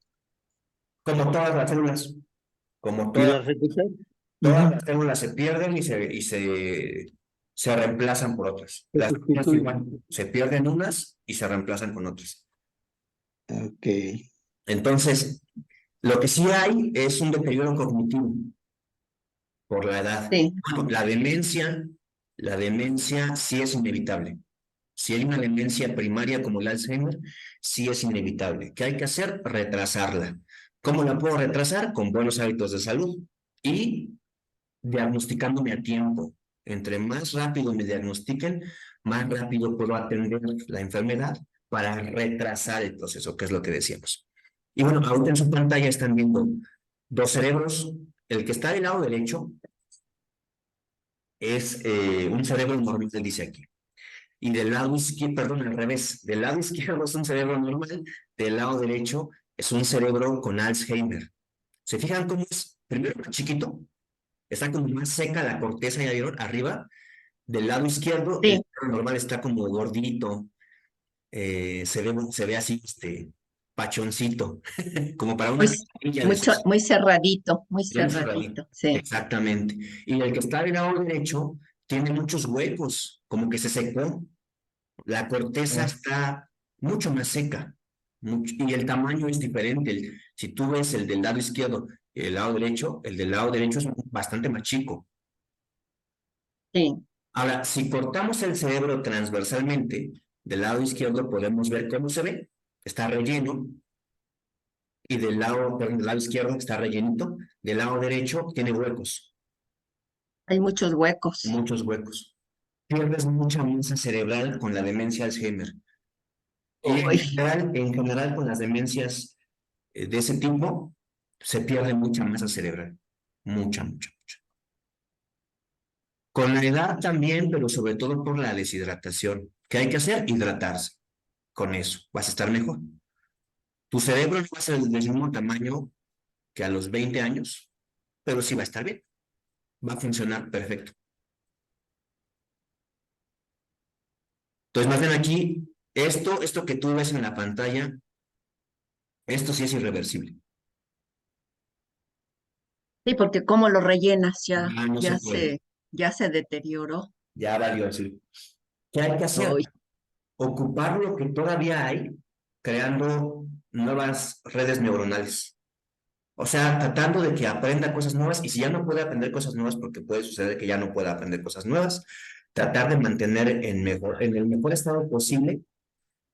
Como todas las células. Como y todas, las recuperas. todas Ujú. las células se pierden y se reemplazan por otras. Se Las neuronas sustituyen. igual. Se pierden unas y se reemplazan con otras. Ok. Entonces, lo que sí hay es un deterioro cognitivo por la edad. Sí, Bueno, la demencia sí es inevitable. Si hay una demencia primaria como el Alzheimer, sí es inevitable. ¿Qué hay que hacer? Retrasarla. ¿Cómo la puedo retrasar? Con buenos hábitos de salud y diagnosticándome a tiempo. Entre más rápido me diagnostiquen, más rápido puedo atender la enfermedad para retrasar el proceso, que es lo que decíamos. Y bueno, ahorita en su pantalla están viendo dos cerebros. El que está del lado derecho es un cerebro normal, dice aquí. Y del lado izquierdo, perdón, al revés, del lado izquierdo es un cerebro normal, del lado derecho es un cerebro con Alzheimer. ¿Se fijan cómo es? Primero más chiquito, está como más seca la corteza, ya vieron, arriba. Del lado izquierdo, el sí, cerebro normal está como gordito, se ve así, pachoncito, como para una muy, quesadilla de esos, muy bien cerradito. cerradito, sí, Exactamente. Y el que está del lado derecho tiene muchos huecos, como que se secó. La corteza está mucho más seca y el tamaño es diferente. Si tú ves el del lado izquierdo y el lado derecho, el del lado derecho es bastante más chico. sí. Ahora, si cortamos el cerebro transversalmente, del lado izquierdo podemos ver cómo se ve. Está relleno y perdón, del lado izquierdo está rellenito. Del lado derecho tiene huecos, Hay muchos huecos. muchos huecos. Pierdes mucha masa cerebral con la demencia Alzheimer. Y Uy, en general con las demencias de ese tipo, se pierde mucha masa cerebral. Mucha, mucha, mucha. Con la edad también, pero sobre todo por la deshidratación. ¿Qué hay que hacer? Hidratarse. Con eso vas a estar mejor. Tu cerebro no va a ser del mismo tamaño que a los 20 años, pero sí va a estar bien. Va a funcionar perfecto. Entonces, más bien aquí, esto que tú ves en la pantalla, esto sí es irreversible. sí, porque como lo rellenas Ya no se puede. ya se deterioró. Ya valió así. ¿Qué hay que hacer? Uy, Ocupar lo que todavía hay, creando nuevas redes neuronales. O sea, tratando de que aprenda cosas nuevas y si ya no puede aprender cosas nuevas, porque puede suceder que ya no pueda aprender cosas nuevas, tratar de mantener en el mejor estado posible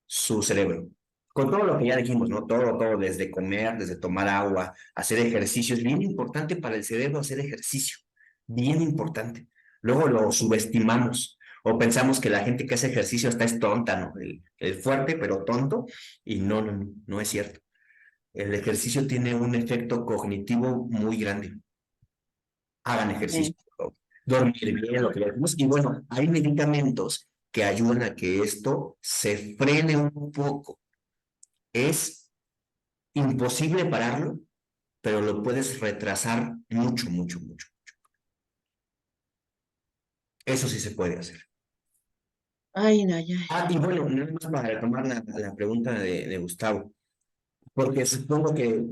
su cerebro. Con todo lo que ya dijimos, ¿no? Todo, desde comer, desde tomar agua, hacer ejercicio. Es bien importante para el cerebro hacer ejercicio. Bien importante. Luego lo subestimamos o pensamos que la gente que hace ejercicio está es tonta, ¿no? El fuerte, pero tonto. Y no es cierto. El ejercicio tiene un efecto cognitivo muy grande. Hagan ejercicio. sí. Dormir bien, lo que decimos. Y bueno, hay medicamentos que ayudan a que esto se frene un poco. Es imposible pararlo, pero lo puedes retrasar mucho, mucho, mucho. Eso sí se puede hacer. Ay, Naya. Y bueno, nada más para retomar la pregunta de Gustavo, porque supongo que,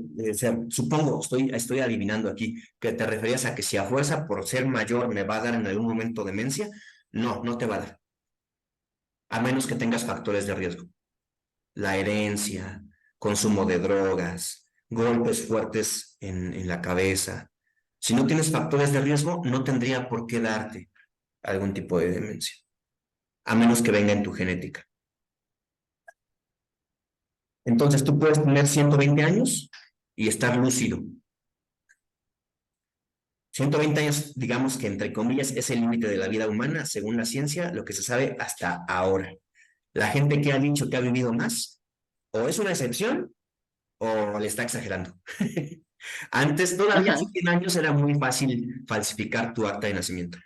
supongo, estoy adivinando aquí, que te referías a que si a fuerza por ser mayor me va a dar en algún momento demencia. No, no te va a dar. a menos que tengas factores de riesgo. La herencia, consumo de drogas, golpes fuertes en la cabeza. Si no tienes factores de riesgo, no tendría por qué darte algún tipo de demencia, a menos que venga en tu genética. Entonces tú puedes tener 120 años y estar lúcido. 120 años, digamos que entre comillas, es el límite de la vida humana, según la ciencia, lo que se sabe hasta ahora. La gente que ha dicho que ha vivido más, o es una excepción, o le está exagerando. Antes, todavía hace 100 años, era muy fácil falsificar tu acta de nacimiento.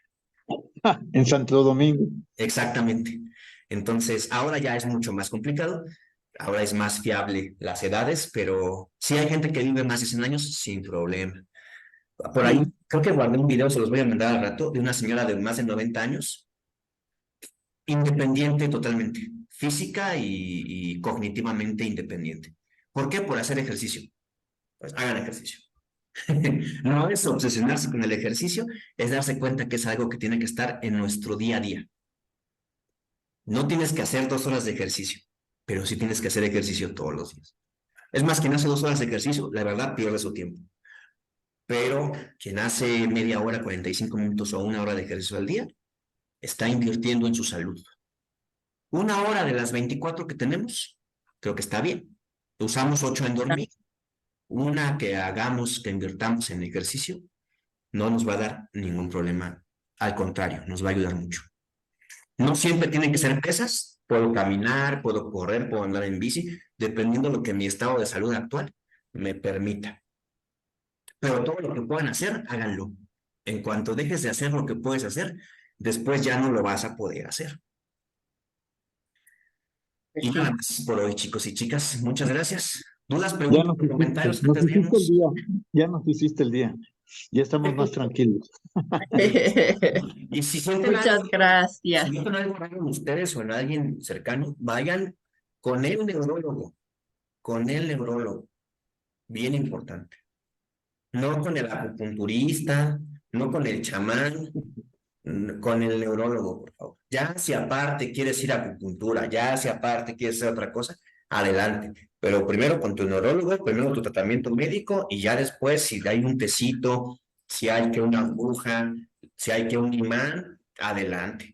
En Santo Domingo. Exactamente. Entonces, ahora ya es mucho más complicado. Ahora es más fiable las edades, pero sí hay gente que vive más de 100 años sin problema. Por ahí, creo que guardé un video, se los voy a mandar al rato, de una señora de más de 90 años, independiente totalmente, física y cognitivamente independiente. ¿Por qué? Por hacer ejercicio. Pues hagan ejercicio. No es obsesionarse con el ejercicio, es darse cuenta que es algo que tiene que estar en nuestro día a día. No tienes que hacer 2 horas de ejercicio, pero sí tienes que hacer ejercicio todos los días. Es más, quien hace 2 horas de ejercicio, la verdad, pierde su tiempo. Pero quien hace media hora, 45 minutos o 1 hora de ejercicio al día, está invirtiendo en su salud. 1 hora de las 24 que tenemos, creo que está bien. Usamos 8 en dormir. Una que hagamos, que invirtamos en ejercicio, no nos va a dar ningún problema. Al contrario, nos va a ayudar mucho. No siempre tienen que ser pesas. Puedo caminar, puedo correr, puedo andar en bici, dependiendo de lo que mi estado de salud actual me permita. Pero todo lo que puedan hacer, háganlo. En cuanto dejes de hacer lo que puedes hacer, después ya no lo vas a poder hacer. Y nada más por hoy, chicos y chicas. Muchas gracias. ¿Dudas, preguntas, comentarios antes de irnos? Ya nos hiciste el día. Ya estamos más tranquilos. Y si sienten Muchas algo, gracias. si sienten algo raro en ustedes o en alguien cercano, vayan con el neurólogo. Con el neurólogo. Bien importante. No con el acupunturista, no con el chamán, con el neurólogo, por favor. Ya si aparte quieres ir a acupuntura, ya si aparte quieres hacer otra cosa, adelante. Pero primero con tu neurólogo, primero tu tratamiento médico y ya después si hay un tecito, si hay que una aguja, si hay que un imán, adelante.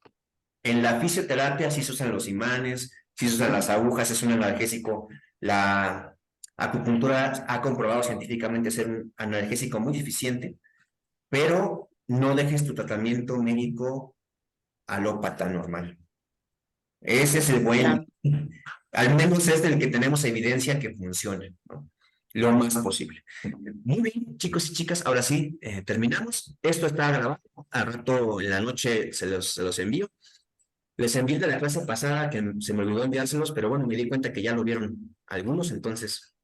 En la fisioterapia sí se usan los imanes, sí se usan las agujas, es un analgésico. La acupuntura ha comprobado científicamente ser un analgésico muy eficiente, pero no dejes tu tratamiento médico alópata normal. Ese es el buen, al menos es del que tenemos evidencia que funciona, ¿no? Lo más posible. Muy bien, chicos y chicas, ahora sí, terminamos. Esto está grabado, al rato en la noche se los envío. Les envié de la clase pasada que se me olvidó enviárselos, pero bueno, me di cuenta que ya lo vieron algunos, entonces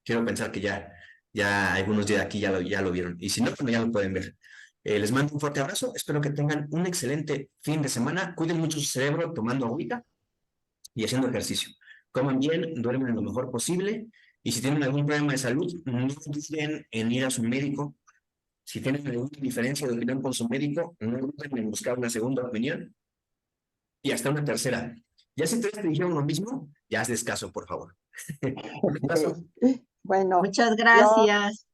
quiero pensar que ya algunos de aquí ya lo vieron. Y si no, bueno, ya lo pueden ver. Les mando un fuerte abrazo, espero que tengan un excelente fin de semana. Cuiden mucho su cerebro tomando agüita y haciendo ejercicio. Coman bien, duermen lo mejor posible. Y si tienen algún problema de salud, no duden en ir a su médico. Si tienen alguna diferencia de opinión con su médico, no duden en buscar una segunda opinión y hasta una tercera. Ya si ustedes te dijeron lo mismo, ya haz descaso, por favor. Un abrazo. Bueno, Muchas gracias.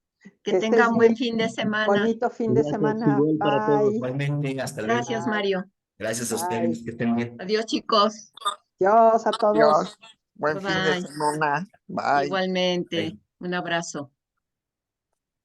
Que tengan buen fin de semana. bonito fin de semana. Igual para todos. Bye. Igualmente, hasta luego. Gracias, Mario. Gracias a Bye. ustedes, que estén bien. Adiós, chicos. Adiós a todos. Dios, buen fin de Bye. semana. Bye. Igualmente. Bye. Un abrazo.